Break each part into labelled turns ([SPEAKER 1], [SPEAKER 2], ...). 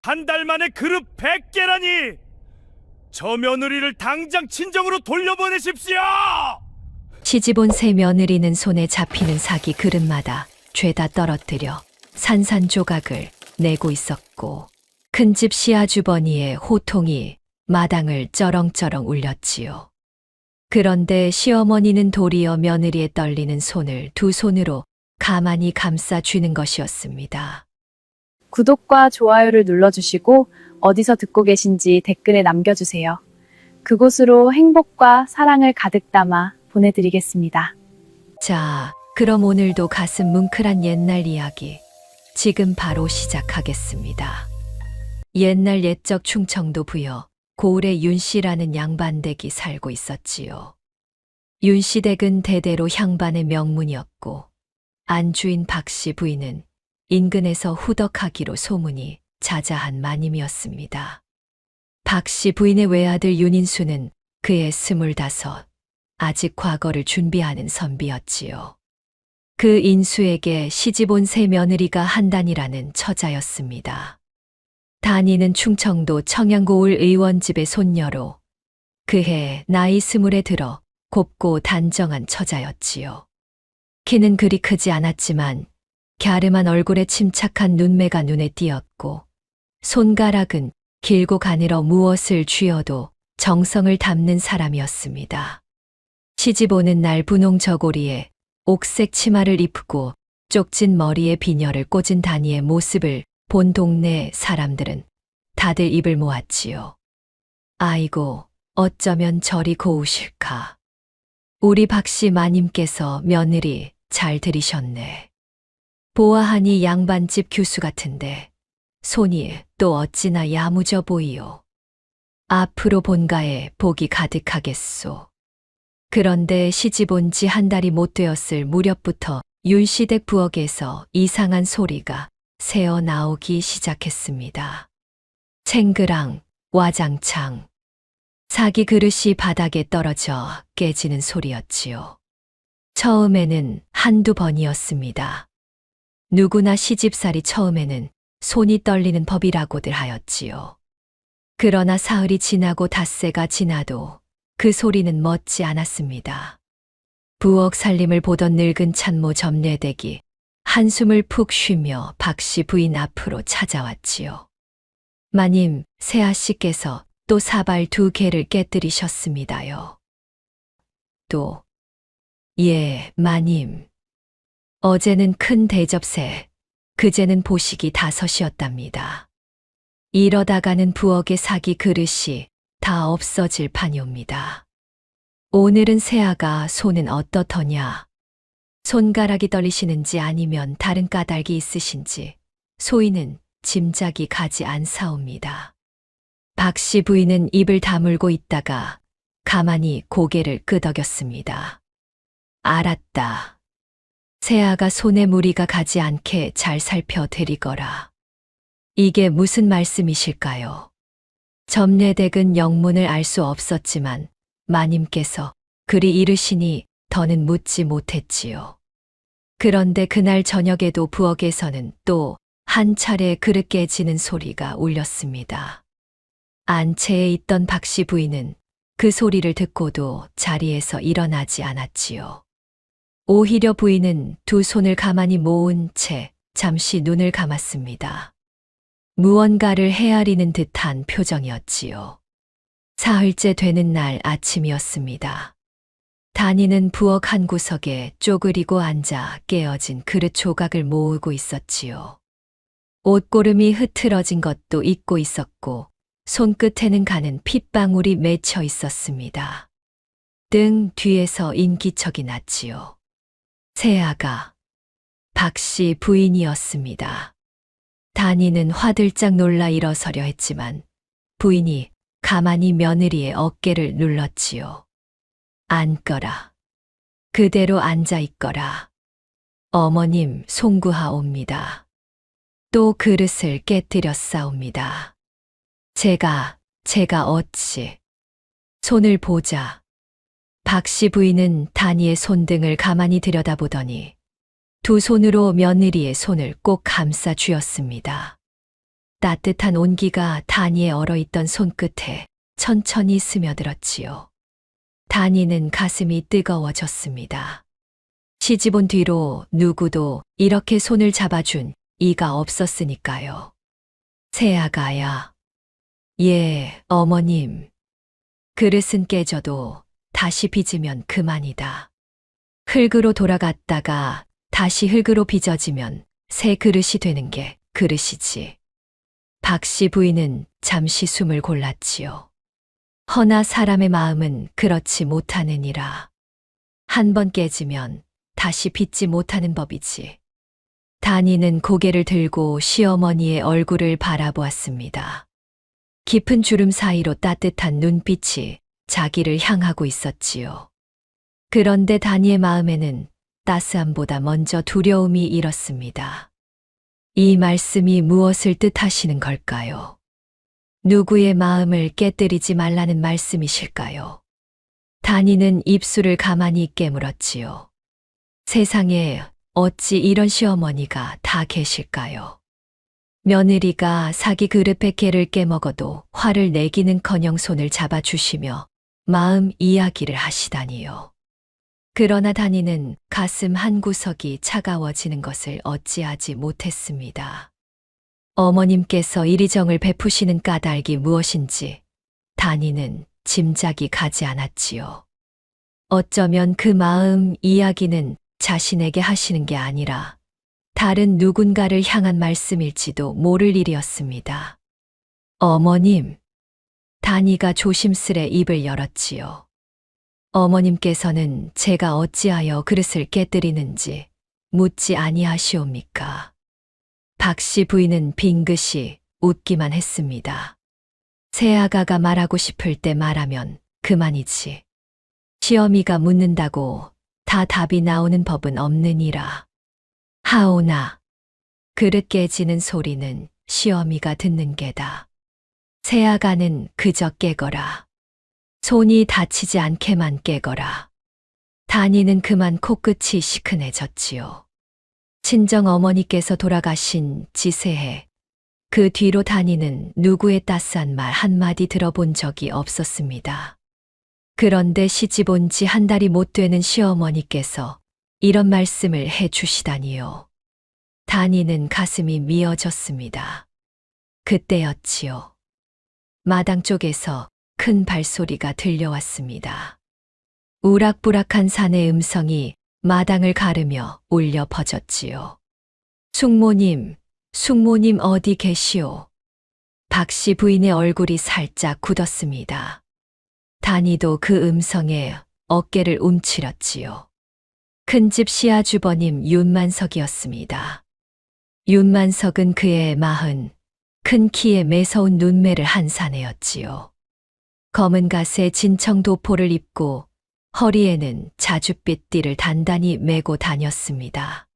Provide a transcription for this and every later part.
[SPEAKER 1] 한 달 만에 그릇 100개라니! 저 며느리를 당장 친정으로 돌려보내십시오!
[SPEAKER 2] 시집 온 새 며느리는 손에 잡히는 사기 그릇마다 죄다 떨어뜨려 산산조각을 내고 있었고, 큰집 시아주버니의 호통이 마당을 쩌렁쩌렁 울렸지요. 그런데 시어머니는 도리어 며느리의 떨리는 손을 두 손으로 가만히 감싸 쥐는 것이었습니다.
[SPEAKER 3] 구독과 좋아요를 눌러주시고 어디서 듣고 계신지 댓글에 남겨주세요. 그곳으로 행복과 사랑을 가득 담아 보내드리겠습니다.
[SPEAKER 2] 자, 그럼 오늘도 가슴 뭉클한 옛날 이야기 지금 바로 시작하겠습니다. 옛날 옛적 충청도 부여 고을에 윤씨라는 양반댁이 살고 있었지요. 윤씨 댁은 대대로 향반의 명문이었고, 안주인 박씨 부인은 인근에서 후덕하기로 소문이 자자한 마님이었습니다. 박씨 부인의 외아들 윤인수는 그의 25, 아직 과거를 준비하는 선비였지요. 그 인수에게 시집 온 새 며느리가 한단이라는 처자였습니다. 단이는 충청도 청양고을 의원집의 손녀로 그해 나이 20에 들어 곱고 단정한 처자였지요. 키는 그리 크지 않았지만 갸름한 얼굴에 침착한 눈매가 눈에 띄었고, 손가락은 길고 가늘어 무엇을 쥐어도 정성을 담는 사람이었습니다. 시집 오는 날 분홍 저고리에 옥색 치마를 입고 쪽진 머리에 비녀를 꽂은 단이의 모습을 본 동네 사람들은 다들 입을 모았지요. 아이고, 어쩌면 저리 고우실까. 우리 박씨 마님께서 며느리 잘 들이셨네. 보아하니 양반집 규수 같은데 손이 또 어찌나 야무져 보이요. 앞으로 본가에 복이 가득하겠소. 그런데 시집 온 지 한 달이 못 되었을 무렵부터 윤씨댁 부엌에서 이상한 소리가 새어 나오기 시작했습니다. 챙그랑, 와장창, 사기 그릇이 바닥에 떨어져 깨지는 소리였지요. 처음에는 한두 번이었습니다. 누구나 시집살이 처음에는 손이 떨리는 법이라고들 하였지요. 그러나 사흘이 지나고 닷새가 지나도 그 소리는 멎지 않았습니다. 부엌 살림을 보던 늙은 참모 점례댁이 한숨을 푹 쉬며 박씨 부인 앞으로 찾아왔지요. 마님, 새아씨께서 또 사발 2개를 깨뜨리셨습니다요. 또, 예, 마님. 어제는 큰 대접새, 그제는 보식이 5이었답니다. 이러다가는 부엌의 사기 그릇이 다 없어질 판이옵니다. 오늘은 새아가 손은 어떻더냐? 손가락이 떨리시는지 아니면 다른 까닭이 있으신지 소인은 짐작이 가지 않사옵니다. 박씨 부인은 입을 다물고 있다가 가만히 고개를 끄덕였습니다. 알았다. 새아가 손에 무리가 가지 않게 잘 살펴드리거라. 이게 무슨 말씀이실까요? 점례댁은 영문을 알 수 없었지만 마님께서 그리 이르시니 더는 묻지 못했지요. 그런데 그날 저녁에도 부엌에서는 또 한 차례 그릇 깨지는 소리가 울렸습니다. 안채에 있던 박씨 부인은 그 소리를 듣고도 자리에서 일어나지 않았지요. 오히려 부인은 두 손을 가만히 모은 채 잠시 눈을 감았습니다. 무언가를 헤아리는 듯한 표정이었지요. 사흘째 되는 날 아침이었습니다. 단이는 부엌 한 구석에 쪼그리고 앉아 깨어진 그릇 조각을 모으고 있었지요. 옷고름이 흐트러진 것도 잊고 있었고 손끝에는 가는 핏방울이 맺혀 있었습니다. 등 뒤에서 인기척이 났지요. 새아가 박씨 부인이었습니다. 단이는 화들짝 놀라 일어서려 했지만 부인이 가만히 며느리의 어깨를 눌렀지요. 앉거라. 그대로 앉아 있거라. 어머님 송구하옵니다. 또 그릇을 깨뜨렸사옵니다. 제가 어찌. 손을 보자. 박씨 부인은 단이의 손등을 가만히 들여다보더니 두 손으로 며느리의 손을 꼭 감싸 쥐었습니다. 따뜻한 온기가 다니의 얼어있던 손끝에 천천히 스며들었지요. 다니는 가슴이 뜨거워졌습니다. 시집 온 뒤로 누구도 이렇게 손을 잡아준 이가 없었으니까요. 새아가야. 예, 어머님. 그릇은 깨져도 다시 빚으면 그만이다. 흙으로 돌아갔다가 다시 흙으로 빚어지면 새 그릇이 되는 게 그릇이지. 박씨 부인은 잠시 숨을 골랐지요. 허나 사람의 마음은 그렇지 못하느니라. 한 번 깨지면 다시 빚지 못하는 법이지. 다니는 고개를 들고 시어머니의 얼굴을 바라보았습니다. 깊은 주름 사이로 따뜻한 눈빛이 자기를 향하고 있었지요. 그런데 다니의 마음에는 따스함보다 먼저 두려움이 일었습니다. 이 말씀이 무엇을 뜻하시는 걸까요? 누구의 마음을 깨뜨리지 말라는 말씀이실까요? 다니는 입술을 가만히 깨물었지요. 세상에 어찌 이런 시어머니가 다 계실까요? 며느리가 사기 그릇 100개를 깨먹어도 화를 내기는커녕 손을 잡아주시며 마음 이야기를 하시다니요. 그러나 다니는 가슴 한구석이 차가워지는 것을 어찌하지 못했습니다. 어머님께서 이리정을 베푸시는 까닭이 무엇인지 다니는 짐작이 가지 않았지요. 어쩌면 그 마음 이야기는 자신에게 하시는 게 아니라 다른 누군가를 향한 말씀일지도 모를 일이었습니다. 어머님. 다니가 조심스레 입을 열었지요. 어머님께서는 제가 어찌하여 그릇을 깨뜨리는지 묻지 아니하시옵니까? 박씨 부인은 빙긋이 웃기만 했습니다. 새아가가 말하고 싶을 때 말하면 그만이지. 시어미가 묻는다고 다 답이 나오는 법은 없느니라. 하오나 그릇 깨지는 소리는 시어미가 듣는 게다. 새아가는 그저 깨거라. 손이 다치지 않게만 깨거라. 다니는 그만 코끝이 시큰해졌지요. 친정 어머니께서 돌아가신 지새해 그 뒤로 다니는 누구의 따스한 말 한마디 들어본 적이 없었습니다. 그런데 시집 온 지 한 달이 못 되는 시어머니께서 이런 말씀을 해 주시다니요. 다니는 가슴이 미어졌습니다. 그때였지요. 마당 쪽에서 큰 발소리가 들려왔습니다. 우락부락한 산의 음성이 마당을 가르며 울려 퍼졌지요. 숙모님, 숙모님 어디 계시오? 박씨 부인의 얼굴이 살짝 굳었습니다. 다니도 그 음성에 어깨를 움츠렸지요. 큰집 시아주버님 윤만석이었습니다. 윤만석은 그의 큰 키에 매서운 눈매를 한 사내였지요. 검은 갓에 진청 도포를 입고 허리에는 자줏빛 띠를 단단히 메고 다녔습니다.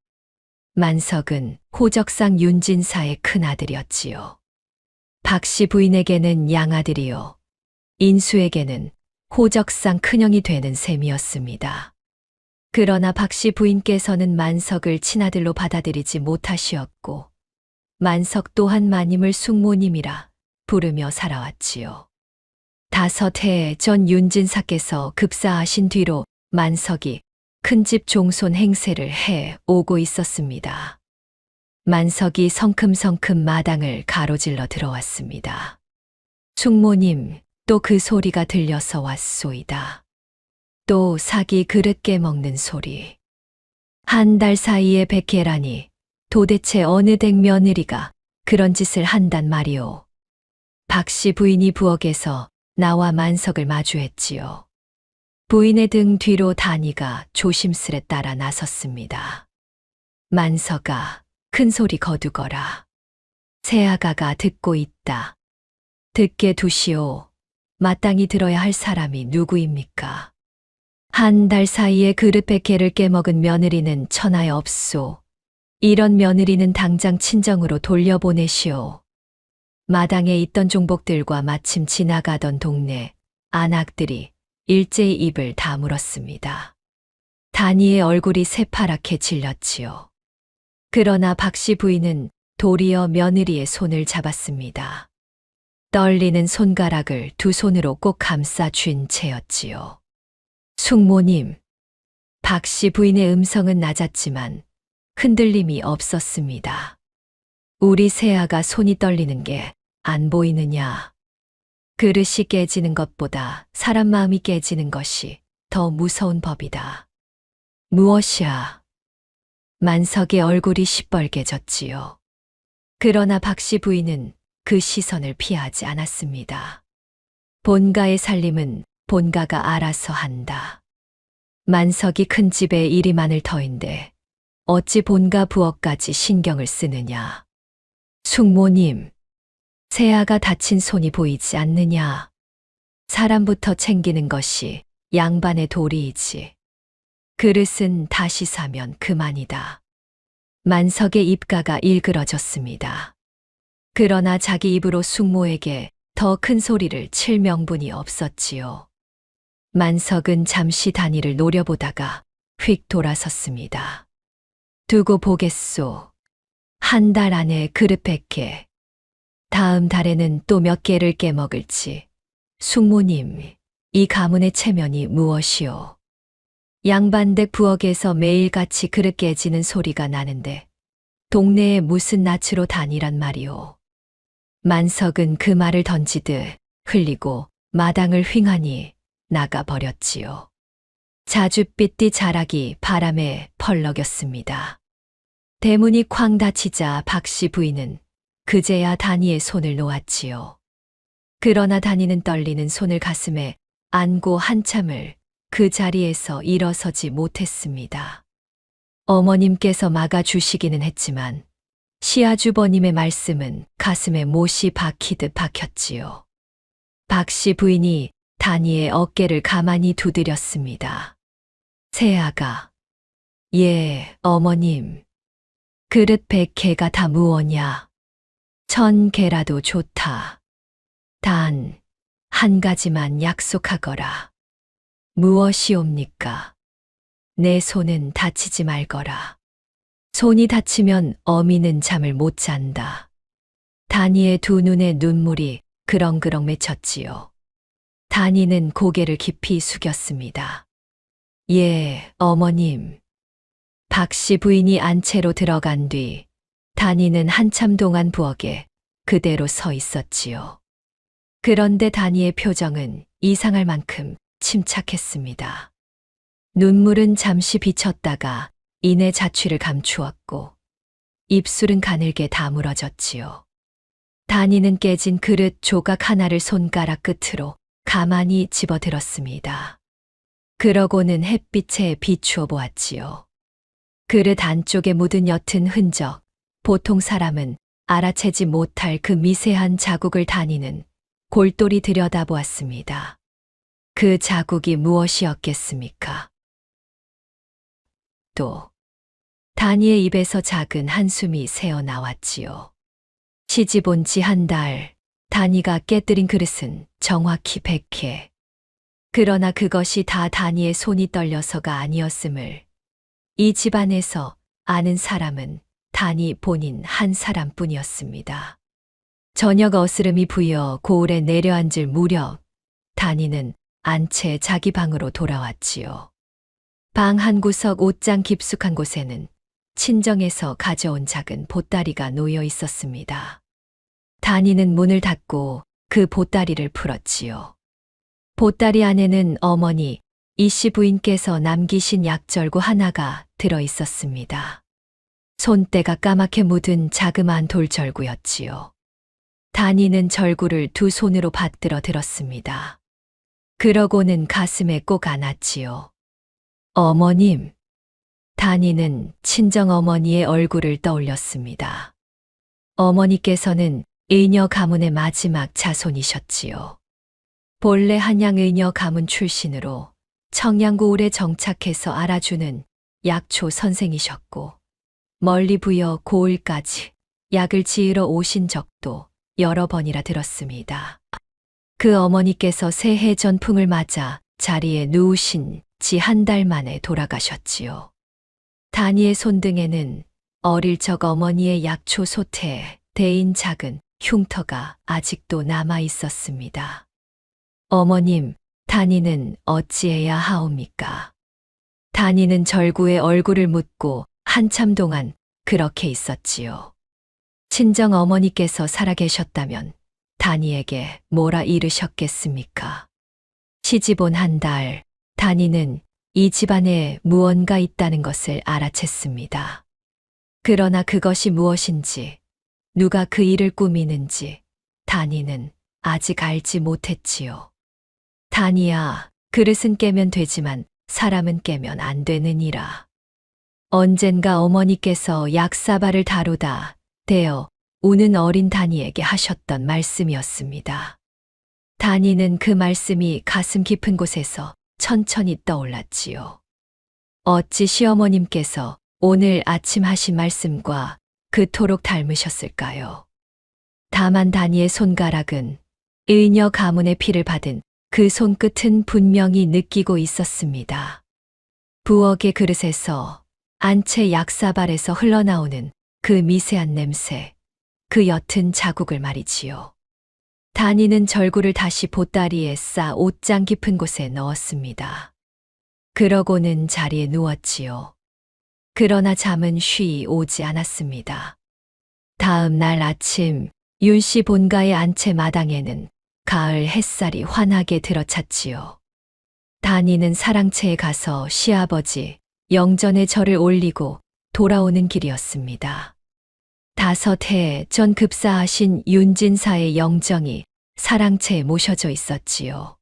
[SPEAKER 2] 만석은 호적상 윤진사의 큰아들이었지요. 박씨 부인에게는 양아들이요. 인수에게는 호적상 큰형이 되는 셈이었습니다. 그러나 박씨 부인께서는 만석을 친아들로 받아들이지 못하시었고 만석 또한 마님을 숙모님이라 부르며 살아왔지요. 5해 전 윤진사께서 급사하신 뒤로 만석이 큰집 종손 행세를 해 오고 있었습니다. 만석이 성큼성큼 마당을 가로질러 들어왔습니다. 숙모님, 또 그 소리가 들려서 왔소이다. 또 사기 그릇 깨먹는 소리. 한 달 사이에 100개라니 도대체 어느 댁 며느리가 그런 짓을 한단 말이오. 박씨 부인이 부엌에서 나와 만석을 마주했지요. 부인의 등 뒤로 다니가 조심스레 따라 나섰습니다. 만석아, 큰 소리 거두거라. 새아가가 듣고 있다. 듣게 두시오. 마땅히 들어야 할 사람이 누구입니까? 한 달 사이에 그릇 100개를 깨먹은 며느리는 천하에 없소. 이런 며느리는 당장 친정으로 돌려보내시오. 마당에 있던 종복들과 마침 지나가던 동네 안악들이 일제히 입을 다물었습니다. 다니의 얼굴이 새파랗게 질렸지요. 그러나 박씨 부인은 도리어 며느리의 손을 잡았습니다. 떨리는 손가락을 두 손으로 꼭 감싸 쥔 채였지요. 숙모님, 박 씨 부인의 음성은 낮았지만 흔들림이 없었습니다. 우리 새아가 손이 떨리는 게 안 보이느냐? 그릇이 깨지는 것보다 사람 마음이 깨지는 것이 더 무서운 법이다. 무엇이야? 만석의 얼굴이 시뻘개졌지요. 그러나 박 씨 부인은 그 시선을 피하지 않았습니다. 본가의 살림은 본가가 알아서 한다. 만석이 큰 집에 일이 많을 터인데 어찌 본가 부엌까지 신경을 쓰느냐. 숙모님, 새아가 다친 손이 보이지 않느냐. 사람부터 챙기는 것이 양반의 도리이지. 그릇은 다시 사면 그만이다. 만석의 입가가 일그러졌습니다. 그러나 자기 입으로 숙모에게 더 큰 소리를 칠 명분이 없었지요. 만석은 잠시 단위를 노려보다가 휙 돌아섰습니다. 두고 보겠소. 한 달 안에 그릇 100개. 다음 달에는 또 몇 개를 깨먹을지. 숙모님, 이 가문의 체면이 무엇이오? 양반댁 부엌에서 매일같이 그릇 깨지는 소리가 나는데 동네에 무슨 낯으로 다니란 말이오. 만석은 그 말을 던지듯 흘리고 마당을 휑하니 나가버렸지요. 자줏빛띠 자락이 바람에 펄럭였습니다. 대문이 쾅 닫히자 박 씨 부인은 그제야 다니의 손을 놓았지요. 그러나 다니는 떨리는 손을 가슴에 안고 한참을 그 자리에서 일어서지 못했습니다. 어머님께서 막아주시기는 했지만 시아주버님의 말씀은 가슴에 못이 박히듯 박혔지요. 박 씨 부인이 다니의 어깨를 가만히 두드렸습니다. 새아가, 예, 어머님. 그릇 100개가 다 무엇냐? 1000개라도 좋다. 단, 한 가지만 약속하거라. 무엇이옵니까? 내 손은 다치지 말거라. 손이 다치면 어미는 잠을 못 잔다. 다니의 두 눈에 눈물이 그렁그렁 맺혔지요. 다니는 고개를 깊이 숙였습니다. 예, 어머님. 박 씨 부인이 안채로 들어간 뒤 다니는 한참 동안 부엌에 그대로 서 있었지요. 그런데 다니의 표정은 이상할 만큼 침착했습니다. 눈물은 잠시 비쳤다가 이내 자취를 감추었고 입술은 가늘게 다물어졌지요. 다니는 깨진 그릇 조각 하나를 손가락 끝으로 가만히 집어들었습니다. 그러고는 햇빛에 비추어 보았지요. 그릇 안쪽에 묻은 옅은 흔적, 보통 사람은 알아채지 못할 그 미세한 자국을 다니는 골똘히 들여다보았습니다. 그 자국이 무엇이었겠습니까? 또 다니의 입에서 작은 한숨이 새어 나왔지요. 시집 온 지 한 달, 다니가 깨뜨린 그릇은 정확히 100개. 그러나 그것이 다 다니의 손이 떨려서가 아니었음을 이 집안에서 아는 사람은 다니 본인 한 사람뿐이었습니다. 저녁 어스름이 부여 고을에 내려앉을 무렵 다니는 안채 자기 방으로 돌아왔지요. 방 한 구석 옷장 깊숙한 곳에는 친정에서 가져온 작은 보따리가 놓여 있었습니다. 다니는 문을 닫고 그 보따리를 풀었지요. 보따리 안에는 어머니 이씨 부인께서 남기신 약절구 하나가 들어 있었습니다. 손때가 까맣게 묻은 자그마한 돌절구였지요. 다니는 절구를 두 손으로 받들어 들었습니다. 그러고는 가슴에 꼭 안았지요. 어머님. 다니는 친정어머니의 얼굴을 떠올렸습니다. 어머니께서는 의녀 가문의 마지막 자손이셨지요. 본래 한양 의녀 가문 출신으로 청양고을에 정착해서 알아주는 약초 선생이셨고 멀리 부여 고을까지 약을 지으러 오신 적도 여러 번이라 들었습니다. 그 어머니께서 새해 전풍을 맞아 자리에 누우신 지 한 달 만에 돌아가셨지요. 다니의 손등에는 어릴 적 어머니의 약초 소태에 대인 작은 흉터가 아직도 남아 있었습니다. 어머님, 단이는 어찌해야 하옵니까? 단이는 절구의 얼굴을 묻고 한참 동안 그렇게 있었지요. 친정 어머니께서 살아계셨다면 단이에게 뭐라 이르셨겠습니까? 시집 온 한 달, 단이는 이 집안에 무언가 있다는 것을 알아챘습니다. 그러나 그것이 무엇인지, 누가 그 일을 꾸미는지 단이는 아직 알지 못했지요. 단이야, 그릇은 깨면 되지만 사람은 깨면 안 되느니라. 언젠가 어머니께서 약사발을 다루다 대어 우는 어린 단이에게 하셨던 말씀이었습니다. 단이는 그 말씀이 가슴 깊은 곳에서 천천히 떠올랐지요. 어찌 시어머님께서 오늘 아침 하신 말씀과 그토록 닮으셨을까요? 다만 단이의 손가락은 의녀 가문의 피를 받은 그 손끝은 분명히 느끼고 있었습니다. 부엌의 그릇에서 안채 약사발에서 흘러나오는 그 미세한 냄새, 그 옅은 자국을 말이지요. 단이는 절구를 다시 보따리에 싸 옷장 깊은 곳에 넣었습니다. 그러고는 자리에 누웠지요. 그러나 잠은 쉬이 오지 않았습니다. 다음 날 아침 윤씨 본가의 안채 마당에는 가을 햇살이 환하게 들어찼지요. 단이는 사랑채에 가서 시아버지 영전에 절을 올리고 돌아오는 길이었습니다. 5해 전 급사하신 윤진사의 영정이 사랑채에 모셔져 있었지요.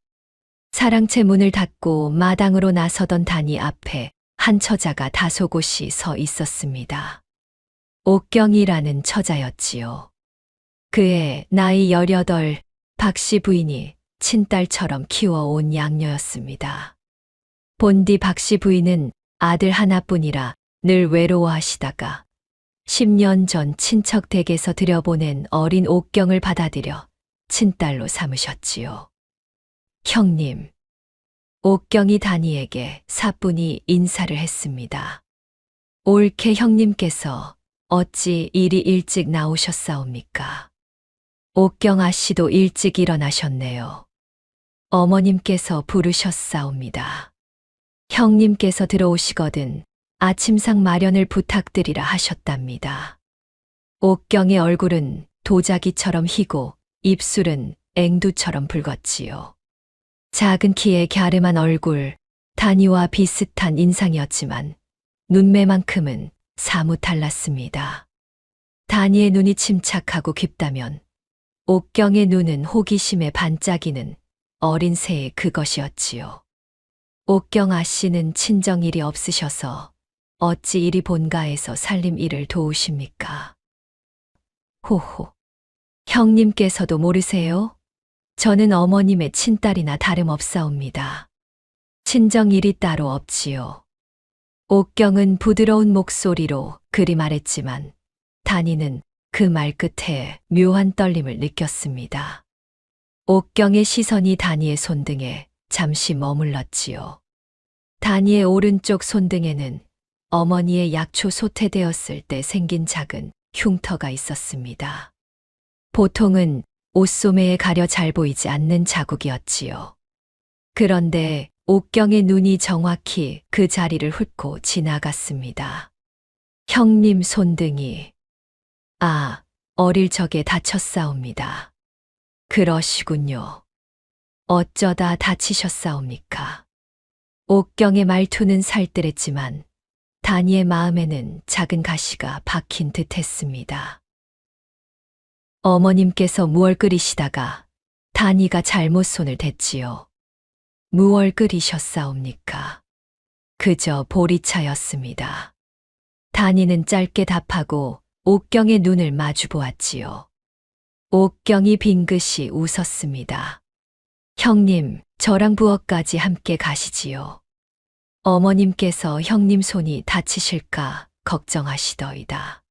[SPEAKER 2] 사랑채 문을 닫고 마당으로 나서던 단이 앞에 한 처자가 다소곳이 서 있었습니다. 옥경이라는 처자였지요. 그의 나이 18, 박씨 부인이 친딸처럼 키워온 양녀였습니다. 본디 박씨 부인은 아들 하나뿐이라 늘 외로워하시다가 10년 전 친척 댁에서 들여보낸 어린 옥경을 받아들여 친딸로 삼으셨지요. 형님, 옥경이 단이에게 사뿐히 인사를 했습니다. 옳게 형님께서 어찌 이리 일찍 나오셨사옵니까? 옥경 아씨도 일찍 일어나셨네요. 어머님께서 부르셨사옵니다. 형님께서 들어오시거든 아침상 마련을 부탁드리라 하셨답니다. 옥경의 얼굴은 도자기처럼 희고 입술은 앵두처럼 붉었지요. 작은 키에 갸름한 얼굴, 단이와 비슷한 인상이었지만 눈매만큼은 사뭇 달랐습니다. 단이의 눈이 침착하고 깊다면 옥경의 눈은 호기심에 반짝이는 어린 새의 그것이었지요. 옥경 아씨는 친정일이 없으셔서 어찌 이리 본가에서 살림 일을 도우십니까? 호호. 형님께서도 모르세요? 저는 어머님의 친딸이나 다름없사옵니다. 친정일이 따로 없지요. 옥경은 부드러운 목소리로 그리 말했지만 단이는 그 말 끝에 묘한 떨림을 느꼈습니다. 옥경의 시선이 단이의 손등에 잠시 머물렀지요. 단이의 오른쪽 손등에는 어머니의 약초 소태되었을 때 생긴 작은 흉터가 있었습니다. 보통은 옷소매에 가려 잘 보이지 않는 자국이었지요. 그런데 옥경의 눈이 정확히 그 자리를 훑고 지나갔습니다. 형님 손등이, 어릴 적에 다쳤사옵니다. 그러시군요. 어쩌다 다치셨사옵니까? 옥경의 말투는 살뜰했지만 단이의 마음에는 작은 가시가 박힌 듯 했습니다. 어머님께서 무얼 끓이시다가 단이가 잘못 손을 댔지요. 무얼 끓이셨사옵니까? 그저 보리차였습니다. 단이는 짧게 답하고 옥경의 눈을 마주 보았지요. 옥경이 빙긋이 웃었습니다. 형님, 저랑 부엌까지 함께 가시지요. 어머님께서 형님 손이 다치실까 걱정하시더이다.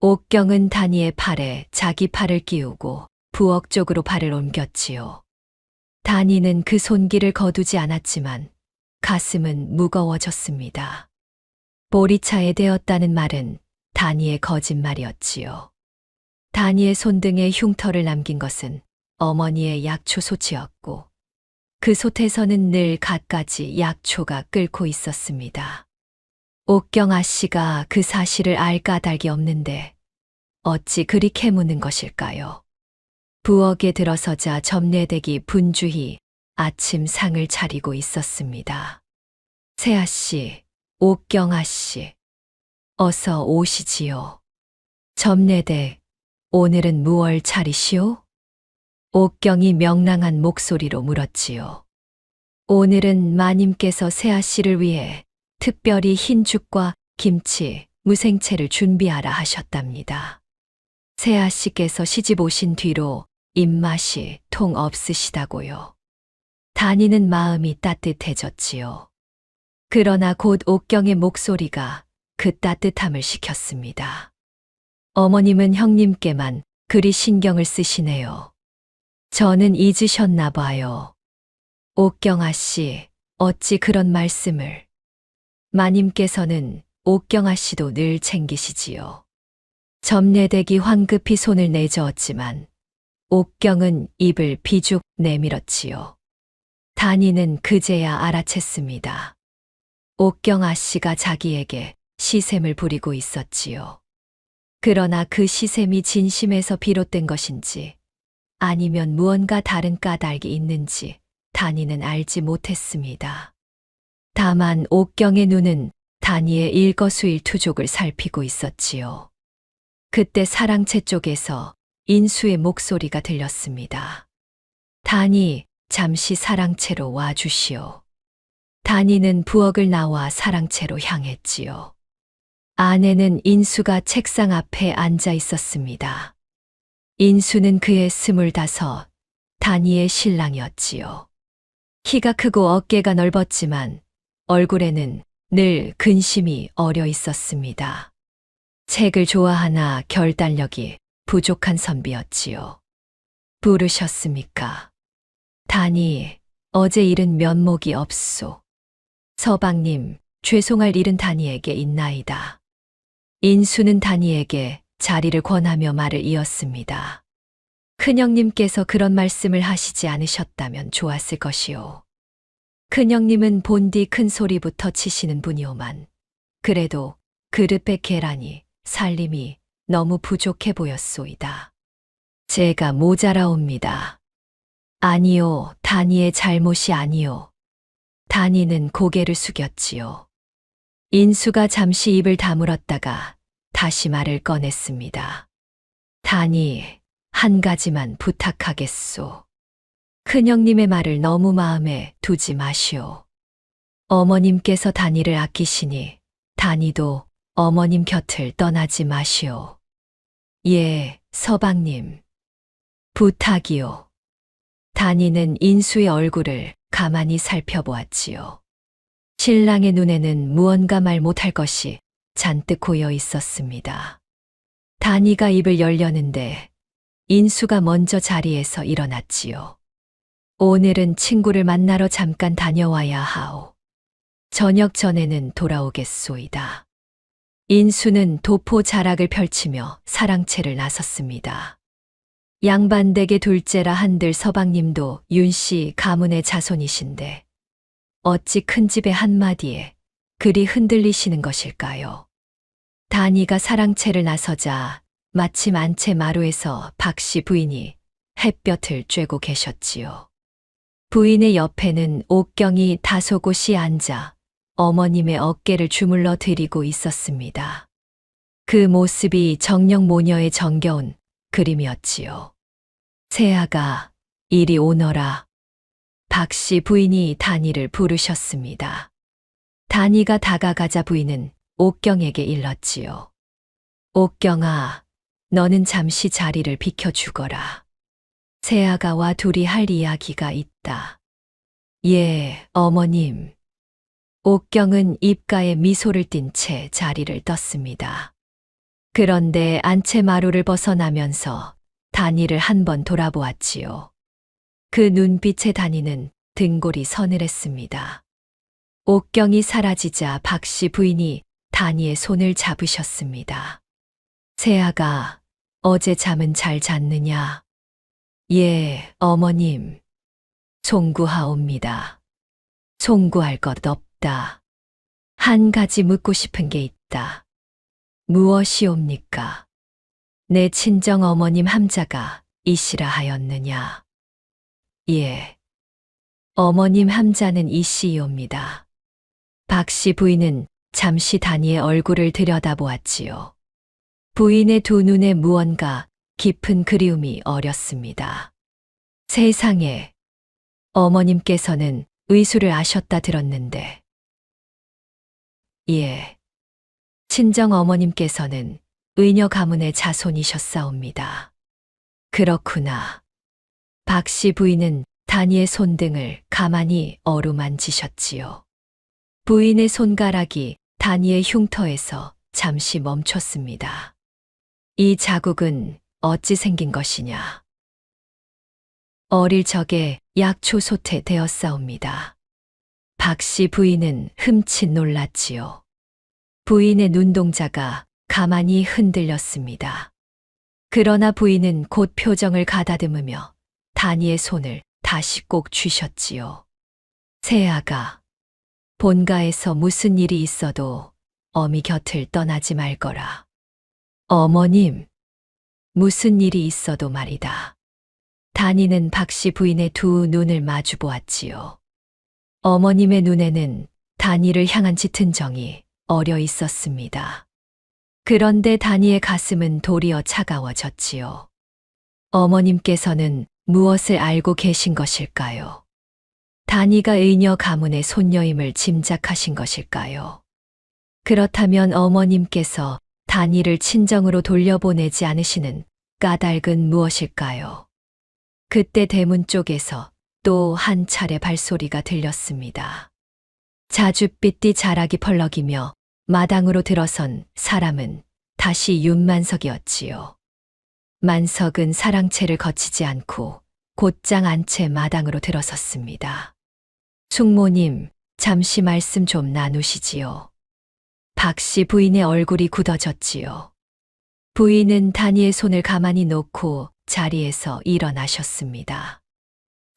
[SPEAKER 2] 옥경은 단이의 팔에 자기 팔을 끼우고 부엌 쪽으로 발을 옮겼지요. 단이는 그 손길을 거두지 않았지만 가슴은 무거워졌습니다. 보리차에 대었다는 말은 다니의 거짓말이었지요. 다니의 손등에 흉터를 남긴 것은 어머니의 약초 솥이었고 그 솥에서는 늘 갖가지 약초가 끓고 있었습니다. 옥경아 씨가 그 사실을 알 까닭이 없는데 어찌 그리 캐무는 것일까요? 부엌에 들어서자 점례댁이 분주히 아침 상을 차리고 있었습니다. 세아 씨, 옥경아 씨, 어서 오시지요. 점례댁, 오늘은 무얼 차리시오? 옥경이 명랑한 목소리로 물었지요. 오늘은 마님께서 세아 씨를 위해 특별히 흰죽과 김치, 무생채를 준비하라 하셨답니다. 세아 씨께서 시집 오신 뒤로 입맛이 통 없으시다고요. 다니는 마음이 따뜻해졌지요. 그러나 곧 옥경의 목소리가 그 따뜻함을 식혔습니다. 어머님은 형님께만 그리 신경을 쓰시네요. 저는 잊으셨나 봐요. 옥경아 씨, 어찌 그런 말씀을. 마님께서는 옥경아 씨도 늘 챙기시지요. 점례댁이 황급히 손을 내저었지만 옥경은 입을 비죽 내밀었지요. 다니는 그제야 알아챘습니다. 옥경아 씨가 자기에게 시샘을 부리고 있었지요. 그러나 그 시샘이 진심에서 비롯된 것인지 아니면 무언가 다른 까닭이 있는지 다니는 알지 못했습니다. 다만 옥경의 눈은 다니의 일거수일투족을 살피고 있었지요. 그때 사랑채 쪽에서 인수의 목소리가 들렸습니다. 다니, 잠시 사랑채로 와주시오. 다니는 부엌을 나와 사랑채로 향했지요. 아내는 인수가 책상 앞에 앉아 있었습니다. 인수는 그의 25, 다니의 신랑이었지요. 키가 크고 어깨가 넓었지만 얼굴에는 늘 근심이 어려 있었습니다. 책을 좋아하나 결단력이 부족한 선비였지요. 부르셨습니까? 다니, 어제 일은 면목이 없소. 서방님, 죄송할 일은 다니에게 있나이다. 인수는 다니에게 자리를 권하며 말을 이었습니다. 큰형님께서 그런 말씀을 하시지 않으셨다면 좋았을 것이오. 큰형님은 본디 큰 소리부터 치시는 분이오만 그래도 그릇배 계란이 살림이 너무 부족해 보였소이다. 제가 모자라옵니다. 아니요, 다니의 잘못이 아니요. 다니는 고개를 숙였지요. 인수가 잠시 입을 다물었다가 다시 말을 꺼냈습니다. 다니, 한 가지만 부탁하겠소. 큰형님의 말을 너무 마음에 두지 마시오. 어머님께서 다니를 아끼시니 다니도 어머님 곁을 떠나지 마시오. 예, 서방님. 부탁이요. 다니는 인수의 얼굴을 가만히 살펴보았지요. 신랑의 눈에는 무언가 말 못할 것이 잔뜩 고여 있었습니다. 다니가 입을 열려는데 인수가 먼저 자리에서 일어났지요. 오늘은 친구를 만나러 잠깐 다녀와야 하오. 저녁 전에는 돌아오겠소이다. 인수는 도포 자락을 펼치며 사랑채를 나섰습니다. 양반댁의 둘째라 한들 서방님도 윤씨 가문의 자손이신데 어찌 큰 집의 한마디에 그리 흔들리시는 것일까요? 다니가 사랑채를 나서자 마침 안채 마루에서 박씨 부인이 햇볕을 쬐고 계셨지요. 부인의 옆에는 옥경이 다소곳이 앉아 어머님의 어깨를 주물러 드리고 있었습니다. 그 모습이 정녕 모녀의 정겨운 그림이었지요. 세아가 이리 오너라. 박씨 부인이 다니를 부르셨습니다. 다니가 다가가자 부인은 옥경에게 일렀지요. 옥경아, 너는 잠시 자리를 비켜주거라. 세아가와 둘이 할 이야기가 있다. 예, 어머님. 옥경은 입가에 미소를 띤 채 자리를 떴습니다. 그런데 안채 마루를 벗어나면서 다니를 한 번 돌아보았지요. 그 눈빛에 다니는 등골이 서늘했습니다. 옥경이 사라지자 박씨 부인이 다니의 손을 잡으셨습니다. 세아가 어제 잠은 잘 잤느냐? 예, 어머님. 송구하옵니다. 송구할 것 없다. 한 가지 묻고 싶은 게 있다. 무엇이옵니까? 내 친정 어머님 함자가 이씨라 하였느냐? 예. 어머님 함자는 이씨이옵니다. 박씨 부인은 잠시 단이의 얼굴을 들여다보았지요. 부인의 두 눈에 무언가 깊은 그리움이 어렸습니다. 세상에, 어머님께서는 의술을 아셨다 들었는데. 예. 친정 어머님께서는 의녀 가문의 자손이셨사옵니다. 그렇구나. 박씨 부인은 단이의 손등을 가만히 어루만지셨지요. 부인의 손가락이 단이의 흉터에서 잠시 멈췄습니다. 이 자국은 어찌 생긴 것이냐? 어릴 적에 약초 소태되었사옵니다. 박씨 부인은 흠칫 놀랐지요. 부인의 눈동자가 가만히 흔들렸습니다. 그러나 부인은 곧 표정을 가다듬으며 단이의 손을 다시 꼭 쥐셨지요. 세아가, 본가에서 무슨 일이 있어도 어미 곁을 떠나지 말거라. 어머님, 무슨 일이 있어도 말이다. 단이는 박씨 부인의 두 눈을 마주 보았지요. 어머님의 눈에는 단이를 향한 짙은 정이 어려 있었습니다. 그런데 단이의 가슴은 도리어 차가워졌지요. 어머님께서는 무엇을 알고 계신 것일까요? 단이가 의녀 가문의 손녀임을 짐작하신 것일까요? 그렇다면 어머님께서 단이를 친정으로 돌려보내지 않으시는 까닭은 무엇일까요? 그때 대문 쪽에서 또 한 차례 발소리가 들렸습니다. 자줏빛띠 자락이 펄럭이며 마당으로 들어선 사람은 다시 윤만석이었지요. 만석은 사랑채를 거치지 않고 곧장 안 채 마당으로 들어섰습니다. 숙모님, 잠시 말씀 좀 나누시지요. 박씨 부인의 얼굴이 굳어졌지요. 부인은 단이의 손을 가만히 놓고 자리에서 일어나셨습니다.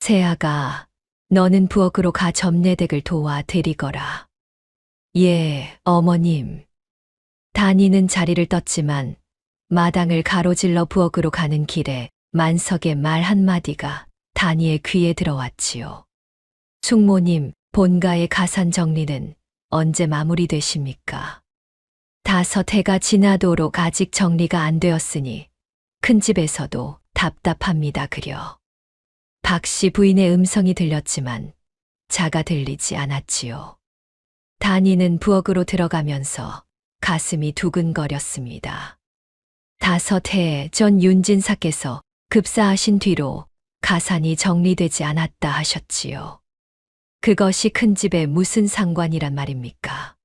[SPEAKER 2] 세아가, 너는 부엌으로 가 점례댁을 도와 드리거라. 예, 어머님. 단이는 자리를 떴지만 마당을 가로질러 부엌으로 가는 길에 만석의 말 한마디가 단이의 귀에 들어왔지요. 숙모님, 본가의 가산 정리는 언제 마무리되십니까? 5해가 지나도록 아직 정리가 안 되었으니 큰 집에서도 답답합니다 그려. 박씨 부인의 음성이 들렸지만 자가 들리지 않았지요. 단이는 부엌으로 들어가면서 가슴이 두근거렸습니다. 5해 전 윤진사께서 급사하신 뒤로 가산이 정리되지 않았다 하셨지요. 그것이 큰 집에 무슨 상관이란 말입니까?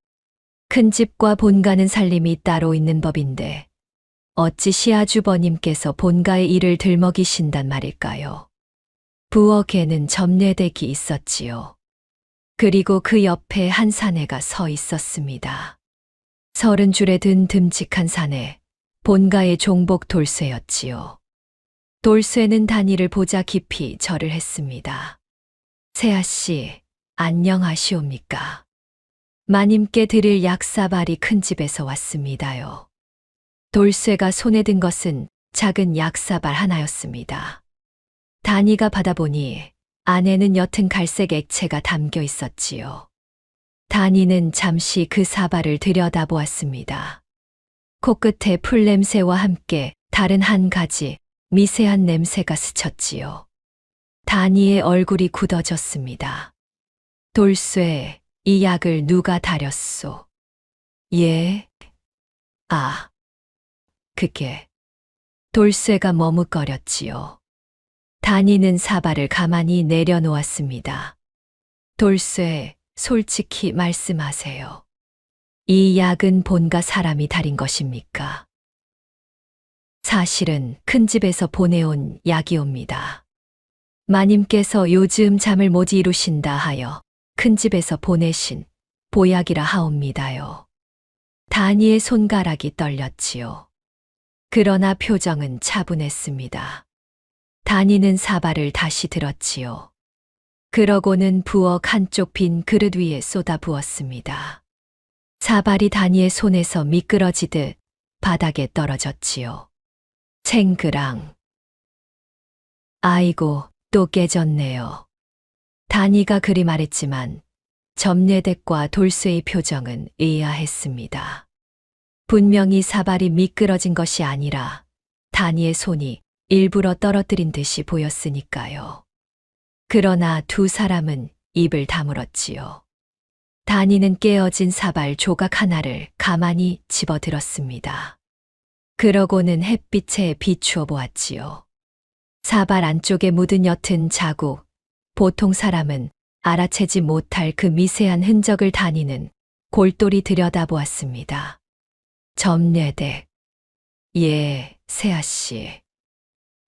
[SPEAKER 2] 큰 집과 본가는 살림이 따로 있는 법인데 어찌 시아주버님께서 본가의 일을 들먹이신단 말일까요? 부엌에는 점례댁이 있었지요. 그리고 그 옆에 한 사내가 서 있었습니다. 30줄에 든 듬직한 사내, 본가의 종복 돌쇠였지요. 돌쇠는 단이를 보자 깊이 절을 했습니다. 세아씨, 안녕하시옵니까? 마님께 드릴 약사발이 큰 집에서 왔습니다요. 돌쇠가 손에 든 것은 작은 약사발 하나였습니다. 단이가 받아보니 안에는 옅은 갈색 액체가 담겨 있었지요. 단이는 잠시 그 사발을 들여다보았습니다. 코끝에 풀냄새와 함께 다른 한 가지 미세한 냄새가 스쳤지요. 단이의 얼굴이 굳어졌습니다. 돌쇠, 이 약을 누가 다렸소? 예? 아, 그게. 돌쇠가 머뭇거렸지요. 단이는 사발을 가만히 내려놓았습니다. 돌쇠, 솔직히 말씀하세요. 이 약은 본가 사람이 다린 것입니까? 사실은 큰 집에서 보내온 약이옵니다. 마님께서 요즘 잠을 못 이루신다 하여 큰 집에서 보내신 보약이라 하옵니다요. 단이의 손가락이 떨렸지요. 그러나 표정은 차분했습니다. 다니는 사발을 다시 들었지요. 그러고는 부엌 한쪽 빈 그릇 위에 쏟아 부었습니다. 사발이 다니의 손에서 미끄러지듯 바닥에 떨어졌지요. 챙그랑. 아이고, 또 깨졌네요. 다니가 그리 말했지만 점례댁과 돌쇠의 표정은 의아했습니다. 분명히 사발이 미끄러진 것이 아니라 다니의 손이 일부러 떨어뜨린 듯이 보였으니까요. 그러나 두 사람은 입을 다물었지요. 다니는 깨어진 사발 조각 하나를 가만히 집어들었습니다. 그러고는 햇빛에 비추어 보았지요. 사발 안쪽에 묻은 옅은 자국, 보통 사람은 알아채지 못할 그 미세한 흔적을 다니는 골똘히 들여다보았습니다. 점례댁. 예, 세아씨.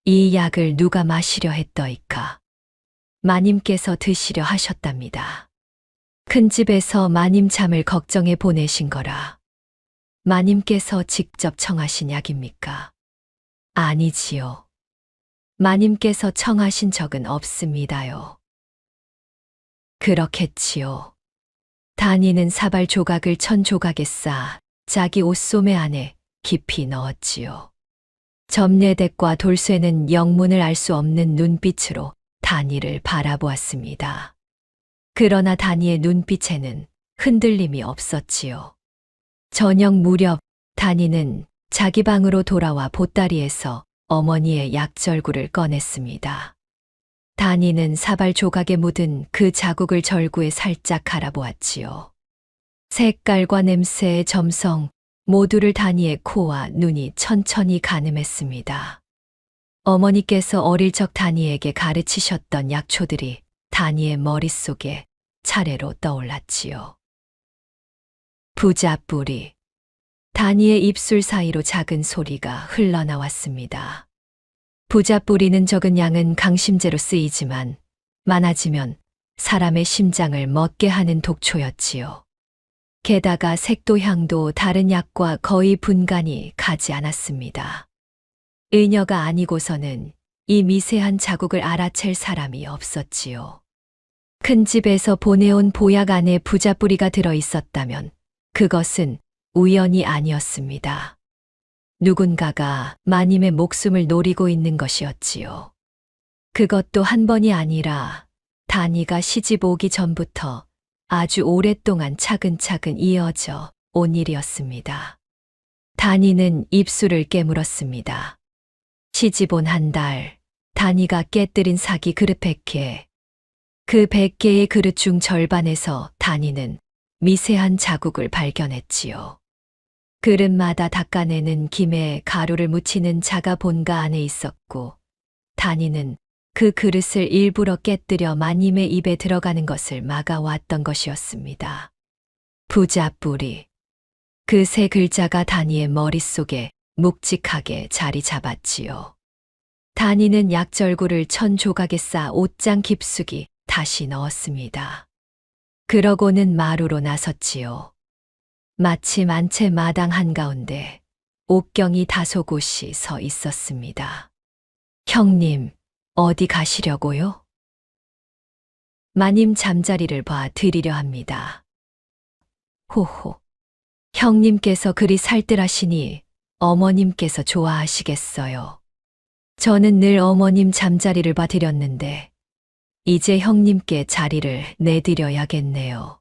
[SPEAKER 2] 이 약을 누가 마시려 했더이까. 마님께서 드시려 하셨답니다. 큰 집에서 마님 잠을 걱정해 보내신 거라. 마님께서 직접 청하신 약입니까? 아니지요. 마님께서 청하신 적은 없습니다요. 그렇겠지요. 다니는 사발 조각을 천 조각에 싸 자기 옷소매 안에 깊이 넣었지요. 점례댁과 돌쇠는 영문을 알 수 없는 눈빛으로 다니를 바라보았습니다. 그러나 다니의 눈빛에는 흔들림이 없었지요. 저녁 무렵 다니는 자기 방으로 돌아와 보따리에서 어머니의 약절구를 꺼냈습니다. 다니는 사발 조각에 묻은 그 자국을 절구에 살짝 갈아보았지요. 색깔과 냄새의 점성 모두를 다니의 코와 눈이 천천히 가늠했습니다. 어머니께서 어릴 적 다니에게 가르치셨던 약초들이 다니의 머릿속에 차례로 떠올랐지요. 부자뿌리. 다니의 입술 사이로 작은 소리가 흘러나왔습니다. 부자뿌리는 적은 양은 강심제로 쓰이지만 많아지면 사람의 심장을 멎게 하는 독초였지요. 게다가 색도 향도 다른 약과 거의 분간이 가지 않았습니다. 의녀가 아니고서는 이 미세한 자국을 알아챌 사람이 없었지요. 큰 집에서 보내온 보약 안에 부자뿌리가 들어 있었다면 그것은 우연이 아니었습니다. 누군가가 마님의 목숨을 노리고 있는 것이었지요. 그것도 한 번이 아니라 다니가 시집 오기 전부터 아주 오랫동안 차근차근 이어져 온 일이었습니다. 다니는 입술을 깨물었습니다. 시집 온 한 달, 다니가 깨뜨린 사기 그릇 100개. 그 100개의 그릇 중 절반에서 다니는 미세한 자국을 발견했지요. 그릇마다 닦아내는 김에 가루를 묻히는 자가 본가 안에 있었고, 다니는 그 그릇을 일부러 깨뜨려 마님의 입에 들어가는 것을 막아왔던 것이었습니다. 부자뿌리. 그 세 글자가 다니의 머릿속에 묵직하게 자리 잡았지요. 다니는 약절구를 천 조각에 싸 옷장 깊숙이 다시 넣었습니다. 그러고는 마루로 나섰지요. 마침 안채 마당 한가운데 옥경이 다소곳이 서 있었습니다. 형님, 어디 가시려고요? 마님 잠자리를 봐 드리려 합니다. 호호. 형님께서 그리 살뜰하시니 어머님께서 좋아하시겠어요. 저는 늘 어머님 잠자리를 봐 드렸는데 이제 형님께 자리를 내드려야겠네요.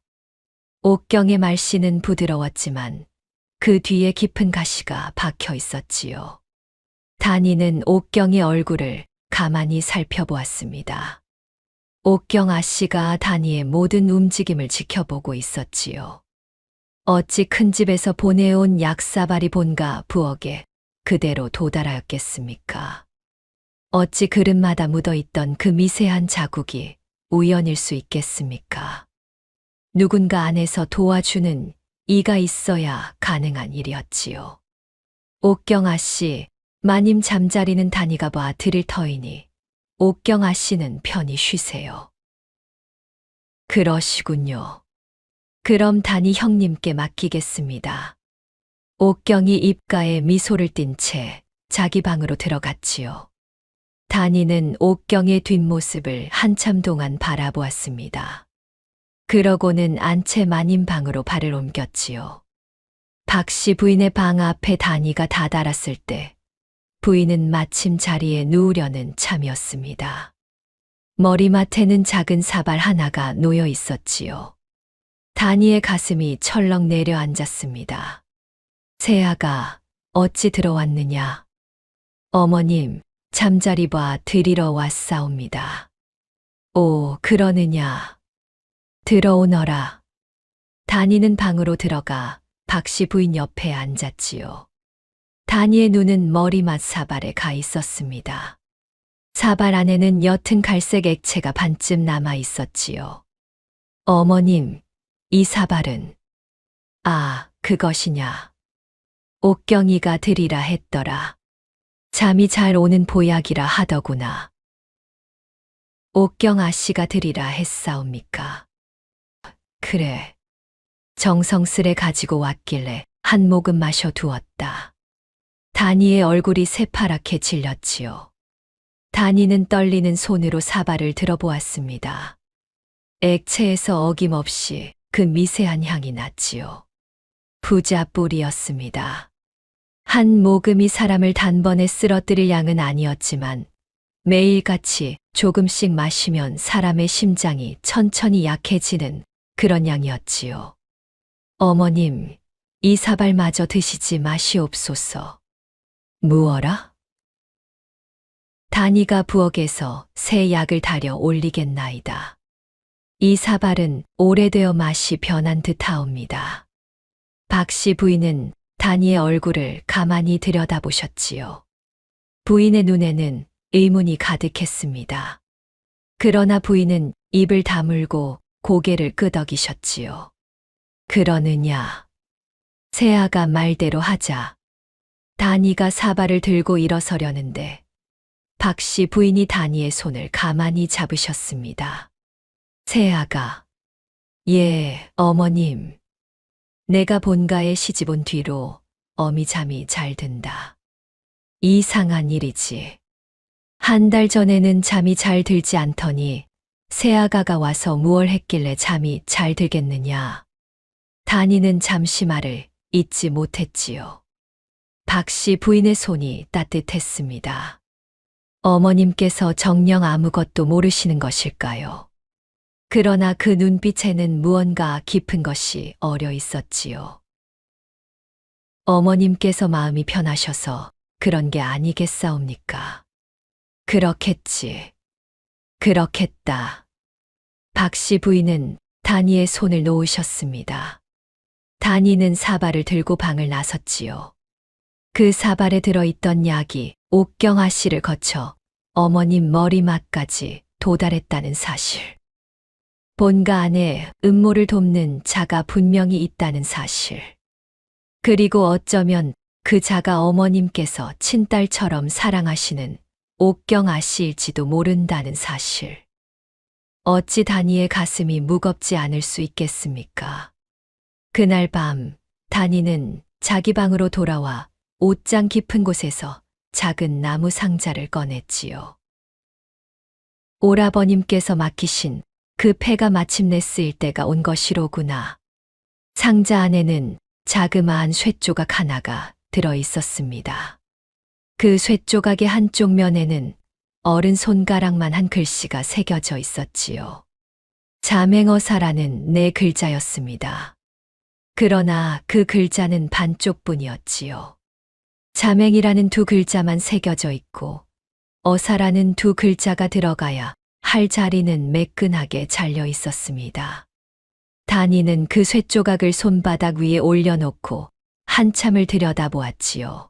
[SPEAKER 2] 옥경의 말씨는 부드러웠지만 그 뒤에 깊은 가시가 박혀 있었지요. 다니는 옥경의 얼굴을 가만히 살펴보았습니다. 옥경 아씨가 다니의 모든 움직임을 지켜보고 있었지요. 어찌 큰 집에서 보내온 약사발이 본가 부엌에 그대로 도달하였겠습니까? 어찌 그릇마다 묻어있던 그 미세한 자국이 우연일 수 있겠습니까? 누군가 안에서 도와주는 이가 있어야 가능한 일이었지요. 옥경 아씨, 마님 잠자리는 다니가 봐 드릴 터이니 옥경 아씨는 편히 쉬세요. 그러시군요. 그럼 다니 형님께 맡기겠습니다. 옥경이 입가에 미소를 띤 채 자기 방으로 들어갔지요. 다니는 옥경의 뒷모습을 한참 동안 바라보았습니다. 그러고는 안채 마님 방으로 발을 옮겼지요. 박씨 부인의 방 앞에 다니가 다다랐을 때 부인은 마침 자리에 누우려는 참이었습니다. 머리맡에는 작은 사발 하나가 놓여 있었지요. 다니의 가슴이 철렁 내려앉았습니다. 세아가 어찌 들어왔느냐? 어머님, 잠자리 봐 드리러 왔사옵니다. 오, 그러느냐? 들어오너라. 다니는 방으로 들어가 박씨 부인 옆에 앉았지요. 다니의 눈은 머리맡 사발에 가 있었습니다. 사발 안에는 옅은 갈색 액체가 반쯤 남아 있었지요. 어머님, 이 사발은? 아, 그것이냐. 옥경이가 드리라 했더라. 잠이 잘 오는 보약이라 하더구나. 옥경 아씨가 드리라 했사옵니까? 그래. 정성스레 가지고 왔길래 한 모금 마셔 두었다. 다니의 얼굴이 새파랗게 질렸지요. 다니는 떨리는 손으로 사발을 들어보았습니다. 액체에서 어김없이 그 미세한 향이 났지요. 부자뿔이었습니다. 한 모금이 사람을 단번에 쓰러뜨릴 양은 아니었지만 매일같이 조금씩 마시면 사람의 심장이 천천히 약해지는 그런 양이었지요. 어머님, 이 사발마저 드시지 마시옵소서. 무어라? 다니가 부엌에서 새 약을 다려 올리겠나이다. 이 사발은 오래되어 맛이 변한 듯하옵니다. 박씨 부인은 다니의 얼굴을 가만히 들여다보셨지요. 부인의 눈에는 의문이 가득했습니다. 그러나 부인은 입을 다물고 고개를 끄덕이셨지요. 그러느냐. 세아가 말대로 하자. 다니가 사발을 들고 일어서려는데 박씨 부인이 다니의 손을 가만히 잡으셨습니다. 세아가, 예, 어머님. 내가 본가에 시집 온 뒤로 어미 잠이 잘 든다. 이상한 일이지. 한 달 전에는 잠이 잘 들지 않더니 새아가가 와서 무얼 했길래 잠이 잘 들겠느냐. 다니는 잠시 말을 잊지 못했지요. 박씨 부인의 손이 따뜻했습니다. 어머님께서 정녕 아무것도 모르시는 것일까요? 그러나 그 눈빛에는 무언가 깊은 것이 어려 있었지요. 어머님께서 마음이 편하셔서 그런 게 아니겠사옵니까? 그렇겠지. 그렇겠다. 박씨 부인은 다니의 손을 놓으셨습니다. 다니는 사발을 들고 방을 나섰지요. 그 사발에 들어있던 약이 옥경아 씨를 거쳐 어머님 머리맡까지 도달했다는 사실. 본가 안에 음모를 돕는 자가 분명히 있다는 사실. 그리고 어쩌면 그 자가 어머님께서 친딸처럼 사랑하시는 옥경아 씨일지도 모른다는 사실. 어찌 다니의 가슴이 무겁지 않을 수 있겠습니까? 그날 밤 다니는 자기 방으로 돌아와 옷장 깊은 곳에서 작은 나무 상자를 꺼냈지요. 오라버님께서 맡기신 그 패가 마침내 쓰일 때가 온 것이로구나. 상자 안에는 자그마한 쇠조각 하나가 들어 있었습니다. 그 쇠조각의 한쪽 면에는 어른 손가락만 한 글씨가 새겨져 있었지요. 자맹어사라는 네 글자였습니다. 그러나 그 글자는 반쪽뿐이었지요. 자맹이라는 두 글자만 새겨져 있고 어사라는 두 글자가 들어가야 할 자리는 매끈하게 잘려 있었습니다. 다니는 그 쇠조각을 손바닥 위에 올려놓고 한참을 들여다보았지요.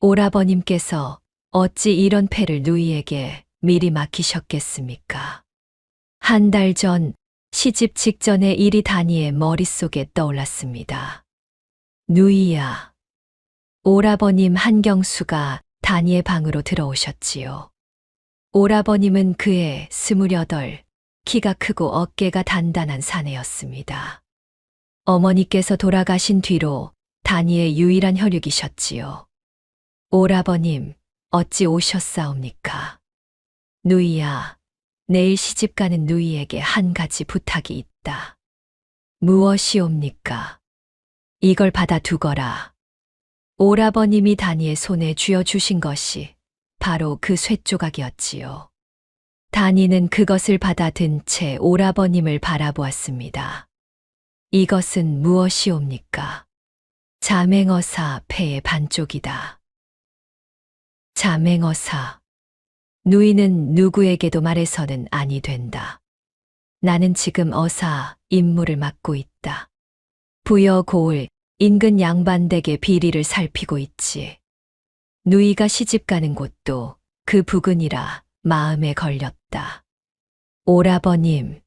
[SPEAKER 2] 오라버님께서 어찌 이런 패를 누이에게 미리 맡기셨겠습니까? 한 달 전 시집 직전의 일이 다니의 머릿속에 떠올랐습니다. 누이야. 오라버님 한경수가 다니의 방으로 들어오셨지요. 오라버님은 그의 28, 키가 크고 어깨가 단단한 사내였습니다. 어머니께서 돌아가신 뒤로 다니의 유일한 혈육이셨지요. 오라버님, 어찌 오셨사옵니까? 누이야, 내일 시집가는 누이에게 한 가지 부탁이 있다. 무엇이옵니까? 이걸 받아 두거라. 오라버님이 다니의 손에 쥐어주신 것이 바로 그 쇳조각이었지요. 다니는 그것을 받아 든 채 오라버님을 바라보았습니다. 이것은 무엇이옵니까? 자맹어사 폐의 반쪽이다. 자맹어사. 누이는 누구에게도 말해서는 아니 된다. 나는 지금 어사 임무를 맡고 있다. 부여 고을 인근 양반댁의 비리를 살피고 있지. 누이가 시집가는 곳도 그 부근이라 마음에 걸렸다. 오라버님,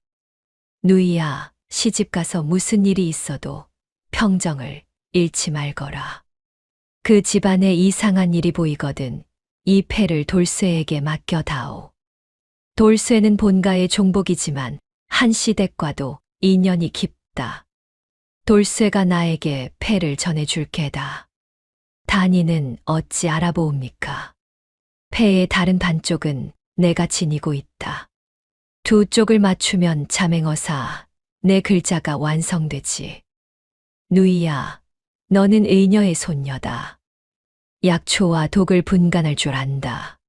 [SPEAKER 2] 누이야, 시집가서 무슨 일이 있어도 평정을 잃지 말거라. 그 집안에 이상한 일이 보이거든 이 패를 돌쇠에게 맡겨다오. 돌쇠는 본가의 종복이지만 한시댁과도 인연이 깊다. 돌쇠가 나에게 패를 전해줄 게다. 단이는 어찌 알아보옵니까? 패의 다른 반쪽은 내가 지니고 있다. 두 쪽을 맞추면 자맹어사, 내 글자가 완성되지. 누이야, 너는 의녀의 손녀다. 약초와 독을 분간할 줄 안다.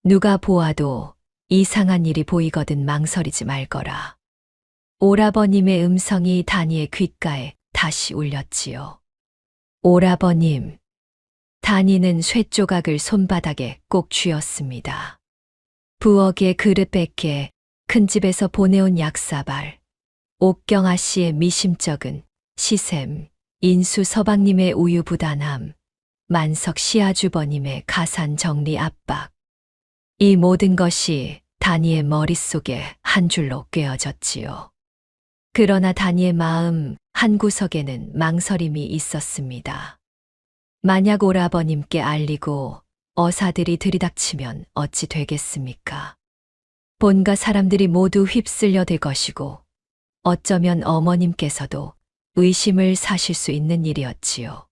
[SPEAKER 2] 누가 보아도 이상한 일이 보이거든 망설이지 말거라. 오라버님의 음성이 다니의 귓가에 다시 울렸지요. 오라버님, 다니는 쇳조각을 손바닥에 꼭 쥐었습니다. 부엌에 그릇 100개, 큰 집에서 보내온 약사발, 옥경아 씨의 미심쩍은 시샘, 인수 서방님의 우유부단함, 만석 시아주버님의 가산 정리 압박. 이 모든 것이 다니의 머릿속에 한 줄로 꿰어졌지요. 그러나 다니의 마음 한구석에는 망설임이 있었습니다. 만약 오라버님께 알리고 어사들이 들이닥치면 어찌 되겠습니까? 본가 사람들이 모두 휩쓸려 들 것이고 어쩌면 어머님께서도 의심을 사실 수 있는 일이었지요.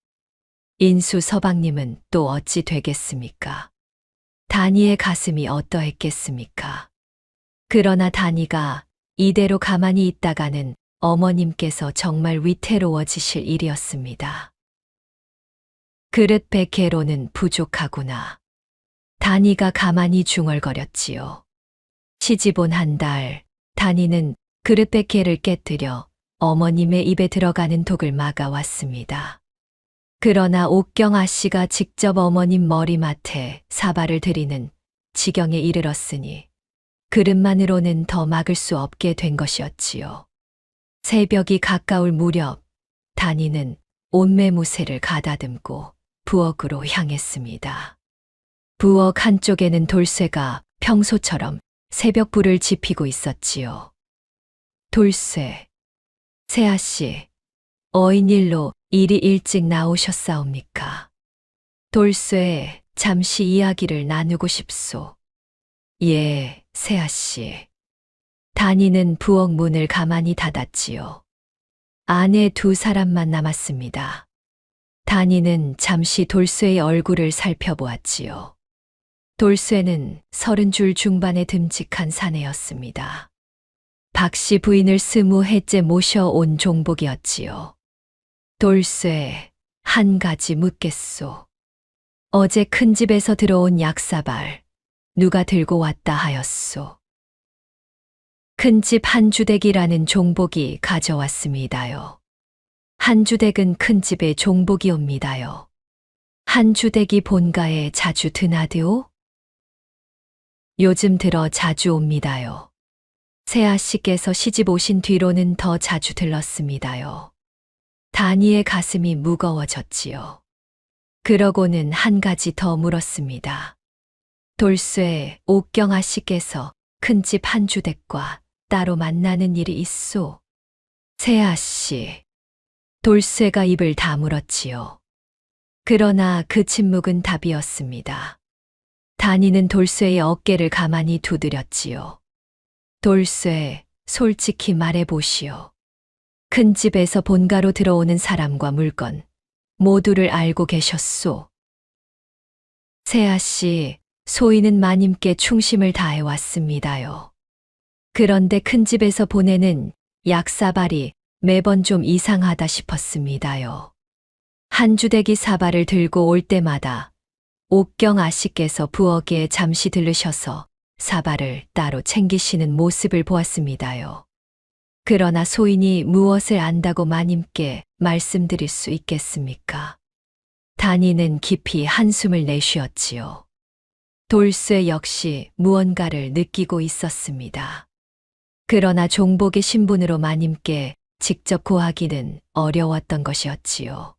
[SPEAKER 2] 인수 서방님은 또 어찌 되겠습니까? 다니의 가슴이 어떠했겠습니까? 그러나 다니가 이대로 가만히 있다가는 어머님께서 정말 위태로워지실 일이었습니다. 그릇 100개로는 부족하구나. 다니가 가만히 중얼거렸지요. 시집 온 한 달, 다니는 그릇 100개를 깨뜨려 어머님의 입에 들어가는 독을 막아왔습니다. 그러나 옥경아 씨가 직접 어머님 머리맡에 사발을 들이는 지경에 이르렀으니 그릇만으로는 더 막을 수 없게 된 것이었지요. 새벽이 가까울 무렵 다니는 옷매무새를 가다듬고 부엌으로 향했습니다. 부엌 한쪽에는 돌쇠가 평소처럼 새벽불을 지피고 있었지요. 돌쇠, 세아씨, 어인일로 이리 일찍 나오셨사옵니까? 돌쇠, 잠시 이야기를 나누고 싶소. 예, 세아씨. 다니는 부엌 문을 가만히 닫았지요. 안에 두 사람만 남았습니다. 다니는 잠시 돌쇠의 얼굴을 살펴보았지요. 돌쇠는 30줄 중반의 듬직한 사내였습니다. 박씨 부인을 20해째 모셔온 종복이었지요. 돌쇠, 한 가지 묻겠소. 어제 큰 집에서 들어온 약사발, 누가 들고 왔다 하였소. 큰 집 한주댁이라는 종복이 가져왔습니다요. 한주댁은 큰 집의 종복이옵니다요. 한주댁이 본가에 자주 드나드오? 요즘 들어 자주 옵니다요. 세아씨께서 시집 오신 뒤로는 더 자주 들렀습니다요. 다니의 가슴이 무거워졌지요. 그러고는 한 가지 더 물었습니다. 돌쇠, 옥경아 씨께서 큰 집 한주댁과 따로 만나는 일이 있소? 세아씨. 돌쇠가 입을 다물었지요. 그러나 그 침묵은 답이었습니다. 다니는 돌쇠의 어깨를 가만히 두드렸지요. 돌쇠, 솔직히 말해보시오. 큰 집에서 본가로 들어오는 사람과 물건 모두를 알고 계셨소. 세아 씨, 소인은 마님께 충심을 다해 왔습니다요. 그런데 큰 집에서 보내는 약사발이 매번 좀 이상하다 싶었습니다요. 한 주대기 사발을 들고 올 때마다 옥경 아씨께서 부엌에 잠시 들르셔서 사발을 따로 챙기시는 모습을 보았습니다요. 그러나 소인이 무엇을 안다고 마님께 말씀드릴 수 있겠습니까? 단이는 깊이 한숨을 내쉬었지요. 돌쇠 역시 무언가를 느끼고 있었습니다. 그러나 종복의 신분으로 마님께 직접 고하기는 어려웠던 것이었지요.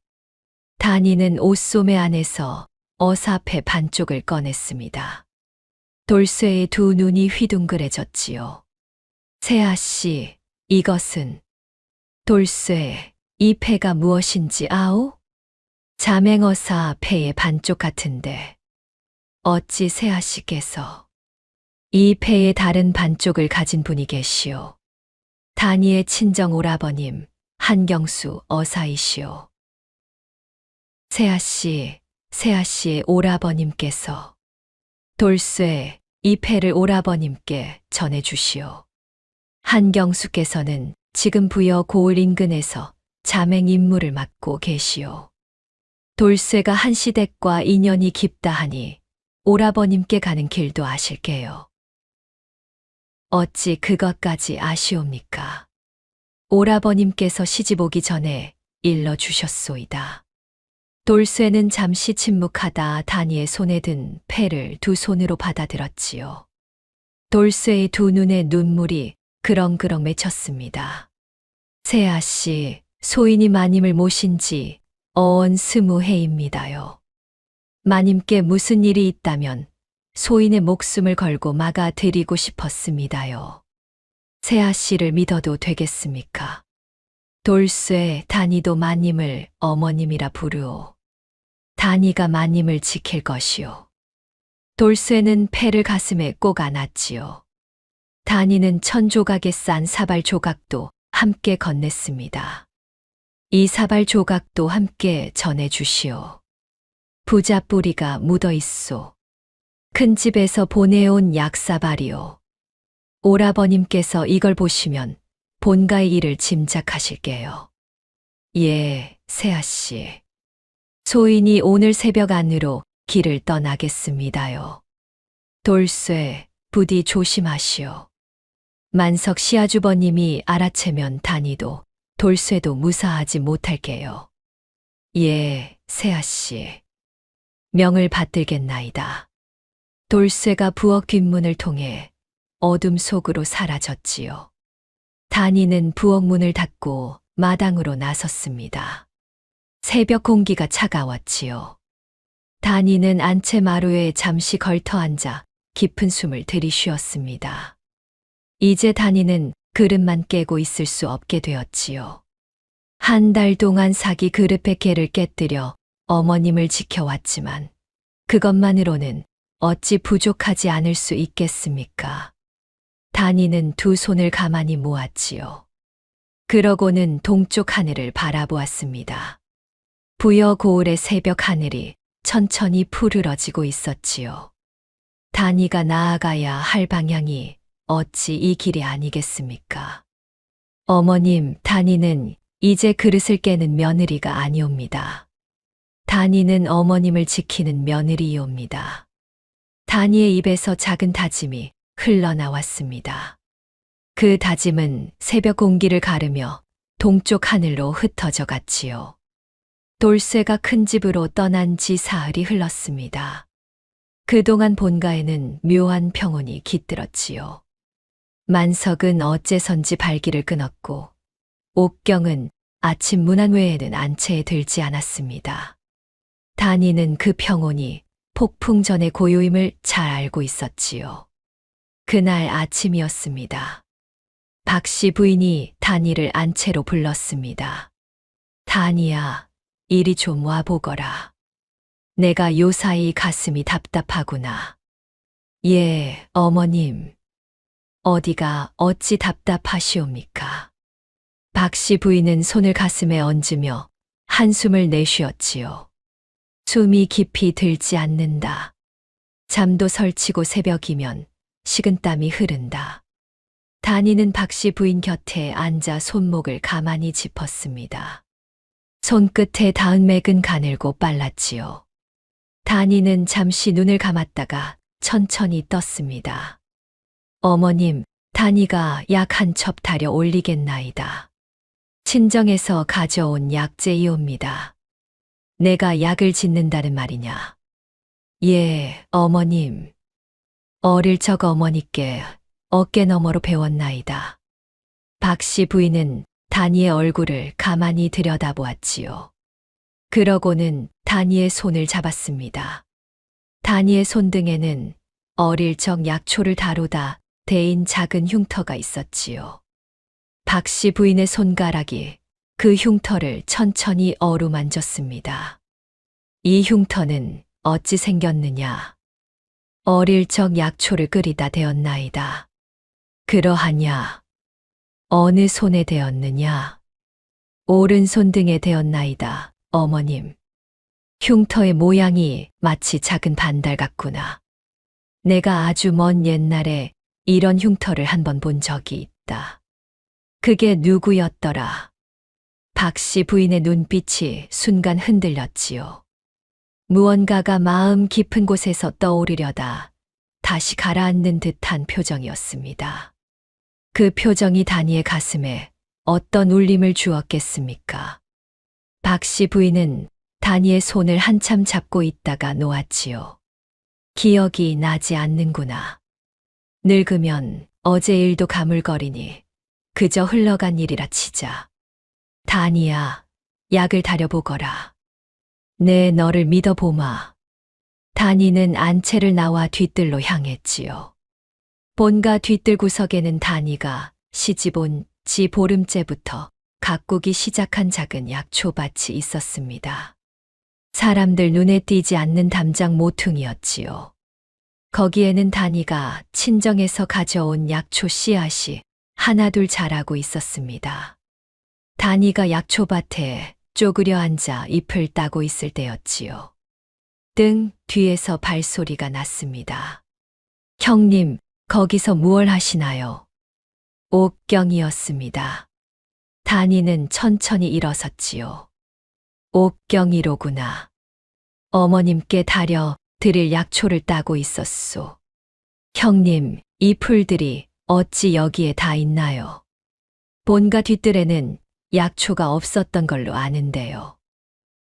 [SPEAKER 2] 단이는 옷소매 안에서 어사패 반쪽을 꺼냈습니다. 돌쇠의 두 눈이 휘둥그레졌지요. 세아 씨, 이것은 돌쇠, 이 패가 무엇인지 아오? 자맹어사 패의 반쪽 같은데 어찌 세아 씨께서 이 패의 다른 반쪽을 가진 분이 계시오. 단이의 친정 오라버님 한경수 어사이시오. 세아 씨의 오라버님께서 돌쇠 이 패를 오라버님께 전해주시오. 한경수께서는 지금 부여 고을 인근에서 자맹 임무를 맡고 계시오. 돌쇠가 한시댁과 인연이 깊다 하니 오라버님께 가는 길도 아실게요. 어찌 그것까지 아시옵니까? 오라버님께서 시집 오기 전에 일러주셨소이다. 돌쇠는 잠시 침묵하다 단이의 손에 든 패를 두 손으로 받아들었지요. 돌쇠의 두 눈에 눈물이 그렁그렁 맺혔습니다. 세아 씨, 소인이 마님을 모신 지 어언 20해입니다요. 마님께 무슨 일이 있다면 소인의 목숨을 걸고 막아 드리고 싶었습니다요. 세아 씨를 믿어도 되겠습니까? 돌쇠, 단이도 마님을 어머님이라 부르오. 단이가 마님을 지킬 것이오. 돌쇠는 패를 가슴에 꼭 안았지요. 단이는 1000조각에 싼 사발 조각도 함께 건넸습니다. 이 사발 조각도 함께 전해주시오. 부자 뿌리가 묻어있소. 큰 집에서 보내온 약사발이오. 오라버님께서 이걸 보시면 본가의 일을 짐작하실게요. 예, 세아씨. 소인이 오늘 새벽 안으로 길을 떠나겠습니다요. 돌쇠, 부디 조심하시오. 만석 시아주버님이 알아채면 단이도 돌쇠도 무사하지 못할게요. 예, 세아씨. 명을 받들겠나이다. 돌쇠가 부엌 뒷문을 통해 어둠 속으로 사라졌지요. 단이는 부엌 문을 닫고 마당으로 나섰습니다. 새벽 공기가 차가웠지요. 단이는 안채 마루에 잠시 걸터 앉아 깊은 숨을 들이쉬었습니다. 이제 단이는 그릇만 깨고 있을 수 없게 되었지요. 한 달 동안 사기 그릇 폐개를 깨뜨려 어머님을 지켜왔지만 그것만으로는 어찌 부족하지 않을 수 있겠습니까? 단이는 두 손을 가만히 모았지요. 그러고는 동쪽 하늘을 바라보았습니다. 부여 고을의 새벽 하늘이 천천히 푸르러지고 있었지요. 단이가 나아가야 할 방향이 어찌 이 길이 아니겠습니까? 어머님, 단이는 이제 그릇을 깨는 며느리가 아니옵니다. 단이는 어머님을 지키는 며느리이옵니다. 단이의 입에서 작은 다짐이 흘러나왔습니다. 그 다짐은 새벽 공기를 가르며 동쪽 하늘로 흩어져 갔지요. 돌쇠가 큰 집으로 떠난 지 사흘이 흘렀습니다. 그동안 본가에는 묘한 평온이 깃들었지요. 만석은 어째선지 발길을 끊었고 옥경은 아침 문안 외에는 안채에 들지 않았습니다. 단이는 그 평온이 폭풍 전의 고요임을 잘 알고 있었지요. 그날 아침이었습니다. 박씨 부인이 단이를 안채로 불렀습니다. 단이야, 이리 좀 와보거라. 내가 요사이 가슴이 답답하구나. 예, 어머님. 어디가 어찌 답답하시옵니까? 박씨 부인은 손을 가슴에 얹으며 한숨을 내쉬었지요. 숨이 깊이 들지 않는다. 잠도 설치고 새벽이면 식은땀이 흐른다. 다니는 박씨 부인 곁에 앉아 손목을 가만히 짚었습니다. 손끝에 닿은 맥은 가늘고 빨랐지요. 다니는 잠시 눈을 감았다가 천천히 떴습니다. 어머님, 다니가 약 한 첩 다려 올리겠나이다. 친정에서 가져온 약재이옵니다. 내가 약을 짓는다는 말이냐? 예, 어머님. 어릴 적 어머니께 어깨 너머로 배웠나이다. 박씨 부인은 다니의 얼굴을 가만히 들여다보았지요. 그러고는 다니의 손을 잡았습니다. 다니의 손등에는 어릴 적 약초를 다루다 대인 작은 흉터가 있었지요. 박씨 부인의 손가락이 그 흉터를 천천히 어루만졌습니다. 이 흉터는 어찌 생겼느냐? 어릴 적 약초를 끓이다 되었나이다. 그러하냐? 어느 손에 되었느냐? 오른손 등에 되었나이다, 어머님. 흉터의 모양이 마치 작은 반달 같구나. 내가 아주 먼 옛날에 이런 흉터를 한번 본 적이 있다. 그게 누구였더라? 박씨 부인의 눈빛이 순간 흔들렸지요. 무언가가 마음 깊은 곳에서 떠오르려다 다시 가라앉는 듯한 표정이었습니다. 그 표정이 다니의 가슴에 어떤 울림을 주었겠습니까? 박씨 부인은 다니의 손을 한참 잡고 있다가 놓았지요. 기억이 나지 않는구나. 늙으면 어제 일도 가물거리니 그저 흘러간 일이라 치자. 다니야, 약을 다려보거라. 내 너를 믿어보마. 다니는 안채를 나와 뒤뜰로 향했지요. 본가 뒤뜰 구석에는 다니가 시집온 지 보름째부터 가꾸기 시작한 작은 약초밭이 있었습니다. 사람들 눈에 띄지 않는 담장 모퉁이였지요. 거기에는 다니가 친정에서 가져온 약초 씨앗이 하나둘 자라고 있었습니다. 다니가 약초밭에 쪼그려 앉아 잎을 따고 있을 때였지요. 등 뒤에서 발소리가 났습니다. 형님, 거기서 무얼 하시나요? 옥경이었습니다. 다니는 천천히 일어섰지요. 옥경이로구나. 어머님께 다려 드릴 약초를 따고 있었소. 형님, 이 풀들이 어찌 여기에 다 있나요? 본가 뒤뜰에는 약초가 없었던 걸로 아는데요.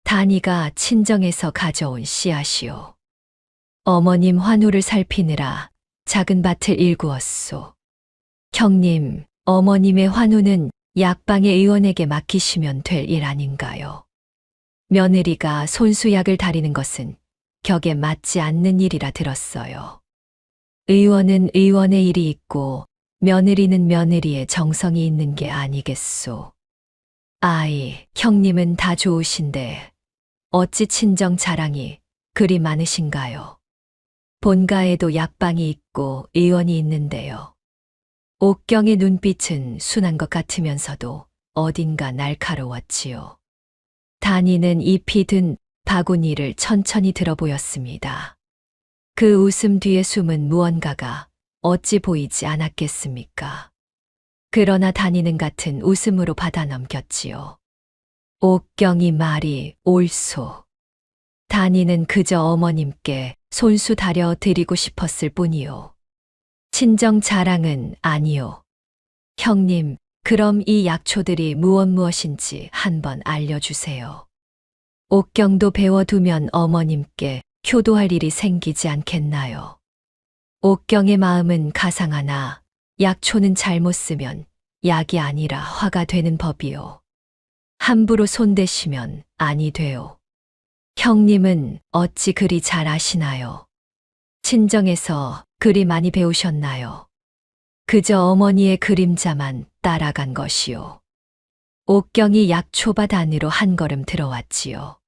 [SPEAKER 2] 다니가 친정에서 가져온 씨앗이요. 어머님 환우를 살피느라 작은 밭을 일구었소. 형님, 어머님의 환우는 약방의 의원에게 맡기시면 될 일 아닌가요? 며느리가 손수약을 다리는 것은 격에 맞지 않는 일이라 들었어요. 의원은 의원의 일이 있고 며느리는 며느리의 정성이 있는 게 아니겠소. 아이, 형님은 다 좋으신데 어찌 친정 자랑이 그리 많으신가요? 본가에도 약방이 있고 의원이 있는데요. 옥경의 눈빛은 순한 것 같으면서도 어딘가 날카로웠지요. 다니는 잎이 든 바구니를 천천히 들어 보였습니다. 그 웃음 뒤에 숨은 무언가가 어찌 보이지 않았겠습니까? 그러나 다니는 같은 웃음으로 받아 넘겼지요. 옥경이 말이 옳소. 다니는 그저 어머님께 손수 다려 드리고 싶었을 뿐이요. 친정 자랑은 아니요. 형님, 그럼 이 약초들이 무엇인지 한번 알려주세요. 옥경도 배워두면 어머님께 효도할 일이 생기지 않겠나요? 옥경의 마음은 가상하나 약초는 잘못 쓰면 약이 아니라 화가 되는 법이요. 함부로 손대시면 아니 돼요. 형님은 어찌 그리 잘 아시나요? 친정에서 그리 많이 배우셨나요? 그저 어머니의 그림자만 따라간 것이요. 옥경이 약초밭 안으로 한 걸음 들어왔지요.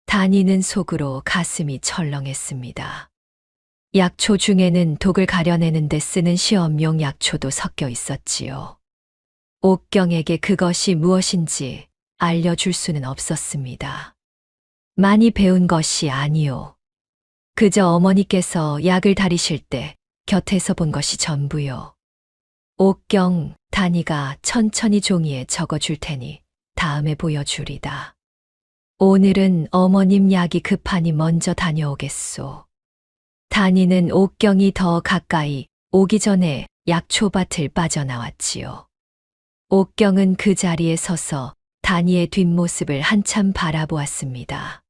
[SPEAKER 2] 다니는 속으로 가슴이 철렁했습니다. 약초 중에는 독을 가려내는 데 쓰는 시험용 약초도 섞여 있었지요. 옥경에게 그것이 무엇인지 알려줄 수는 없었습니다. 많이 배운 것이 아니요. 그저 어머니께서 약을 다리실 때 곁에서 본 것이 전부요. 옥경, 단이가 천천히 종이에 적어줄 테니 다음에 보여주리다. 오늘은 어머님 약이 급하니 먼저 다녀오겠소. 단이는 옥경이 더 가까이 오기 전에 약초밭을 빠져나왔지요. 옥경은 그 자리에 서서 단이의 뒷모습을 한참 바라보았습니다.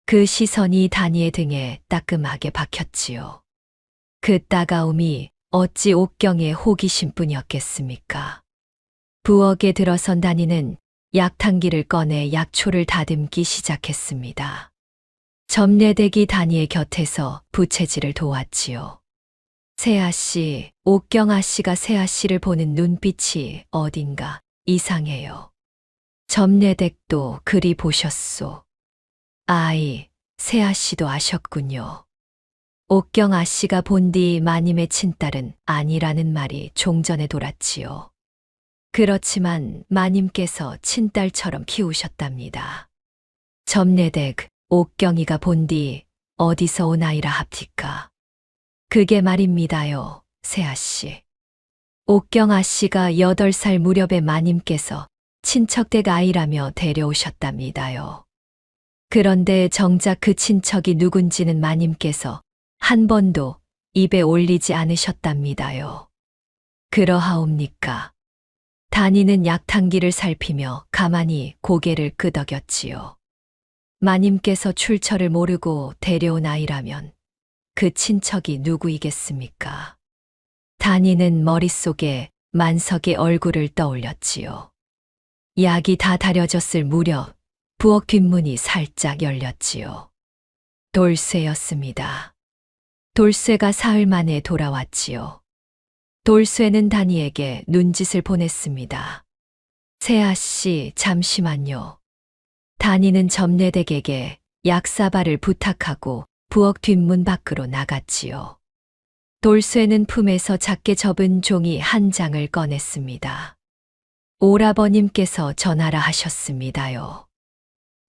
[SPEAKER 2] 그 시선이 단이의 등에 따끔하게 박혔지요. 그 따가움이 어찌 옥경의 호기심뿐이었겠습니까? 부엌에 들어선 단이는 약탕기를 꺼내 약초를 다듬기 시작했습니다. 점례대기 단이의 곁에서 부채질을 도왔지요. 세아씨, 옥경아씨가 세아씨를 보는 눈빛이 어딘가 이상해요. 점례댁도 그리 보셨소. 아이, 세아씨도 아셨군요. 옥경아씨가 본 뒤 마님의 친딸은 아니라는 말이 종전에 돌았지요. 그렇지만 마님께서 친딸처럼 키우셨답니다. 점례댁, 옥경이가 본 뒤 어디서 온 아이라 합니까? 그게 말입니다요, 세아씨. 옥경아씨가 8살 무렵에 마님께서 친척댁 아이라며 데려오셨답니다요. 그런데 정작 그 친척이 누군지는 마님께서 한 번도 입에 올리지 않으셨답니다요. 그러하옵니까? 단이는 약탕기를 살피며 가만히 고개를 끄덕였지요. 마님께서 출처를 모르고 데려온 아이라면 그 친척이 누구이겠습니까? 단이는 머릿속에 만석의 얼굴을 떠올렸지요. 약이 다 다려졌을 무렵 부엌 뒷문이 살짝 열렸지요. 돌쇠였습니다. 돌쇠가 사흘 만에 돌아왔지요. 돌쇠는 단이에게 눈짓을 보냈습니다. 세아씨, 잠시만요. 단이는 점례댁에게 약사발을 부탁하고 부엌 뒷문 밖으로 나갔지요. 돌쇠는 품에서 작게 접은 종이 한 장을 꺼냈습니다. 오라버님께서 전하라 하셨습니다요.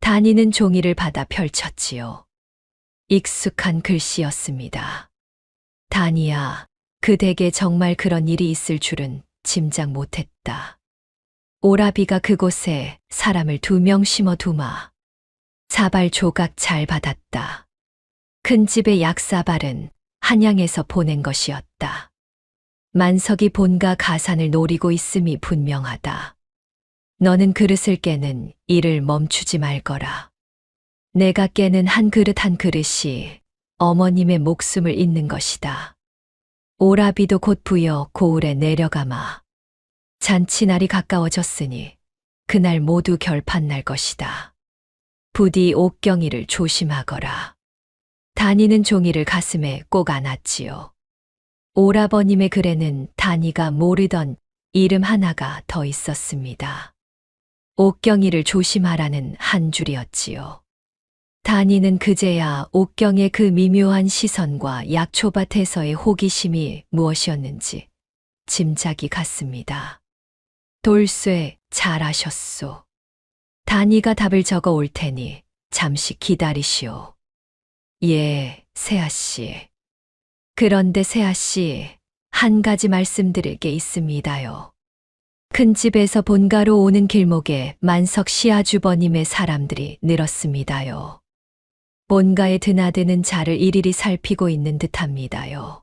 [SPEAKER 2] 단이는 종이를 받아 펼쳤지요. 익숙한 글씨였습니다. 단이야, 그 댁에 정말 그런 일이 있을 줄은 짐작 못했다. 오라비가 그곳에 사람을 2명 심어두마. 사발 조각 잘 받았다. 큰 집의 약사발은 한양에서 보낸 것이었다. 만석이 본가 가산을 노리고 있음이 분명하다. 너는 그릇을 깨는 일을 멈추지 말거라. 내가 깨는 한 그릇 한 그릇이 어머님의 목숨을 잇는 것이다. 오라비도 곧 부여 고을에 내려가마. 잔치날이 가까워졌으니 그날 모두 결판 날 것이다. 부디 옥경이를 조심하거라. 단이는 종이를 가슴에 꼭 안았지요. 오라버님의 글에는 단이가 모르던 이름 하나가 더 있었습니다. 옥경이를 조심하라는 한 줄이었지요. 단이는 그제야 옥경의 그 미묘한 시선과 약초밭에서의 호기심이 무엇이었는지 짐작이 갔습니다. 돌쇠, 잘하셨소. 단이가 답을 적어 올 테니 잠시 기다리시오. 예, 세아씨. 그런데 세아씨, 한 가지 말씀드릴 게 있습니다요. 큰 집에서 본가로 오는 길목에 만석 시아주버님의 사람들이 늘었습니다요. 본가에 드나드는 자를 일일이 살피고 있는 듯합니다요.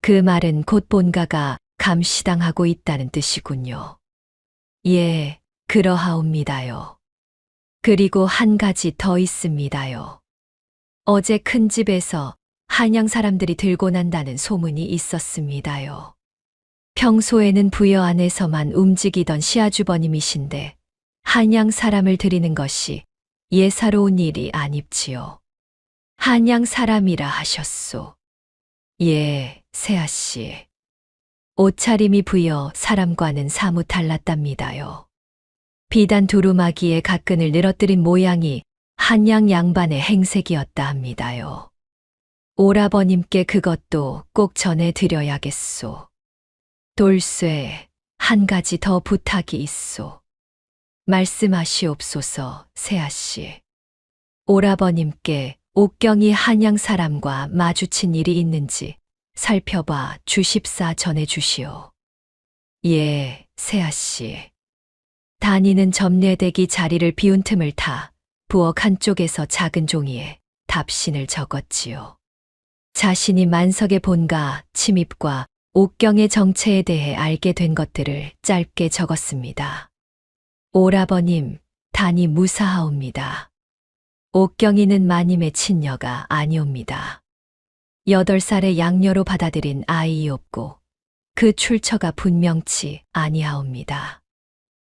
[SPEAKER 2] 그 말은 곧 본가가 감시당하고 있다는 뜻이군요. 예, 그러하옵니다요. 그리고 한 가지 더 있습니다요. 어제 큰 집에서 한양 사람들이 들고 난다는 소문이 있었습니다요. 평소에는 부여 안에서만 움직이던 시아주버님이신데 한양 사람을 들이는 것이 예사로운 일이 아닙지요. 한양 사람이라 하셨소. 예, 세아씨. 옷차림이 부여 사람과는 사뭇 달랐답니다요. 비단 두루마기에 가끈을 늘어뜨린 모양이 한양 양반의 행색이었다 합니다요. 오라버님께 그것도 꼭 전해드려야겠소. 돌쇠, 한 가지 더 부탁이 있소. 말씀하시옵소서, 세아씨. 오라버님께 옥경이 한양 사람과 마주친 일이 있는지 살펴봐 주십사 전해 주시오. 예, 세아씨. 단이는 점례대기 자리를 비운 틈을 타 부엌 한쪽에서 작은 종이에 답신을 적었지요. 자신이 만석의 본가 침입과 옥경의 정체에 대해 알게 된 것들을 짧게 적었습니다. 오라버님, 단이 무사하옵니다. 옥경이는 마님의 친녀가 아니옵니다. 8살의 양녀로 받아들인 아이이옵고 그 출처가 분명치 아니하옵니다.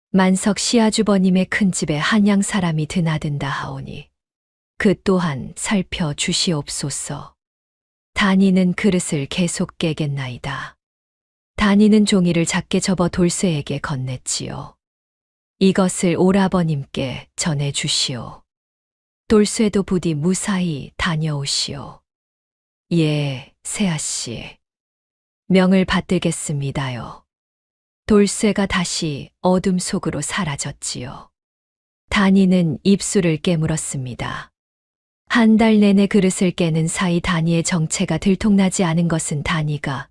[SPEAKER 2] 만석 시아주버님의 큰 집에 한양 사람이 드나든다 하오니 그 또한 살펴주시옵소서. 단이는 그릇을 계속 깨겠나이다. 단이는 종이를 작게 접어 돌쇠에게 건넸지요. 이것을 오라버님께 전해 주시오. 돌쇠도 부디 무사히 다녀오시오. 예, 세아씨. 명을 받들겠습니다요. 돌쇠가 다시 어둠 속으로 사라졌지요. 단이는 입술을 깨물었습니다. 한 달 내내 그릇을 깨는 사이 단이의 정체가 들통나지 않은 것은 단이가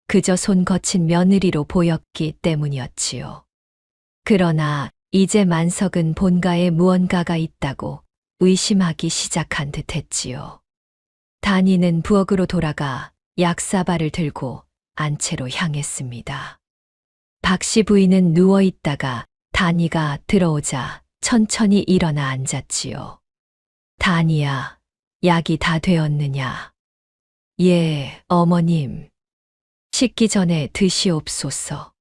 [SPEAKER 2] 그저 손 거친 며느리로 보였기 때문이었지요. 그러나 이제 만석은 본가에 무언가가 있다고 의심하기 시작한 듯했지요. 단이는 부엌으로 돌아가 약사발을 들고 안채로 향했습니다. 박씨 부인은 누워 있다가 단이가 들어오자 천천히 일어나 앉았지요. 단이야, 약이 다 되었느냐? 예, 어머님. 식기 전에 드시옵소서.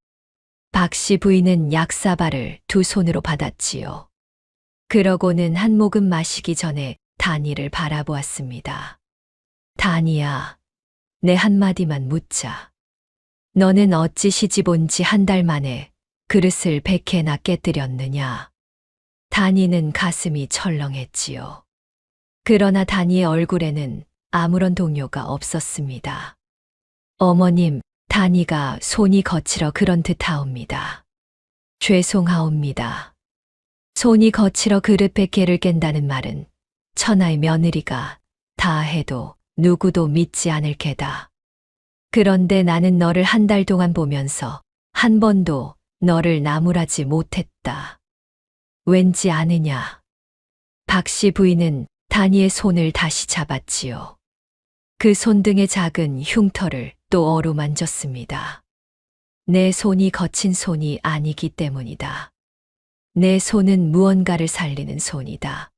[SPEAKER 2] 박씨 부인은 약사발을 두 손으로 받았지요. 그러고는 한 모금 마시기 전에 단이를 바라보았습니다. 단이야, 내 한마디만 묻자. 너는 어찌 시집 온 지 한 달 만에 그릇을 100개나 깨뜨렸느냐? 단이는 가슴이 철렁했지요. 그러나 단이의 얼굴에는 아무런 동요가 없었습니다. 어머님, 단이가 손이 거칠어 그런 듯하옵니다. 죄송하옵니다. 손이 거칠어 그릇 100개를 깬다는 말은 천하의 며느리가 다 해도 누구도 믿지 않을 게다. 그런데 나는 너를 한 달 동안 보면서 한 번도 너를 나무라지 못했다. 왠지 아느냐? 박씨 부인은 단이의 손을 다시 잡았지요. 그 손등의 작은 흉터를 또 어루만졌습니다. 내 손이 거친 손이 아니기 때문이다. 내 손은 무언가를 살리는 손이다.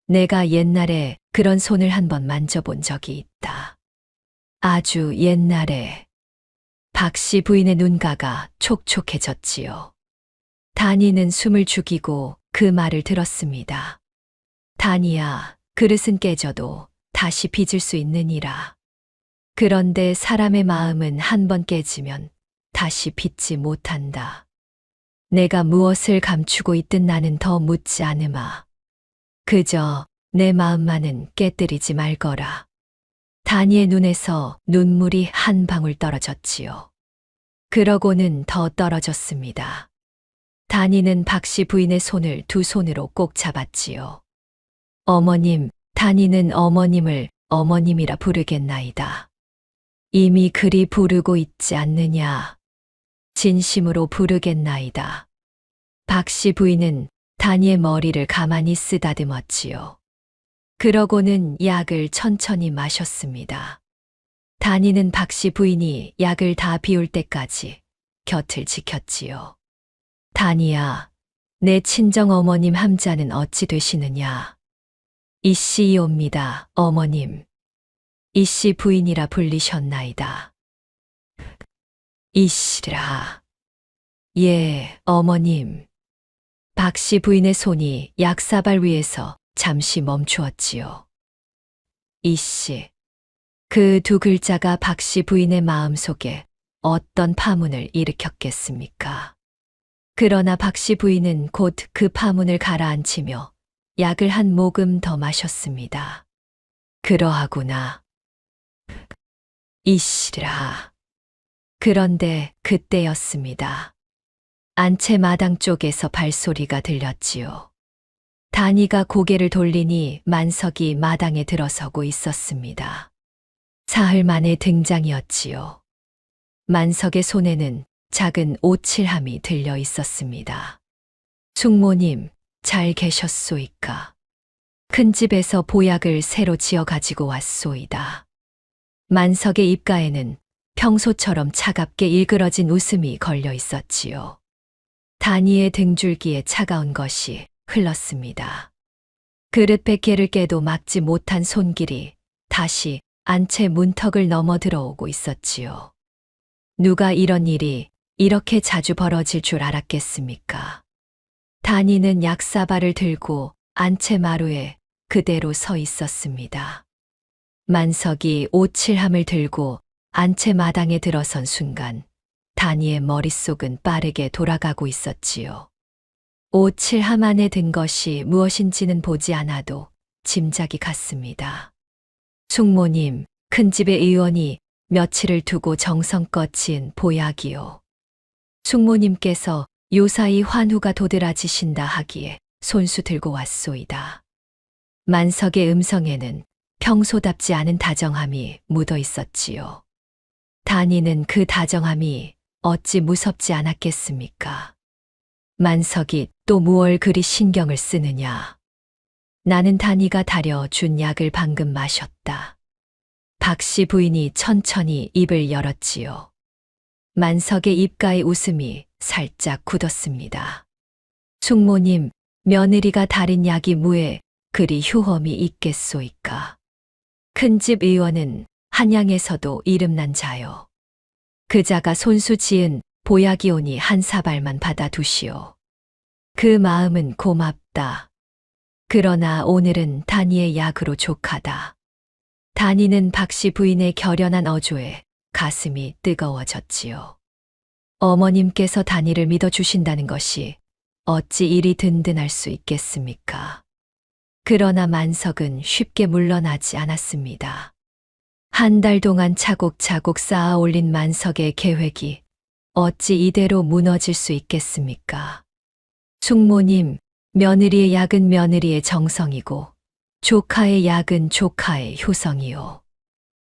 [SPEAKER 2] 내가 옛날에 그런 손을 한번 만져본 적이 있다. 아주 옛날에. 박씨 부인의 눈가가 촉촉해졌지요. 단이는 숨을 죽이고 그 말을 들었습니다. 단이야, 그릇은 깨져도 다시 빚을 수 있느니라. 그런데 사람의 마음은 한 번 깨지면 다시 빚지 못한다. 내가 무엇을 감추고 있든 나는 더 묻지 않으마. 그저 내 마음만은 깨뜨리지 말거라. 단이의 눈에서 눈물이 한 방울 떨어졌지요. 그러고는 더 떨어졌습니다. 단이는 박씨 부인의 손을 두 손으로 꼭 잡았지요. 어머님, 단이는 어머님을 어머님이라 부르겠나이다. 이미 그리 부르고 있지 않느냐. 진심으로 부르겠나이다. 박씨 부인은 단이의 머리를 가만히 쓰다듬었지요. 그러고는 약을 천천히 마셨습니다. 단이는 박씨 부인이 약을 다 비울 때까지 곁을 지켰지요. 단이야, 내 친정 어머님 함자는 어찌 되시느냐? 이씨이옵니다, 어머님. 이씨 부인이라 불리셨나이다. 이씨라. 예, 어머님. 박씨 부인의 손이 약사발 위에서 잠시 멈추었지요. 이씨. 그 두 글자가 박씨 부인의 마음속에 어떤 파문을 일으켰겠습니까? 그러나 박씨 부인은 곧 그 파문을 가라앉히며 약을 한 모금 더 마셨습니다. 그러하구나. 이씨라. 그런데 그때였습니다. 안채 마당 쪽에서 발소리가 들렸지요. 다니가 고개를 돌리니 만석이 마당에 들어서고 있었습니다. 사흘 만의 등장이었지요. 만석의 손에는 작은 오칠함이 들려 있었습니다. 숙모님, 잘 계셨소이까? 큰 집에서 보약을 새로 지어 가지고 왔소이다. 만석의 입가에는 평소처럼 차갑게 일그러진 웃음이 걸려 있었지요. 다니의 등줄기에 차가운 것이 흘렀습니다. 그릇 백 개를 깨도 막지 못한 손길이 다시 안채 문턱을 넘어 들어오고 있었지요. 누가 이런 일이 이렇게 자주 벌어질 줄 알았겠습니까? 다니는 약사발을 들고 안채 마루에 그대로 서 있었습니다. 만석이 오칠함을 들고 안채 마당에 들어선 순간 다니의 머릿속은 빠르게 돌아가고 있었지요. 오칠함 안에 든 것이 무엇인지는 보지 않아도 짐작이 갔습니다. 숙모님, 큰집의 의원이 며칠을 두고 정성껏 지은 보약이요. 숙모님께서 요사이 환후가 도드라지신다 하기에 손수 들고 왔소이다. 만석의 음성에는 평소답지 않은 다정함이 묻어 있었지요. 다니는 그 다정함이 어찌 무섭지 않았겠습니까? 만석이 또 무얼 그리 신경을 쓰느냐. 나는 다니가 다려 준 약을 방금 마셨다. 박씨 부인이 천천히 입을 열었지요. 만석의 입가의 웃음이 살짝 굳었습니다. 숙모님, 며느리가 다린 약이 무에 그리 효험이 있겠소이까? 큰집 의원은 한양에서도 이름난 자요. 그 자가 손수 지은 보약이 오니 한 사발만 받아두시오. 그 마음은 고맙다. 그러나 오늘은 다니의 약으로 족하다. 다니는 박씨 부인의 결연한 어조에 가슴이 뜨거워졌지요. 어머님께서 다니를 믿어주신다는 것이 어찌 이리 든든할 수 있겠습니까? 그러나 만석은 쉽게 물러나지 않았습니다. 한 달 동안 차곡차곡 쌓아 올린 만석의 계획이 어찌 이대로 무너질 수 있겠습니까? 숙모님, 며느리의 약은 며느리의 정성이고 조카의 약은 조카의 효성이요.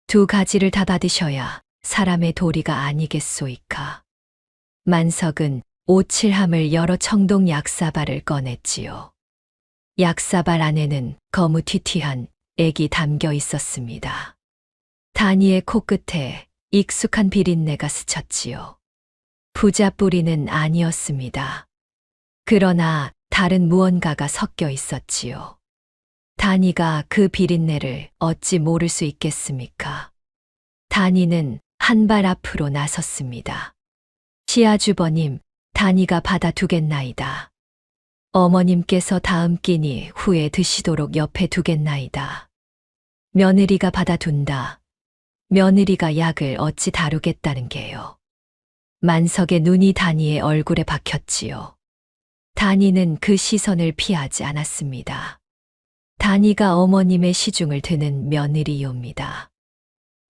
[SPEAKER 2] 두 가지를 다 받으셔야 사람의 도리가 아니겠소이까. 만석은 오칠함을 열어 청동 약사발을 꺼냈지요. 약사발 안에는 거무튀튀한 액이 담겨 있었습니다. 다니의 코끝에 익숙한 비린내가 스쳤지요. 부자 뿌리는 아니었습니다. 그러나 다른 무언가가 섞여 있었지요. 다니가 그 비린내를 어찌 모를 수 있겠습니까? 다니는 한 발 앞으로 나섰습니다. 시아주버님, 다니가 받아두겠나이다. 어머님께서 다음 끼니 후에 드시도록 옆에 두겠나이다. 며느리가 받아둔다. 며느리가 약을 어찌 다루겠다는 게요. 만석의 눈이 다니의 얼굴에 박혔지요. 다니는 그 시선을 피하지 않았습니다. 다니가 어머님의 시중을 드는 며느리요입니다.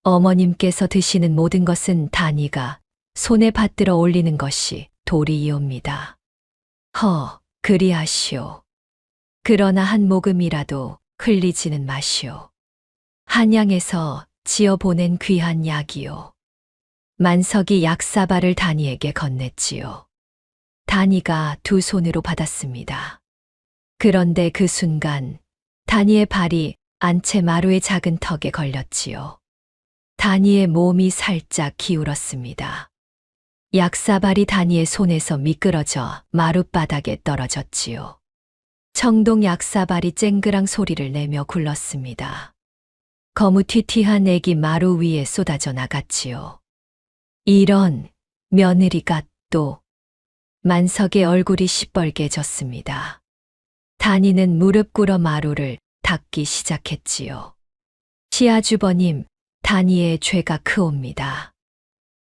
[SPEAKER 2] 어머님께서 드시는 모든 것은 다니가 손에 받들어 올리는 것이 도리이옵니다. 그리하시오. 그러나 한 모금이라도 흘리지는 마시오. 한양에서 지어 보낸 귀한 약이요. 만석이 약사발을 다니에게 건넸지요. 다니가 두 손으로 받았습니다. 그런데 그 순간 다니의 발이 안채 마루의 작은 턱에 걸렸지요. 다니의 몸이 살짝 기울었습니다. 약사발이 다니의 손에서 미끄러져 마룻바닥에 떨어졌지요. 청동 약사발이 쨍그랑 소리를 내며 굴렀습니다. 거무튀튀한 액이 마루 위에 쏟아져 나갔지요. 이런 며느리가 또. 만석의 얼굴이 시뻘개졌습니다. 다니는 무릎 꿇어 마루를 닦기 시작했지요. 시아주버님, 다니의 죄가 크옵니다.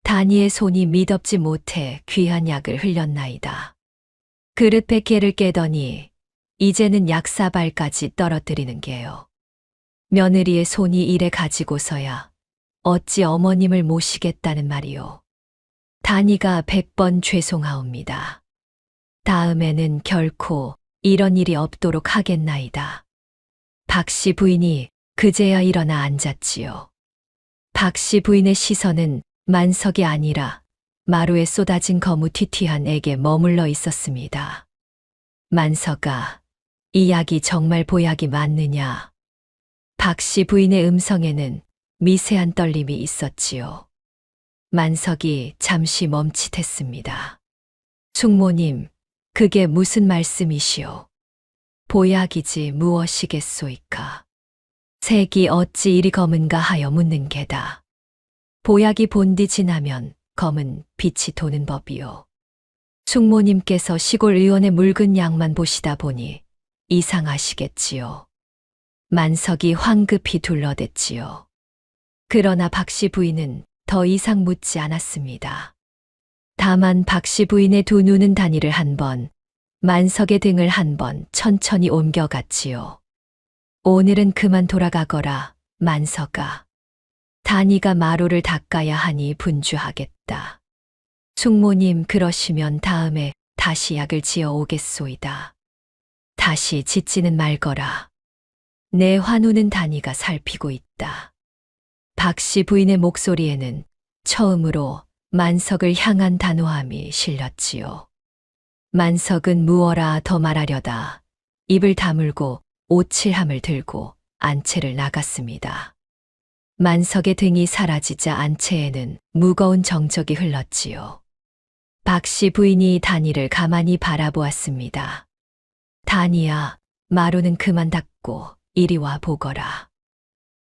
[SPEAKER 2] 다니의 손이 미덥지 못해 귀한 약을 흘렸나이다. 그릇 100개를 깨더니 이제는 약사발까지 떨어뜨리는 게요. 며느리의 손이 이래 가지고서야 어찌 어머님을 모시겠다는 말이요. 다니가 100번 죄송하옵니다. 다음에는 결코 이런 일이 없도록 하겠나이다. 박씨 부인이 그제야 일어나 앉았지요. 박씨 부인의 시선은 만석이 아니라 마루에 쏟아진 거무튀튀한 액에 머물러 있었습니다. 만석아, 이 약이 정말 보약이 맞느냐? 박씨 부인의 음성에는 미세한 떨림이 있었지요. 만석이 잠시 멈칫했습니다. 숙모님, 그게 무슨 말씀이시오? 보약이지 무엇이겠소이까? 색이 어찌 이리 검은가 하여 묻는 게다. 보약이 본디 지나면 검은 빛이 도는 법이요. 숙모님께서 시골 의원의 묽은 약만 보시다 보니 이상하시겠지요. 만석이 황급히 둘러댔지요. 그러나 박씨 부인은 더 이상 묻지 않았습니다. 다만 박씨 부인의 두 눈은 단이를 한 번, 만석의 등을 한 번 천천히 옮겨갔지요. 오늘은 그만 돌아가거라, 만석아. 단이가 마루를 닦아야 하니 분주하겠다. 숙모님 그러시면 다음에 다시 약을 지어 오겠소이다. 다시 짓지는 말거라. 내 환우는 단이가 살피고 있다. 박씨 부인의 목소리에는 처음으로 만석을 향한 단호함이 실렸지요. 만석은 무어라 더 말하려다 입을 다물고 오칠함을 들고 안채를 나갔습니다. 만석의 등이 사라지자 안채에는 무거운 정적이 흘렀지요. 박씨 부인이 단이를 가만히 바라보았습니다. 단이야, 마루는 그만 닦고 이리 와 보거라.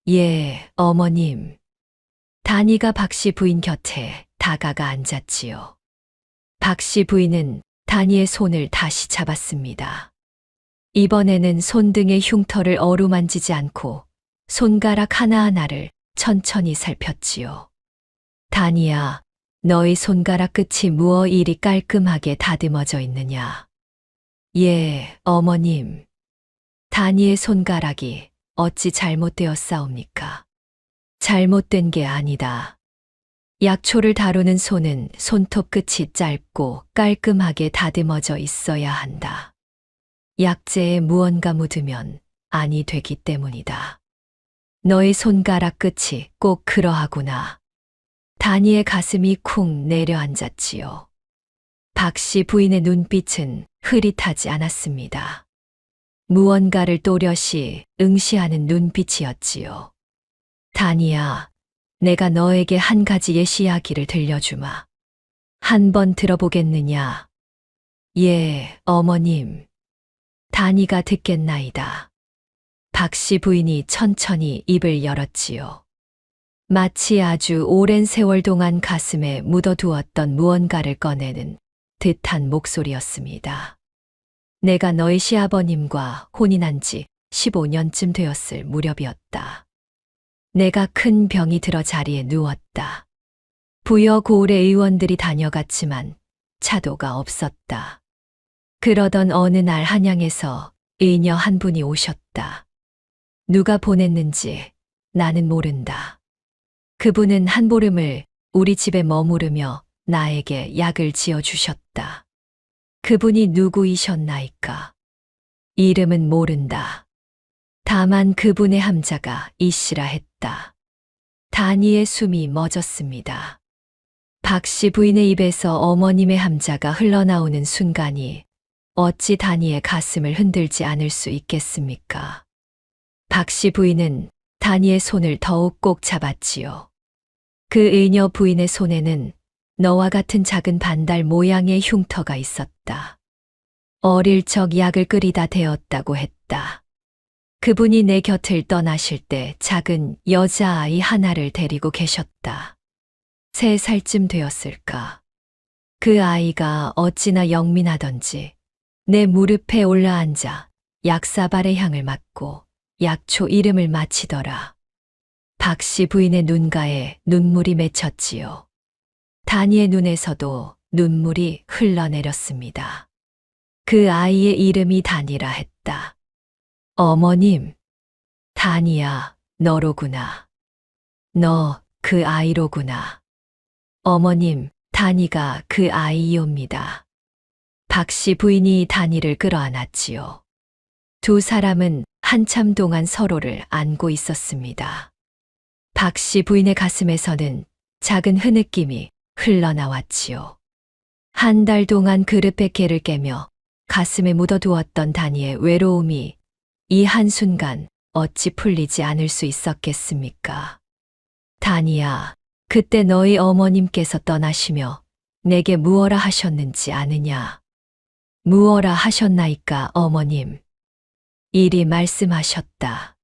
[SPEAKER 2] 예, 어머님. 단이가 박씨 부인 곁에 다가가 앉았지요. 박씨 부인은 단이의 손을 다시 잡았습니다. 이번에는 손등의 흉터를 어루만지지 않고 손가락 하나하나를 천천히 살폈지요. 단이야, 너의 손가락 끝이 무어 이리 깔끔하게 다듬어져 있느냐? 예, 어머님. 단이의 손가락이 어찌 잘못되었사옵니까? 잘못된 게 아니다. 약초를 다루는 손은 손톱 끝이 짧고 깔끔하게 다듬어져 있어야 한다. 약재에 무언가 묻으면 안이 되기 때문이다. 너의 손가락 끝이 꼭 그러하구나. 단이의 가슴이 쿵 내려앉았지요. 박씨 부인의 눈빛은 흐릿하지 않았습니다. 무언가를 또렷이 응시하는 눈빛이었지요. 단이야, 내가 너에게 한 가지 예시 이야기를 들려주마. 한 번 들어보겠느냐? 예, 어머님. 단이가 듣겠나이다. 박씨 부인이 천천히 입을 열었지요. 마치 아주 오랜 세월 동안 가슴에 묻어두었던 무언가를 꺼내는 듯한 목소리였습니다. 내가 너희 시아버님과 혼인한 지 15년쯤 되었을 무렵이었다. 내가 큰 병이 들어 자리에 누웠다. 부여 고을의 의원들이 다녀갔지만 차도가 없었다. 그러던 어느 날 한양에서 의녀 한 분이 오셨다. 누가 보냈는지 나는 모른다. 그분은 한 보름을 우리 집에 머무르며 나에게 약을 지어주셨다. 그분이 누구이셨나이까? 이름은 모른다. 다만 그분의 함자가 이씨라 했다. 단이의 숨이 멎었습니다. 박씨 부인의 입에서 어머님의 함자가 흘러나오는 순간이 어찌 단이의 가슴을 흔들지 않을 수 있겠습니까? 박씨 부인은 단이의 손을 더욱 꼭 잡았지요. 그 의녀 부인의 손에는 너와 같은 작은 반달 모양의 흉터가 있었다. 어릴 적 약을 끓이다 데었다고 했다. 그분이 내 곁을 떠나실 때 작은 여자아이 하나를 데리고 계셨다. 3살쯤 되었을까. 그 아이가 어찌나 영민하던지 내 무릎에 올라앉아 약사발의 향을 맡고 약초 이름을 마치더라. 박씨 부인의 눈가에 눈물이 맺혔지요. 단이의 눈에서도 눈물이 흘러내렸습니다. 그 아이의 이름이 단이라 했다. 어머님, 단이야, 너로구나. 너 그 아이로구나. 어머님, 단이가 그 아이이옵니다. 박씨 부인이 다니를 끌어안았지요. 두 사람은 한참 동안 서로를 안고 있었습니다. 박씨 부인의 가슴에서는 작은 흐느낌이 흘러나왔지요. 한 달 동안 그릇 개를 깨며 가슴에 묻어두었던 다니의 외로움이 이 한순간 어찌 풀리지 않을 수 있었겠습니까? 다니야, 그때 너희 어머님께서 떠나시며 내게 무어라 하셨는지 아느냐? 무어라 하셨나이까, 어머님? 이리 말씀하셨다.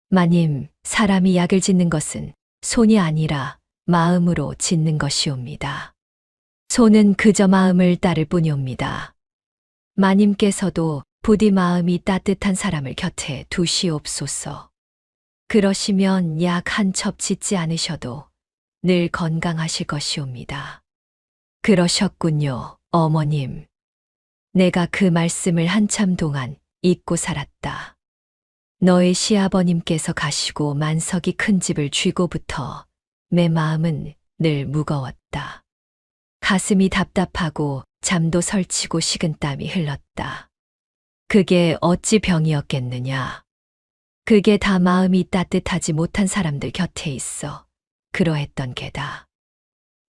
[SPEAKER 2] 마님, 사람이 약을 짓는 것은 손이 아니라 마음으로 짓는 것이옵니다. 손은 그저 마음을 따를 뿐이옵니다. 마님께서도 부디 마음이 따뜻한 사람을 곁에 두시옵소서. 그러시면 약 한 첩 짓지 않으셔도 늘 건강하실 것이옵니다. 그러셨군요, 어머님. 내가 그 말씀을 한참 동안 잊고 살았다. 너의 시아버님께서 가시고 만석이 큰 집을 쥐고부터 내 마음은 늘 무거웠다. 가슴이 답답하고 잠도 설치고 식은땀이 흘렀다. 그게 어찌 병이었겠느냐. 그게 다 마음이 따뜻하지 못한 사람들 곁에 있어 그러했던 게다.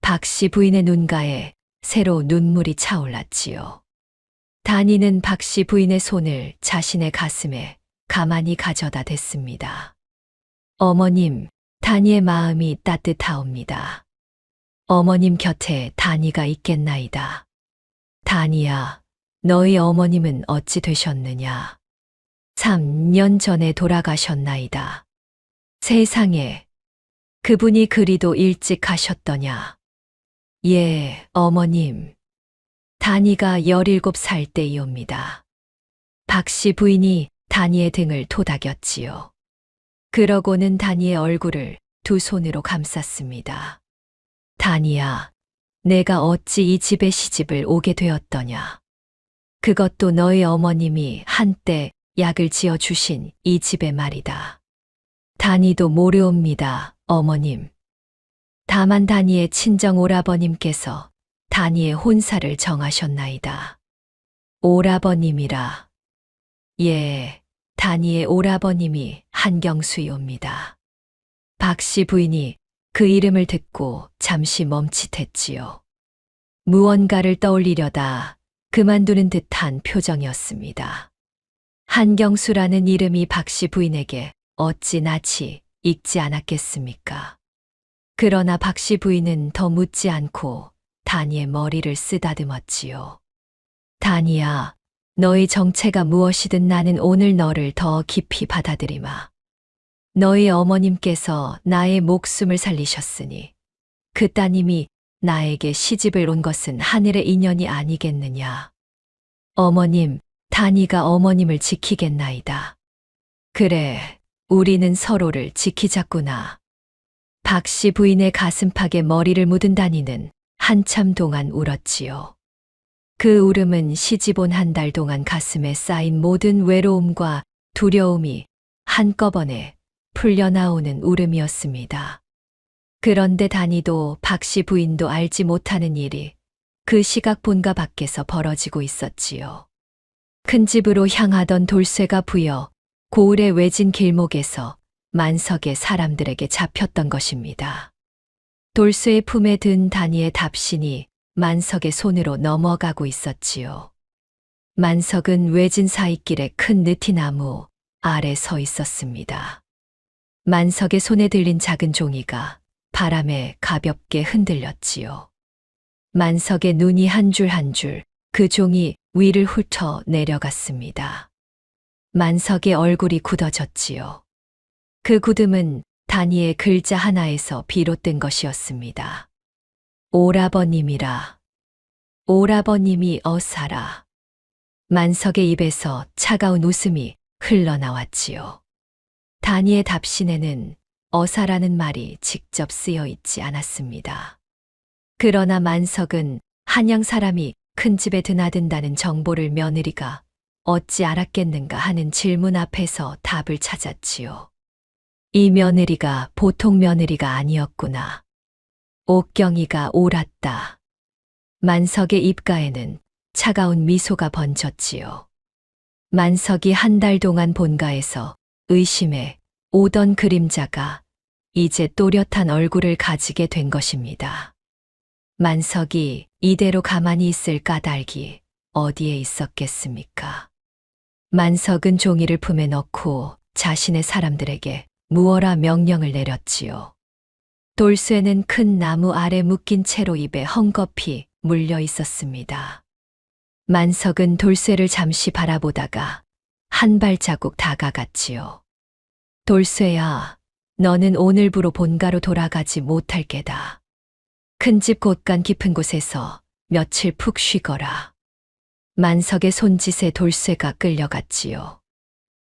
[SPEAKER 2] 박씨 부인의 눈가에 새로 눈물이 차올랐지요. 다니는 박씨 부인의 손을 자신의 가슴에 가만히 가져다 댔습니다. 어머님, 다니의 마음이 따뜻하옵니다. 어머님 곁에 다니가 있겠나이다. 다니야, 너희 어머님은 어찌 되셨느냐? 3년 전에 돌아가셨나이다. 세상에, 그분이 그리도 일찍 가셨더냐? 예, 어머님. 다니가 17살 때이옵니다. 박씨 부인이 다니의 등을 토닥였지요. 그러고는 다니의 얼굴을 두 손으로 감쌌습니다. 다니야, 내가 어찌 이 집에 시집을 오게 되었더냐. 그것도 너희 어머님이 한때 약을 지어 주신 이 집에 말이다. 다니도 모르옵니다, 어머님. 다만 다니의 친정 오라버님께서 다니의 혼사를 정하셨나이다. 오라버님이라. 예, 다니의 오라버님이 한경수이옵니다. 박씨 부인이 그 이름을 듣고 잠시 멈칫했지요. 무언가를 떠올리려다 그만두는 듯한 표정이었습니다. 한경수라는 이름이 박씨 부인에게 어찌 낯이 익지 않았겠습니까? 그러나 박씨 부인은 더 묻지 않고 다니의 머리를 쓰다듬었지요. 다니야, 너희 정체가 무엇이든 나는 오늘 너를 더 깊이 받아들이마. 너희 어머님께서 나의 목숨을 살리셨으니 그 따님이 나에게 시집을 온 것은 하늘의 인연이 아니겠느냐. 어머님, 다니가 어머님을 지키겠나이다. 그래, 우리는 서로를 지키자꾸나. 박씨 부인의 가슴팍에 머리를 묻은 다니는 한참 동안 울었지요. 그 울음은 시집 온 한 달 동안 가슴에 쌓인 모든 외로움과 두려움이 한꺼번에 풀려나오는 울음이었습니다. 그런데 다니도 박씨 부인도 알지 못하는 일이 그 시각 본가 밖에서 벌어지고 있었지요. 큰 집으로 향하던 돌쇠가 부여 고을의 외진 길목에서 만석의 사람들에게 잡혔던 것입니다. 돌쇠의 품에 든 다니의 답신이 만석의 손으로 넘어가고 있었지요. 만석은 외진 사이길의 큰 느티나무 아래 서 있었습니다. 만석의 손에 들린 작은 종이가 바람에 가볍게 흔들렸지요. 만석의 눈이 한 줄 한 줄 그 종이 위를 훑어 내려갔습니다. 만석의 얼굴이 굳어졌지요. 그 굳음은 다니의 글자 하나에서 비롯된 것이었습니다. 오라버님이라. 오라버님이 어사라. 만석의 입에서 차가운 웃음이 흘러나왔지요. 다니의 답신에는 어사라는 말이 직접 쓰여 있지 않았습니다. 그러나 만석은 한양 사람이 큰 집에 드나든다는 정보를 며느리가 어찌 알았겠는가 하는 질문 앞에서 답을 찾았지요. 이 며느리가 보통 며느리가 아니었구나. 옥경이가 옳았다. 만석의 입가에는 차가운 미소가 번졌지요. 만석이 한 달 동안 본가에서 의심해 오던 그림자가 이제 또렷한 얼굴을 가지게 된 것입니다. 만석이 이대로 가만히 있을 까닭이 어디에 있었겠습니까? 만석은 종이를 품에 넣고 자신의 사람들에게 무어라 명령을 내렸지요. 돌쇠는 큰 나무 아래 묶인 채로 입에 헝겊이 물려 있었습니다. 만석은 돌쇠를 잠시 바라보다가 한 발자국 다가갔지요. 돌쇠야, 너는 오늘부로 본가로 돌아가지 못할 게다. 큰 집 곳간 깊은 곳에서 며칠 푹 쉬거라. 만석의 손짓에 돌쇠가 끌려갔지요.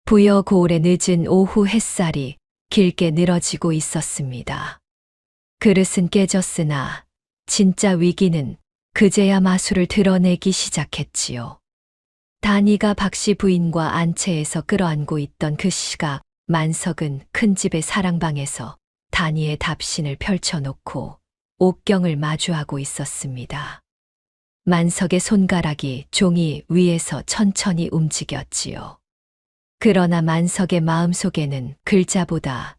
[SPEAKER 2] 부여 고을의 늦은 오후 햇살이 길게 늘어지고 있었습니다. 그릇은 깨졌으나 진짜 위기는 그제야 마술을 드러내기 시작했지요. 단이가 박씨 부인과 안채에서 끌어안고 있던 그 시각, 만석은 큰 집의 사랑방에서 단이의 답신을 펼쳐놓고 옥경을 마주하고 있었습니다. 만석의 손가락이 종이 위에서 천천히 움직였지요. 그러나 만석의 마음속에는 글자보다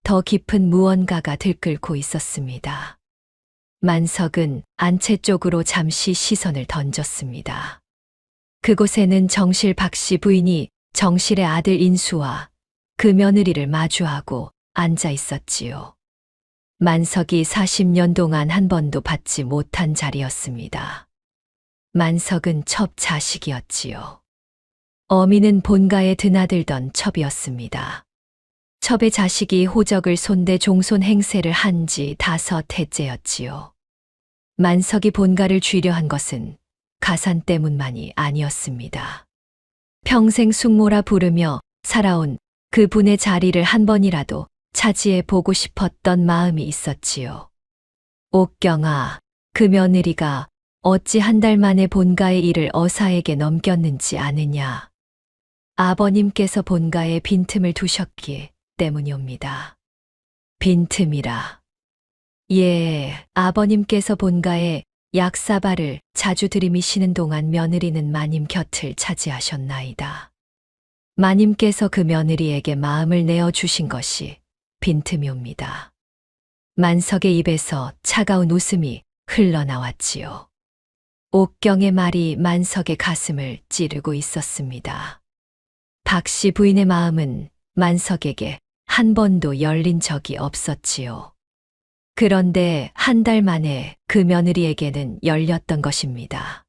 [SPEAKER 2] 더 깊은 무언가가 들끓고 있었습니다. 만석은 안채 쪽으로 잠시 시선을 던졌습니다. 그곳에는 정실 박씨 부인이 정실의 아들 인수와 그 며느리를 마주하고 앉아 있었지요. 만석이 40년 동안 한 번도 받지 못한 자리였습니다. 만석은 첩 자식이었지요. 어미는 본가에 드나들던 첩이었습니다. 첩의 자식이 호적을 손대 종손 행세를 한 지 5해째였지요. 만석이 본가를 쥐려 한 것은 가산 때문만이 아니었습니다. 평생 숙모라 부르며 살아온 그 분의 자리를 한 번이라도 차지해 보고 싶었던 마음이 있었지요. 옥경아, 그 며느리가 어찌 한 달 만에 본가의 일을 어사에게 넘겼는지 아느냐. 아버님께서 본가에 빈틈을 두셨기 때문이옵니다. 빈틈이라. 예, 아버님께서 본가에 약사발을 자주 들이미시는 동안 며느리는 마님 곁을 차지하셨나이다. 마님께서 그 며느리에게 마음을 내어주신 것이 빈틈이옵니다. 만석의 입에서 차가운 웃음이 흘러나왔지요. 옥경의 말이 만석의 가슴을 찌르고 있었습니다. 박씨 부인의 마음은 만석에게 한 번도 열린 적이 없었지요. 그런데 한 달 만에 그 며느리에게는 열렸던 것입니다.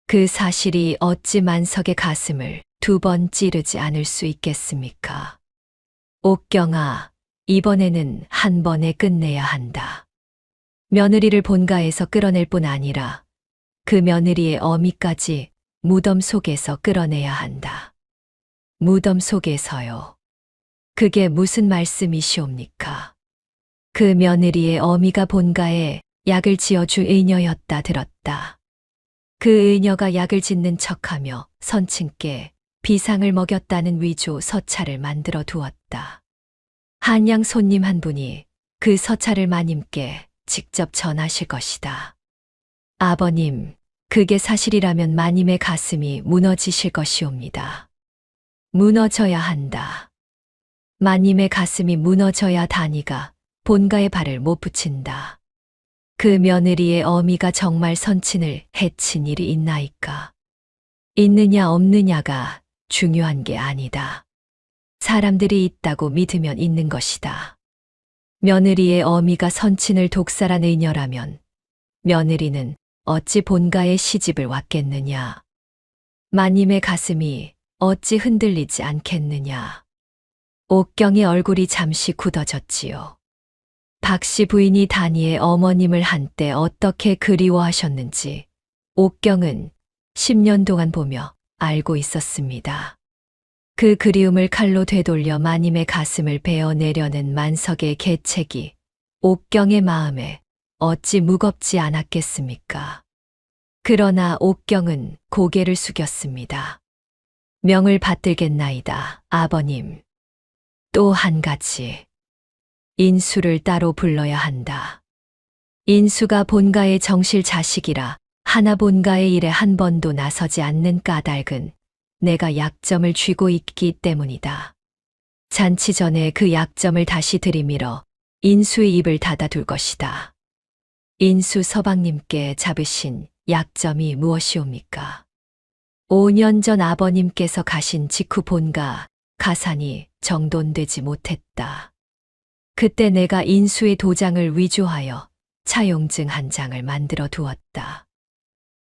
[SPEAKER 2] 그 사실이 어찌 만석의 가슴을 2번 찌르지 않을 수 있겠습니까? 옥경아, 이번에는 한 번에 끝내야 한다. 며느리를 본가에서 끌어낼 뿐 아니라 그 며느리의 어미까지 무덤 속에서 끌어내야 한다. 무덤 속에서요. 그게 무슨 말씀이시옵니까? 그 며느리의 어미가 본가에 약을 지어줄 의녀였다 들었다. 그 의녀가 약을 짓는 척하며 선친께 비상을 먹였다는 위조 서찰을 만들어 두었다. 한양 손님 한 분이 그 서찰을 마님께 직접 전하실 것이다. 아버님, 그게 사실이라면 마님의 가슴이 무너지실 것이옵니다. 무너져야 한다. 마님의 가슴이 무너져야 단이가 본가에 발을 못 붙인다. 그 며느리의 어미가 정말 선친을 해친 일이 있나이까? 있느냐 없느냐가 중요한 게 아니다. 사람들이 있다고 믿으면 있는 것이다. 며느리의 어미가 선친을 독살한 의녀라면 며느리는 어찌 본가에 시집을 왔겠느냐? 마님의 가슴이 어찌 흔들리지 않겠느냐? 옥경의 얼굴이 잠시 굳어졌지요. 박씨 부인이 단이의 어머님을 한때 어떻게 그리워하셨는지 옥경은 10년 동안 보며 알고 있었습니다. 그 그리움을 칼로 되돌려 마님의 가슴을 베어내려는 만석의 계책이 옥경의 마음에 어찌 무겁지 않았겠습니까? 그러나 옥경은 고개를 숙였습니다. 명을 받들겠나이다, 아버님. 또 한 가지. 인수를 따로 불러야 한다. 인수가 본가의 정실 자식이라 하나 본가의 일에 한 번도 나서지 않는 까닭은 내가 약점을 쥐고 있기 때문이다. 잔치 전에 그 약점을 다시 들이밀어 인수의 입을 닫아둘 것이다. 인수 서방님께 잡으신 약점이 무엇이옵니까? 5년 전 아버님께서 가신 직후 본가 가산이 정돈되지 못했다. 그때 내가 인수의 도장을 위조하여 차용증 한 장을 만들어 두었다.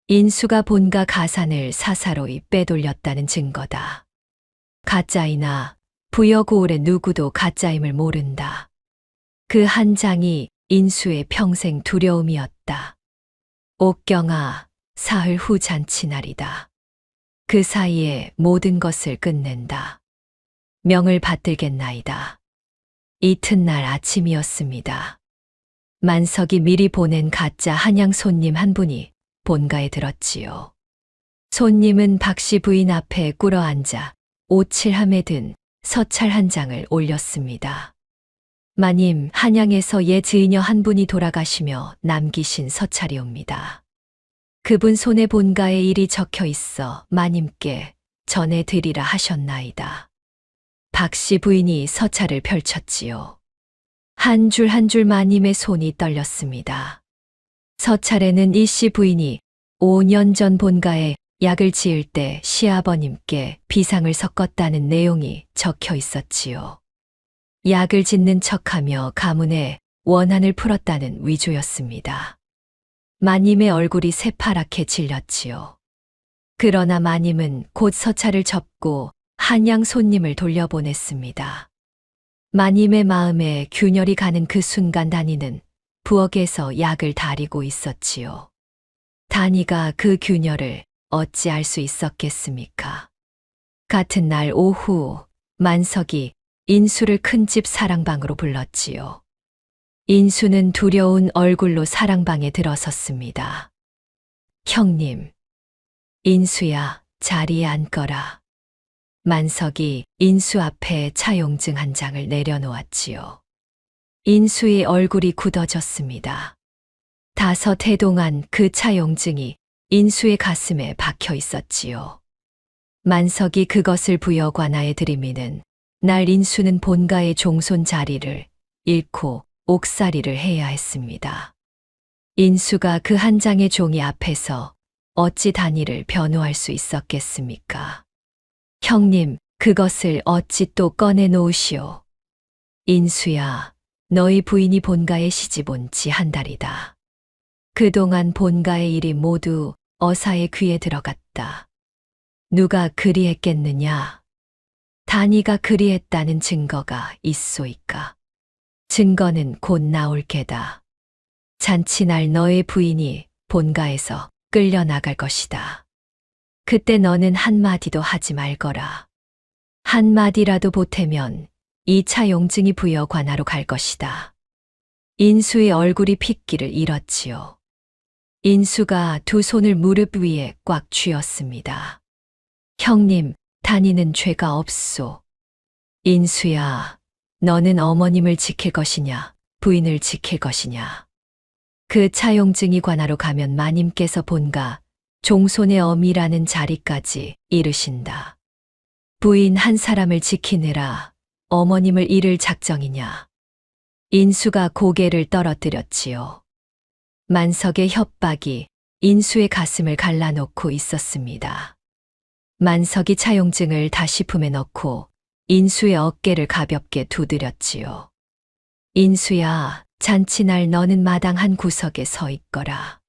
[SPEAKER 2] 인수가 본가 가산을 사사로이 빼돌렸다는 증거다. 가짜이나 부여고을의 누구도 가짜임을 모른다. 그 한 장이 인수의 평생 두려움이었다. 옥경아, 사흘 후 잔치날이다. 그 사이에 모든 것을 끝낸다. 명을 받들겠나이다. 이튿날 아침이었습니다. 만석이 미리 보낸 가짜 한양 손님 한 분이 본가에 들었지요. 손님은 박씨 부인 앞에 꿇어앉아 오칠함에 든 서찰 한 장을 올렸습니다. 마님, 한양에서 옛 증인여 한 분이 돌아가시며 남기신 서찰이옵니다. 그분 손에 본가의 일이 적혀 있어 마님께 전해드리라 하셨나이다. 박씨 부인이 서찰을 펼쳤지요. 한 줄 한 줄 마님의 손이 떨렸습니다. 서찰에는 이씨 부인이 5년 전 본가에 약을 지을 때 시아버님께 비상을 섞었다는 내용이 적혀 있었지요. 약을 짓는 척하며 가문에 원한을 풀었다는 위조였습니다. 마님의 얼굴이 새파랗게 질렸지요. 그러나 마님은 곧 서찰을 접고 한양 손님을 돌려보냈습니다. 마님의 마음에 균열이 가는 그 순간 단이는 부엌에서 약을 다리고 있었지요. 단이가 그 균열을 어찌 알 수 있었겠습니까? 같은 날 오후 만석이 인수를 큰 집 사랑방으로 불렀지요. 인수는 두려운 얼굴로 사랑방에 들어섰습니다. 형님, 인수야, 자리에 앉거라. 만석이 인수 앞에 차용증 한 장을 내려놓았지요. 인수의 얼굴이 굳어졌습니다. 5해 동안 그 차용증이 인수의 가슴에 박혀 있었지요. 만석이 그것을 부여관아에 들이미는 날 인수는 본가의 종손 자리를 잃고 옥살이를 해야 했습니다. 인수가 그 한 장의 종이 앞에서 어찌 단위를 변호할 수 있었겠습니까? 형님, 그것을 어찌 또 꺼내 놓으시오. 인수야, 너희 부인이 본가에 시집 온 지 한 달이다. 그동안 본가의 일이 모두 어사의 귀에 들어갔다. 누가 그리했겠느냐? 단이가 그리했다는 증거가 있소이까? 증거는 곧 나올 게다. 잔치날 너의 부인이 본가에서 끌려나갈 것이다. 그때 너는 한마디도 하지 말거라. 한마디라도 보태면 이 차용증이 부여관아로 갈 것이다. 인수의 얼굴이 핏기를 잃었지요. 인수가 두 손을 무릎 위에 꽉 쥐었습니다. 형님, 단이는 죄가 없소. 인수야, 너는 어머님을 지킬 것이냐, 부인을 지킬 것이냐. 그 차용증이 관아로 가면 마님께서 본가 종손의 어미라는 자리까지 이르신다. 부인 한 사람을 지키느라 어머님을 잃을 작정이냐. 인수가 고개를 떨어뜨렸지요. 만석의 협박이 인수의 가슴을 갈라놓고 있었습니다. 만석이 차용증을 다시 품에 넣고 인수의 어깨를 가볍게 두드렸지요. 인수야, 잔치날 너는 마당 한 구석에 서 있거라.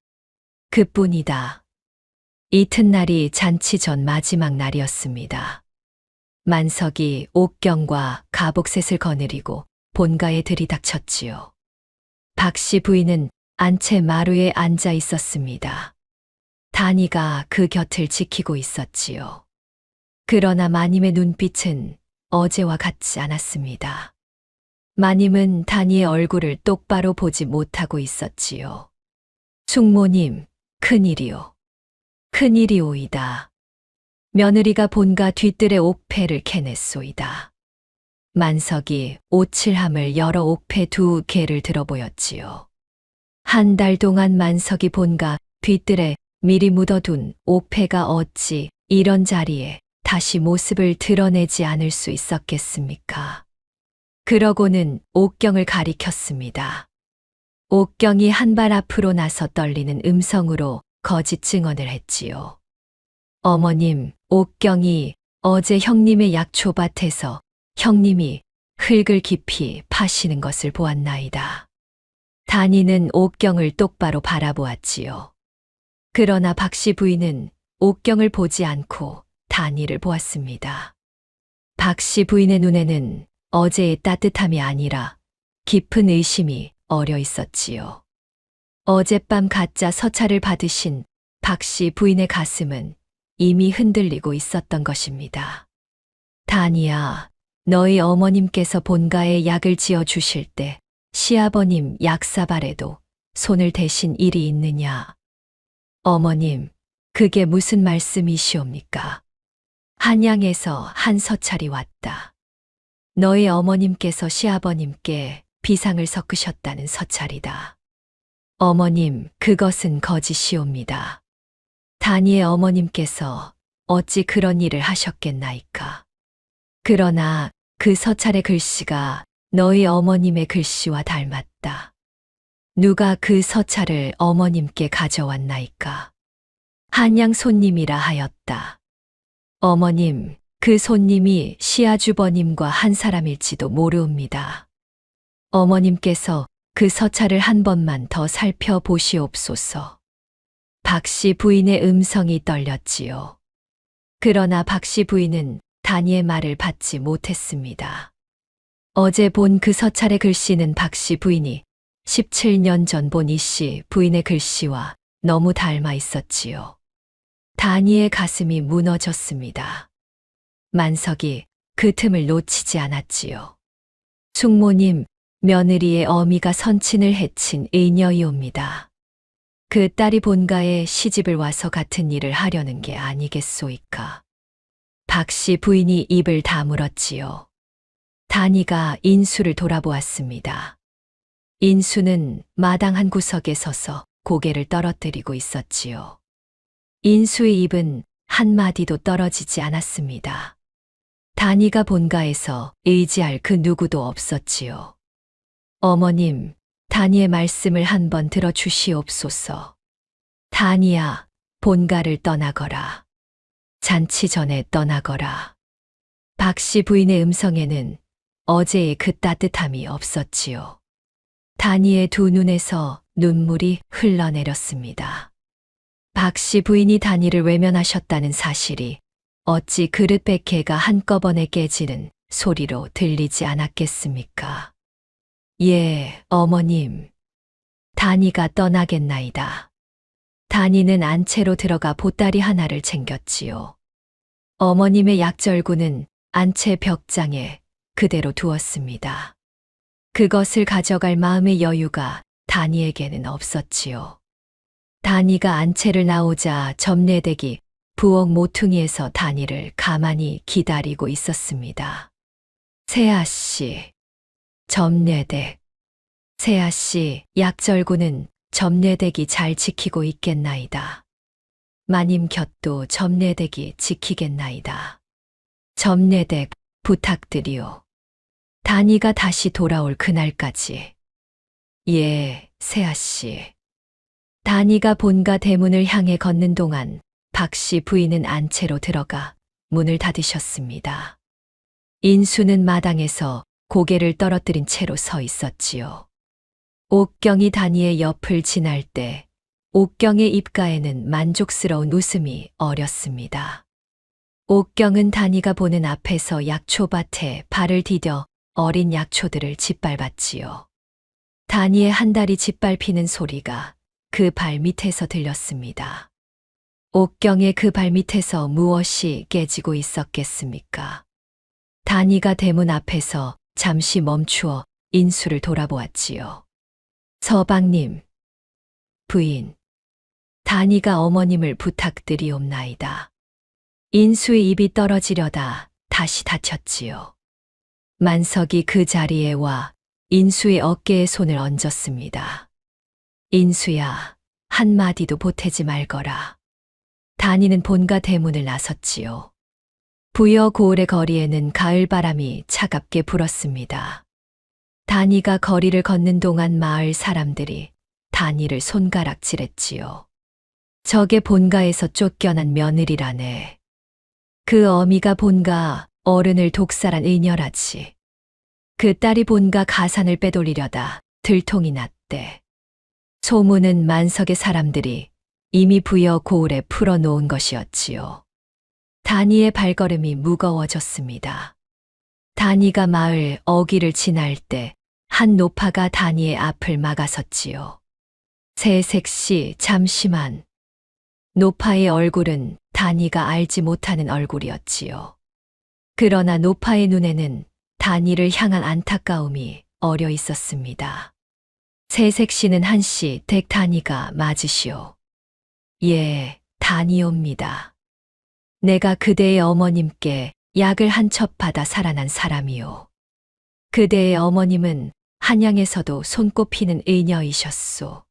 [SPEAKER 2] 그뿐이다. 이튿날이 잔치 전 마지막 날이었습니다. 만석이 옥경과 가복셋을 거느리고 본가에 들이닥쳤지요. 박씨 부인은 안채 마루에 앉아 있었습니다. 단이가 그 곁을 지키고 있었지요. 그러나 마님의 눈빛은 어제와 같지 않았습니다. 마님은 단이의 얼굴을 똑바로 보지 못하고 있었지요. 숙모님, 큰일이오. 큰일이오이다. 며느리가 본가 뒤뜰에 옥패를 캐냈소이다. 만석이 오칠함을 열어 옥패 2개를 들어 보였지요. 한 달 동안 만석이 본가 뒤뜰에 미리 묻어둔 옥패가 어찌 이런 자리에 다시 모습을 드러내지 않을 수 있었겠습니까? 그러고는 옥경을 가리켰습니다. 옥경이 한 발 앞으로 나서 떨리는 음성으로 거짓 증언을 했지요. 어머님, 옥경이 어제 형님의 약초밭에서 형님이 흙을 깊이 파시는 것을 보았나이다. 단이는 옥경을 똑바로 바라보았지요. 그러나 박씨 부인은 옥경을 보지 않고 단이를 보았습니다. 박씨 부인의 눈에는 어제의 따뜻함이 아니라 깊은 의심이 어려 있었지요. 어젯밤 가짜 서찰을 받으신 박씨 부인의 가슴은 이미 흔들리고 있었던 것입니다. 단이야, 너희 어머님께서 본가에 약을 지어 주실 때 시아버님 약사발에도 손을 대신 일이 있느냐? 어머님, 그게 무슨 말씀이시옵니까? 한양에서 한 서찰이 왔다. 너희 어머님께서 시아버님께 비상을 섞으셨다는 서찰이다. 어머님, 그것은 거짓이옵니다. 단이의 어머님께서 어찌 그런 일을 하셨겠나이까? 그러나 그 서찰의 글씨가 너희 어머님의 글씨와 닮았다. 누가 그 서찰을 어머님께 가져왔나이까? 한양 손님이라 하였다. 어머님, 그 손님이 시아주버님과 한 사람일지도 모르옵니다. 어머님께서 그 서찰을 한 번만 더 살펴보시옵소서. 박씨 부인의 음성이 떨렸지요. 그러나 박씨 부인은 단이의 말을 받지 못했습니다. 어제 본 그 서찰의 글씨는 박씨 부인이 17년 전 본 이씨 부인의 글씨와 너무 닮아 있었지요. 단이의 가슴이 무너졌습니다. 만석이 그 틈을 놓치지 않았지요. 숙모님, 며느리의 어미가 선친을 해친 의녀이옵니다. 그 딸이 본가에 시집을 와서 같은 일을 하려는 게 아니겠소이까. 박씨 부인이 입을 다물었지요. 단이가 인수를 돌아보았습니다. 인수는 마당 한 구석에 서서 고개를 떨어뜨리고 있었지요. 인수의 입은 한마디도 떨어지지 않았습니다. 단이가 본가에서 의지할 그 누구도 없었지요. 어머님, 단이의 말씀을 한번 들어주시옵소서. 단이야, 본가를 떠나거라. 잔치 전에 떠나거라. 박씨 부인의 음성에는 어제의 그 따뜻함이 없었지요. 단이의 두 눈에서 눈물이 흘러내렸습니다. 박씨 부인이 단이를 외면하셨다는 사실이 어찌 그릇 백개가 한꺼번에 깨지는 소리로 들리지 않았겠습니까? 예, 어머님. 단이가 떠나겠나이다. 단이는 안채로 들어가 보따리 하나를 챙겼지요. 어머님의 약절구는 안채 벽장에 그대로 두었습니다. 그것을 가져갈 마음의 여유가 단이에게는 없었지요. 단이가 안채를 나오자 점례댁이 부엌 모퉁이에서 단이를 가만히 기다리고 있었습니다. 세아씨, 점례댁. 세아씨, 약절구는 점례댁이 잘 지키고 있겠나이다. 마님 곁도 점례댁이 지키겠나이다. 점례댁 부탁드리오. 단이가 다시 돌아올 그날까지. 예, 세아씨. 단이가 본가 대문을 향해 걷는 동안 박씨 부인은 안채로 들어가 문을 닫으셨습니다. 인수는 마당에서 고개를 떨어뜨린 채로 서 있었지요. 옥경이 단이의 옆을 지날 때 옥경의 입가에는 만족스러운 웃음이 어렸습니다. 옥경은 단이가 보는 앞에서 약초밭에 발을 디뎌 어린 약초들을 짓밟았지요. 단이의 한 달이 짓밟히는 소리가 그 발 밑에서 들렸습니다. 옥경의 그 발 밑에서 무엇이 깨지고 있었겠습니까? 단이가 대문 앞에서 잠시 멈추어 인수를 돌아보았지요. 서방님, 부인, 단이가 어머님을 부탁드리옵나이다. 인수의 입이 떨어지려다 다시 닫혔지요. 만석이 그 자리에 와 인수의 어깨에 손을 얹었습니다. 인수야, 한마디도 보태지 말거라. 다니는 본가 대문을 나섰지요. 부여 고을의 거리에는 가을바람이 차갑게 불었습니다. 다니가 거리를 걷는 동안 마을 사람들이 다니를 손가락질했지요. 저게 본가에서 쫓겨난 며느리라네. 그 어미가 본가 어른을 독살한 의녀라지. 그 딸이 본가 가산을 빼돌리려다 들통이 났대. 소문은 만석의 사람들이 이미 부여 고을에 풀어놓은 것이었지요. 다니의 발걸음이 무거워졌습니다. 다니가 마을 어귀를 지날 때 한 노파가 다니의 앞을 막아섰지요. 새색시 잠시만. 노파의 얼굴은 다니가 알지 못하는 얼굴이었지요. 그러나 노파의 눈에는 다니를 향한 안타까움이 어려 있었습니다. 새색시는 한시 댁 다니가 맞으시오. 예, 다니옵니다. 내가 그대의 어머님께 약을 한 첩 받아 살아난 사람이오. 그대의 어머님은 한양에서도 손꼽히는 의녀이셨소.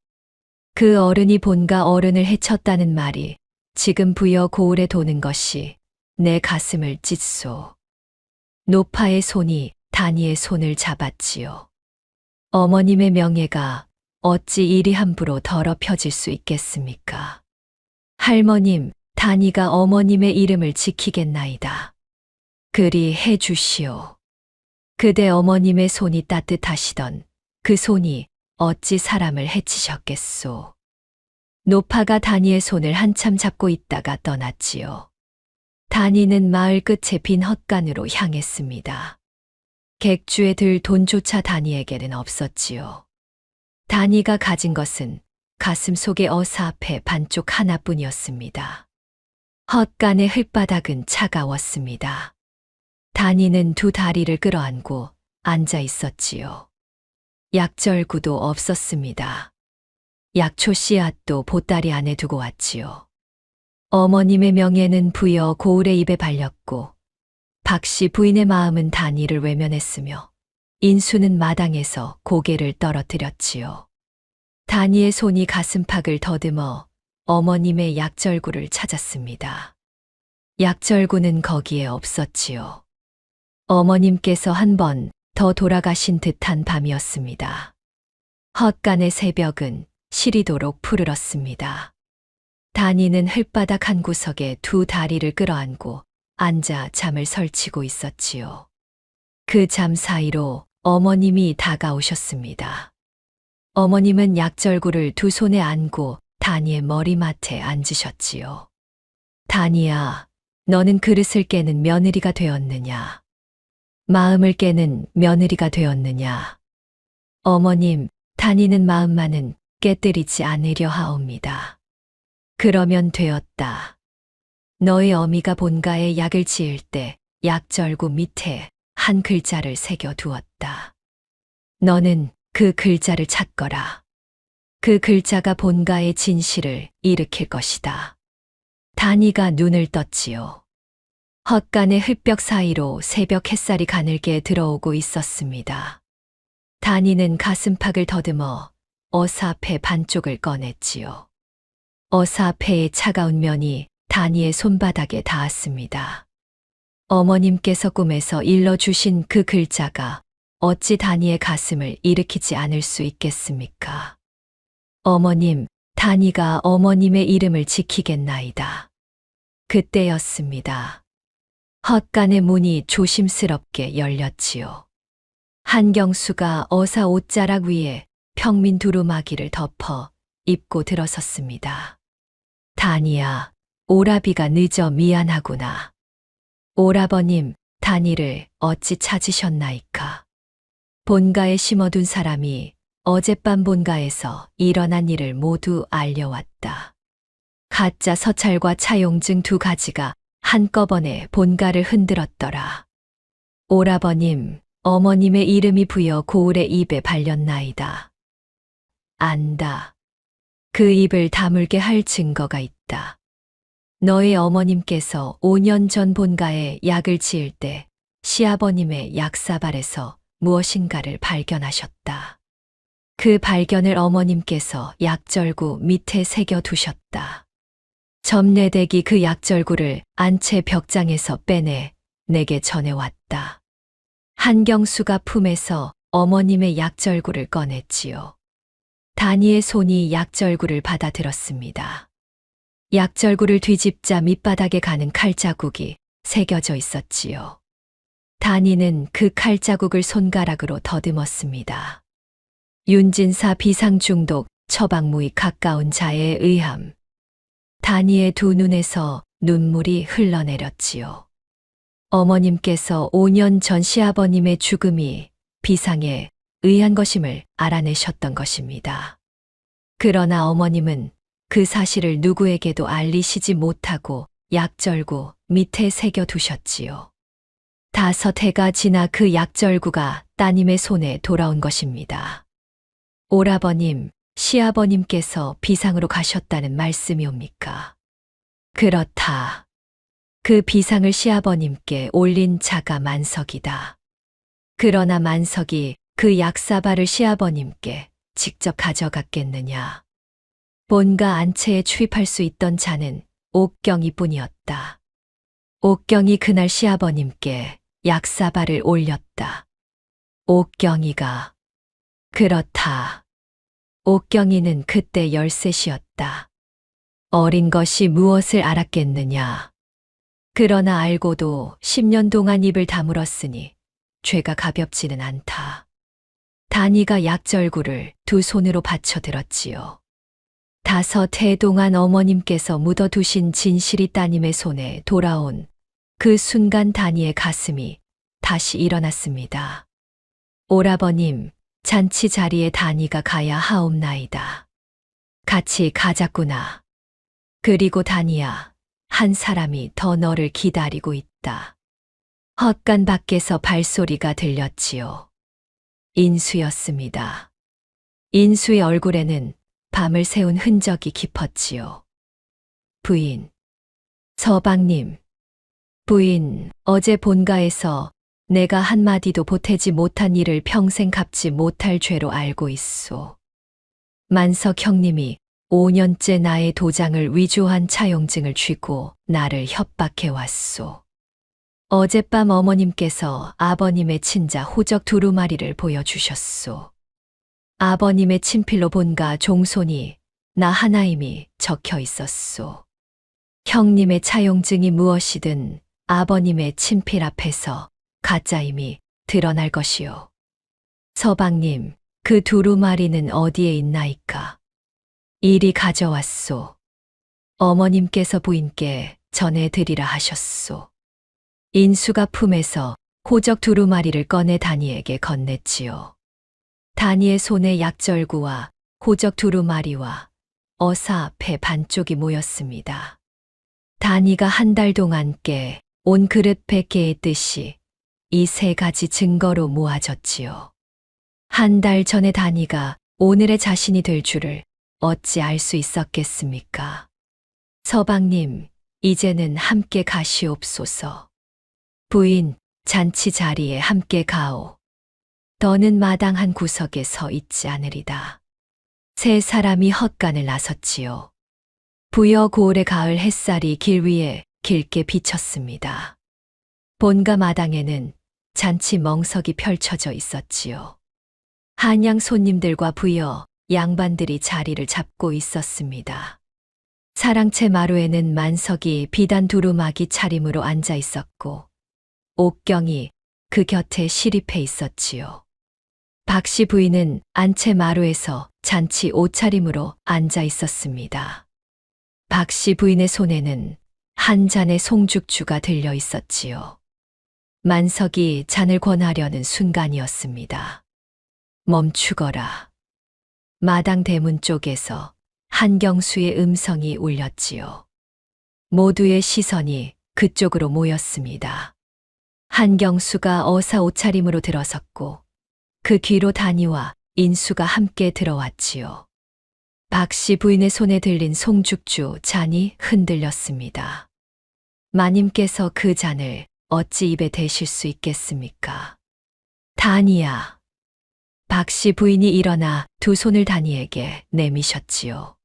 [SPEAKER 2] 그 어른이 본가 어른을 해쳤다는 말이 지금 부여 고을에 도는 것이 내 가슴을 찢소. 노파의 손이 다니의 손을 잡았지요. 어머님의 명예가 어찌 이리 함부로 더럽혀질 수 있겠습니까? 할머님, 다니가 어머님의 이름을 지키겠나이다. 그리 해 주시오. 그대 어머님의 손이 따뜻하시던 그 손이 어찌 사람을 해치셨겠소. 노파가 다니의 손을 한참 잡고 있다가 떠났지요. 다니는 마을 끝에 빈 헛간으로 향했습니다. 객주에 들 돈조차 다니에게는 없었지요. 다니가 가진 것은 가슴 속의 어사앞에 반쪽 하나뿐이었습니다. 헛간의 흙바닥은 차가웠습니다. 다니는 두 다리를 끌어안고 앉아 있었지요. 약절구도 없었습니다. 약초 씨앗도 보따리 안에 두고 왔지요. 어머님의 명예는 부여 고을의 입에 발렸고 박씨 부인의 마음은 다니를 외면했으며 인수는 마당에서 고개를 떨어뜨렸지요. 다니의 손이 가슴팍을 더듬어 어머님의 약절구를 찾았습니다. 약절구는 거기에 없었지요. 어머님께서 한 번 더 돌아가신 듯한 밤이었습니다. 헛간의 새벽은 시리도록 푸르렀습니다. 다니는 흙바닥 한 구석에 두 다리를 끌어안고 앉아 잠을 설치고 있었지요. 그 잠 사이로 어머님이 다가오셨습니다. 어머님은 약절구를 두 손에 안고 다니의 머리맡에 앉으셨지요. 다니야, 너는 그릇을 깨는 며느리가 되었느냐? 마음을 깨는 며느리가 되었느냐? 어머님, 다니는 마음만은 깨뜨리지 않으려 하옵니다. 그러면 되었다. 너의 어미가 본가에 약을 지을 때 약절구 밑에 한 글자를 새겨 두었다. 너는 그 글자를 찾거라. 그 글자가 본가의 진실을 일으킬 것이다. 다니가 눈을 떴지요. 헛간의 흙벽 사이로 새벽 햇살이 가늘게 들어오고 있었습니다. 다니는 가슴팍을 더듬어 어사패 반쪽을 꺼냈지요. 어사패의 차가운 면이 다니의 손바닥에 닿았습니다. 어머님께서 꿈에서 일러주신 그 글자가 어찌 다니의 가슴을 일으키지 않을 수 있겠습니까? 어머님, 다니가 어머님의 이름을 지키겠나이다. 그때였습니다. 헛간의 문이 조심스럽게 열렸지요. 한경수가 어사 옷자락 위에 평민 두루마기를 덮어 입고 들어섰습니다. 다니야, 오라비가 늦어 미안하구나. 오라버님, 다니를 어찌 찾으셨나이까? 본가에 심어둔 사람이 어젯밤 본가에서 일어난 일을 모두 알려왔다. 가짜 서찰과 차용증 두 가지가 한꺼번에 본가를 흔들었더라. 오라버님, 어머님의 이름이 부여 고을의 입에 발렸나이다. 안다. 그 입을 다물게 할 증거가 있다. 너의 어머님께서 5년 전 본가에 약을 지을 때 시아버님의 약사발에서 무엇인가를 발견하셨다. 그 발견을 어머님께서 약절구 밑에 새겨 두셨다. 점례댁이 그 약절구를 안채 벽장에서 빼내 내게 전해왔다. 한경수가 품에서 어머님의 약절구를 꺼냈지요. 다니의 손이 약절구를 받아들었습니다. 약절구를 뒤집자 밑바닥에 가는 칼자국이 새겨져 있었지요. 다니는 그 칼자국을 손가락으로 더듬었습니다. 윤진사 비상중독 처방무의 가까운 자에 의함. 다니의 두 눈에서 눈물이 흘러내렸지요. 어머님께서 5년 전 시아버님의 죽음이 비상에 의한 것임을 알아내셨던 것입니다. 그러나 어머님은 그 사실을 누구에게도 알리시지 못하고 약절구 밑에 새겨 두셨지요. 5해가 지나 그 약절구가 따님의 손에 돌아온 것입니다. 오라버님, 시아버님께서 비상으로 가셨다는 말씀이옵니까? 그렇다. 그 비상을 시아버님께 올린 자가 만석이다. 그러나 만석이 그 약사발을 시아버님께 직접 가져갔겠느냐. 본가 안채에 출입할 수 있던 자는 옥경이 뿐이었다. 옥경이 그날 시아버님께 약사발을 올렸다. 옥경이가. 그렇다. 옥경이는 그때 13이었다. 어린 것이 무엇을 알았겠느냐. 그러나 알고도 10년 동안 입을 다물었으니 죄가 가볍지는 않다. 다니가 약절구를 두 손으로 받쳐 들었지요. 5해 동안 어머님께서 묻어두신 진실이 따님의 손에 돌아온 그 순간 다니의 가슴이 다시 일어났습니다. 오라버님, 잔치 자리에 다니가 가야 하옵나이다. 같이 가자꾸나. 그리고 다니야, 한 사람이 더 너를 기다리고 있다. 헛간 밖에서 발소리가 들렸지요. 인수였습니다. 인수의 얼굴에는 밤을 새운 흔적이 깊었지요. 부인. 서방님. 부인, 어제 본가에서 내가 한마디도 보태지 못한 일을 평생 갚지 못할 죄로 알고 있소. 만석 형님이 5년째 나의 도장을 위조한 차용증을 쥐고 나를 협박해 왔소. 어젯밤 어머님께서 아버님의 친자 호적 두루마리를 보여주셨소. 아버님의 친필로 본가 종손이 나 하나임이 적혀 있었소. 형님의 차용증이 무엇이든 아버님의 친필 앞에서 가짜임이 드러날 것이요. 서방님, 그 두루마리는 어디에 있나이까? 이리 가져왔소. 어머님께서 부인께 전해드리라 하셨소. 인수가 품에서 호적 두루마리를 꺼내 다니에게 건넸지요. 다니의 손에 약절구와 호적 두루마리와 어사 앞에 반쪽이 모였습니다. 다니가 한 달 동안 깨 온 그릇 100개의 뜻이 이 3가지 증거로 모아졌지요. 한 달 전에 다니가 오늘의 자신이 될 줄을 어찌 알 수 있었겠습니까? 서방님, 이제는 함께 가시옵소서. 부인, 잔치 자리에 함께 가오. 더는 마당 한 구석에 서 있지 않으리다. 3사람이 헛간을 나섰지요. 부여 고을의 가을 햇살이 길 위에 길게 비쳤습니다. 본가 마당에는 잔치 멍석이 펼쳐져 있었지요. 한양 손님들과 부여, 양반들이 자리를 잡고 있었습니다. 사랑채 마루에는 만석이 비단 두루마기 차림으로 앉아 있었고 옥경이 그 곁에 시립해 있었지요. 박씨 부인은 안채 마루에서 잔치 옷차림으로 앉아 있었습니다. 박씨 부인의 손에는 한 잔의 송죽주가 들려 있었지요. 만석이 잔을 권하려는 순간이었습니다. 멈추거라. 마당 대문 쪽에서 한경수의 음성이 울렸지요. 모두의 시선이 그쪽으로 모였습니다. 한경수가 어사 옷차림으로 들어섰고 그 뒤로 다니와 인수가 함께 들어왔지요. 박씨 부인의 손에 들린 송죽주 잔이 흔들렸습니다. 마님께서 그 잔을 어찌 입에 대실 수 있겠습니까? 다니야. 박씨 부인이 일어나 두 손을 다니에게 내미셨지요.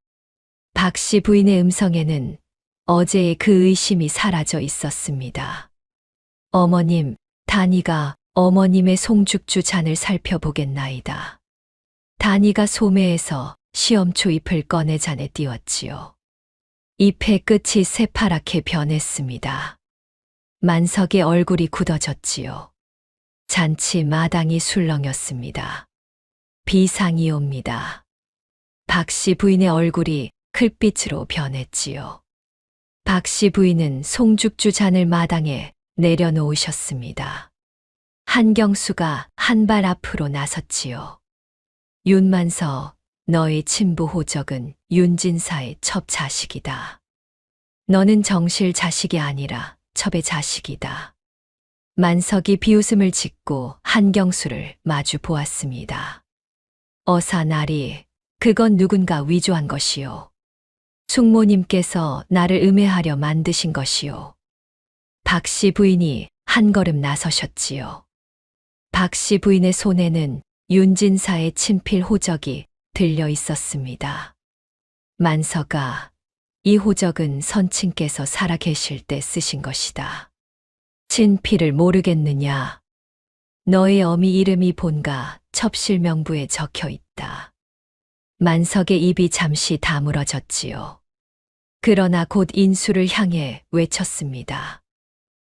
[SPEAKER 2] 박씨 부인의 음성에는 어제의 그 의심이 사라져 있었습니다. 어머님, 다니가 어머님의 송죽주 잔을 살펴보겠나이다. 다니가 소매에서 시험초 잎을 꺼내 잔에 띄웠지요. 잎의 끝이 새파랗게 변했습니다. 만석의 얼굴이 굳어졌지요. 잔치 마당이 술렁였습니다. 비상이 옵니다. 박씨 부인의 얼굴이 클빛으로 변했지요. 박씨 부인은 송죽주 잔을 마당에 내려놓으셨습니다. 한경수가 한 발 앞으로 나섰지요. 윤만서, 너의 친부 호적은 윤진사의 첩 자식이다. 너는 정실 자식이 아니라 첩의 자식이다. 만석이 비웃음을 짓고 한경수를 마주 보았습니다. 어사나리, 그건 누군가 위조한 것이요. 숙모님께서 나를 음해하려 만드신 것이요. 박씨 부인이 한 걸음 나서셨지요. 박씨 부인의 손에는 윤진사의 친필 호적이 들려 있었습니다. 만서가, 이 호적은 선친께서 살아계실 때 쓰신 것이다. 친필을 모르겠느냐? 너의 어미 이름이 본가 첩실명부에 적혀 있다. 만석의 입이 잠시 다물어졌지요. 그러나 곧 인수를 향해 외쳤습니다.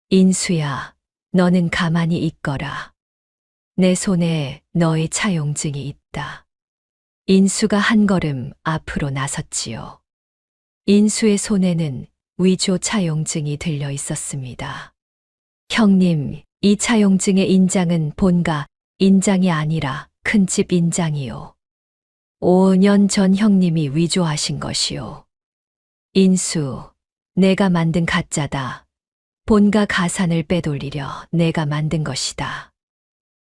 [SPEAKER 2] 인수야, 너는 가만히 있거라. 내 손에 너의 차용증이 있다. 인수가 한 걸음 앞으로 나섰지요. 인수의 손에는 위조 차용증이 들려 있었습니다. 형님, 이 차용증의 인장은 본가 인장이 아니라 큰집 인장이요. 5년 전 형님이 위조하신 것이요. 인수, 내가 만든 가짜다. 본가 가산을 빼돌리려 내가 만든 것이다.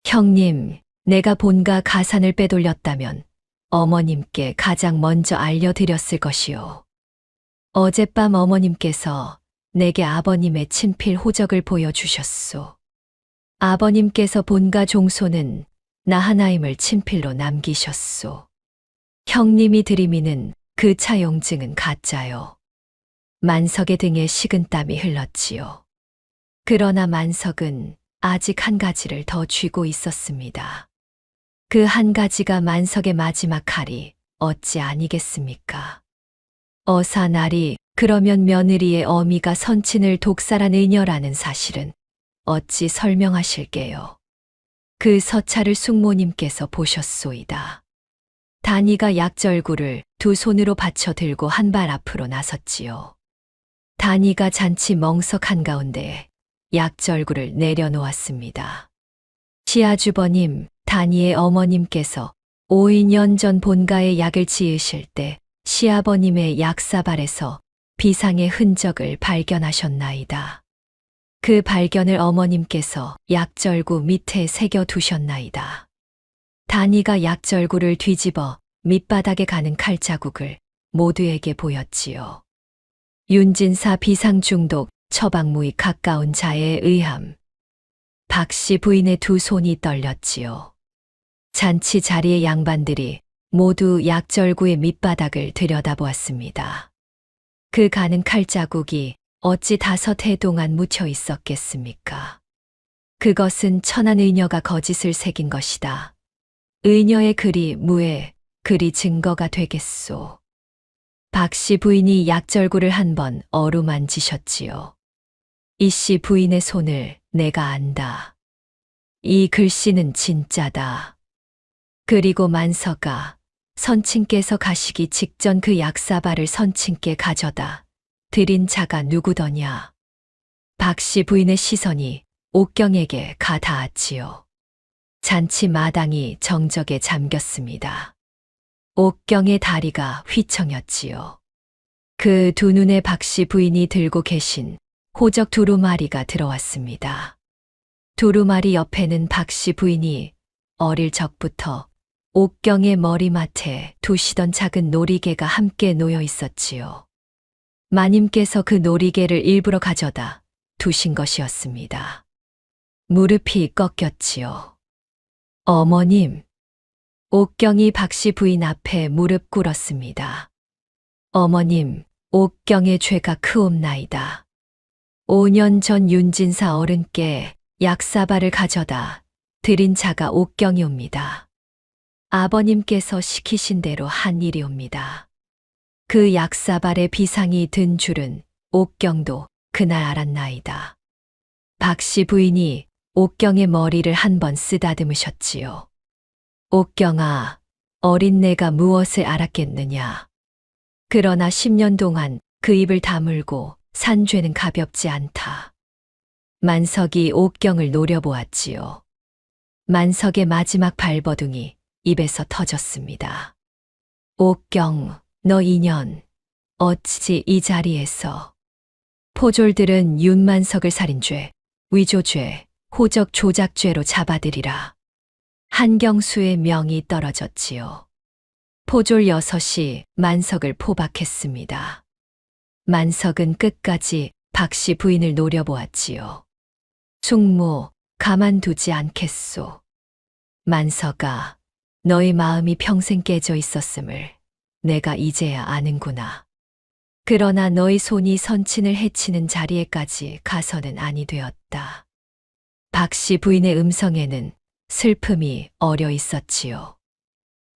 [SPEAKER 2] 형님, 내가 본가 가산을 빼돌렸다면 어머님께 가장 먼저 알려드렸을 것이요. 어젯밤 어머님께서 내게 아버님의 친필 호적을 보여주셨소. 아버님께서 본가 종소는 나 하나임을 친필로 남기셨소. 형님이 들이미는 그 차용증은 가짜요. 만석의 등에 식은땀이 흘렀지요. 그러나 만석은 아직 한 가지를 더 쥐고 있었습니다. 그 한 가지가 만석의 마지막 칼이 어찌 아니겠습니까? 어사나리, 그러면 며느리의 어미가 선친을 독살한 의녀라는 사실은 어찌 설명하실게요. 그 서찰을 숙모님께서 보셨소이다. 다니가 약절구를 두 손으로 받쳐 들고 한 발 앞으로 나섰지요. 다니가 잔치 멍석 한가운데 약절구를 내려놓았습니다. 시아주버님, 다니의 어머님께서 5년 전 본가에 약을 지으실 때 시아버님의 약사발에서 비상의 흔적을 발견하셨나이다. 그 발견을 어머님께서 약절구 밑에 새겨 두셨나이다. 다니가 약절구를 뒤집어 밑바닥에 가는 칼자국을 모두에게 보였지요. 윤진사 비상 중독 처방무의 가까운 자에 의함. 박씨 부인의 두 손이 떨렸지요. 잔치 자리의 양반들이 모두 약절구의 밑바닥을 들여다보았습니다. 그 가는 칼자국이 어찌 5해 동안 묻혀 있었겠습니까? 그것은 천한 의녀가 거짓을 새긴 것이다. 의녀의 글이 무에, 글이 증거가 되겠소. 박씨 부인이 약절구를 한 번 어루만지셨지요. 이씨 부인의 손을 내가 안다. 이 글씨는 진짜다. 그리고 만서가 선친께서 가시기 직전 그 약사발을 선친께 가져다 드린 자가 누구더냐. 박씨 부인의 시선이 옥경에게 가 닿았지요. 잔치 마당이 정적에 잠겼습니다. 옥경의 다리가 휘청였지요. 그 두 눈에 박씨 부인이 들고 계신 호적 두루마리가 들어왔습니다. 두루마리 옆에는 박씨 부인이 어릴 적부터 옥경의 머리맡에 두시던 작은 놀이개가 함께 놓여 있었지요. 마님께서 그 놀이개를 일부러 가져다 두신 것이었습니다. 무릎이 꺾였지요. 어머님, 옥경이 박씨 부인 앞에 무릎 꿇었습니다. 어머님, 옥경의 죄가 크옵나이다. 5년 전 윤진사 어른께 약사발을 가져다 드린 자가 옥경이옵니다. 아버님께서 시키신 대로 한 일이옵니다. 그 약사발에 비상이 든 줄은 옥경도 그날 알았나이다. 박씨 부인이 옥경의 머리를 한번 쓰다듬으셨지요. 옥경아, 어린 내가 무엇을 알았겠느냐. 그러나 10년 동안 그 입을 다물고 산 죄는 가볍지 않다. 만석이 옥경을 노려보았지요. 만석의 마지막 발버둥이 입에서 터졌습니다. 옥경, 너 2년 어찌 이 자리에서. 포졸들은 윤만석을 살인죄, 위조죄, 호적 조작죄로 잡아들이라. 한경수의 명이 떨어졌지요. 포졸 6이 만석을 포박했습니다. 만석은 끝까지 박씨 부인을 노려보았지요. 숙모, 가만두지 않겠소. 만석아, 너의 마음이 평생 깨져 있었음을 내가 이제야 아는구나. 그러나 너의 손이 선친을 해치는 자리에까지 가서는 아니 되었다. 박씨 부인의 음성에는 슬픔이 어려 있었지요.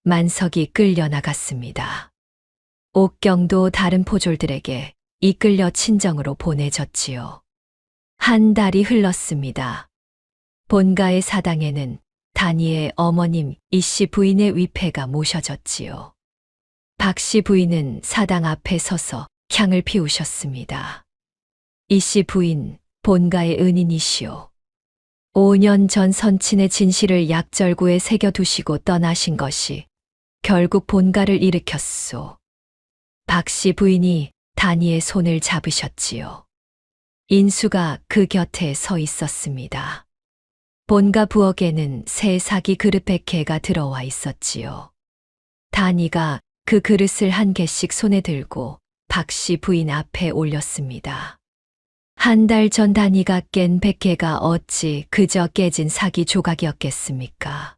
[SPEAKER 2] 만석이 끌려나갔습니다. 옥경도 다른 포졸들에게 이끌려 친정으로 보내졌지요. 한 달이 흘렀습니다. 본가의 사당에는 단이의 어머님 이씨 부인의 위패가 모셔졌지요. 박씨 부인은 사당 앞에 서서 향을 피우셨습니다. 이씨 부인, 본가의 은인이시오. 5년 전 선친의 진실을 약절구에 새겨두시고 떠나신 것이 결국 본가를 일으켰소. 박씨 부인이 단이의 손을 잡으셨지요. 인수가 그 곁에 서 있었습니다. 본가 부엌에는 새 사기 그릇 100개가 들어와 있었지요. 단이가 그 그릇을 한 개씩 손에 들고 박씨 부인 앞에 올렸습니다. 한 달 전 단이가 깬 100개가 어찌 그저 깨진 사기 조각이었겠습니까?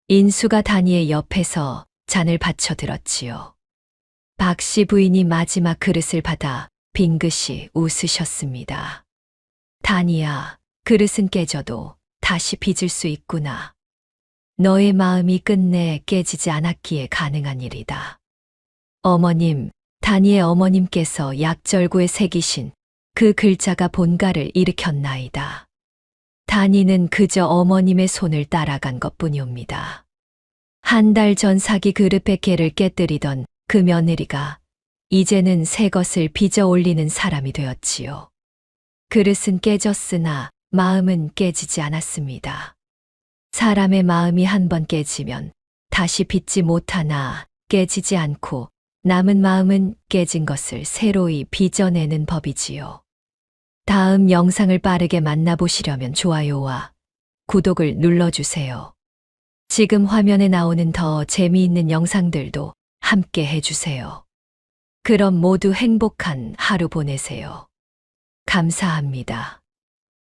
[SPEAKER 2] 인수가 단이의 옆에서 잔을 받쳐 들었지요. 박씨 부인이 마지막 그릇을 받아 빙긋이 웃으셨습니다. 단이야, 그릇은 깨져도 다시 빚을 수 있구나. 너의 마음이 끝내 깨지지 않았기에 가능한 일이다. 어머님, 단이의 어머님께서 약절구에 새기신 그 글자가 본가를 일으켰나이다. 단이는 그저 어머님의 손을 따라간 것뿐이옵니다. 한 달 전 사기 그릇 100개를 깨뜨리던 그 며느리가 이제는 새 것을 빚어 올리는 사람이 되었지요. 그릇은 깨졌으나 마음은 깨지지 않았습니다. 사람의 마음이 한번 깨지면 다시 빚지 못하나 깨지지 않고 남은 마음은 깨진 것을 새로이 빚어내는 법이지요. 다음 영상을 빠르게 만나보시려면 좋아요와 구독을 눌러주세요. 지금 화면에 나오는 더 재미있는 영상들도 함께 해주세요. 그럼 모두 행복한 하루 보내세요. 감사합니다.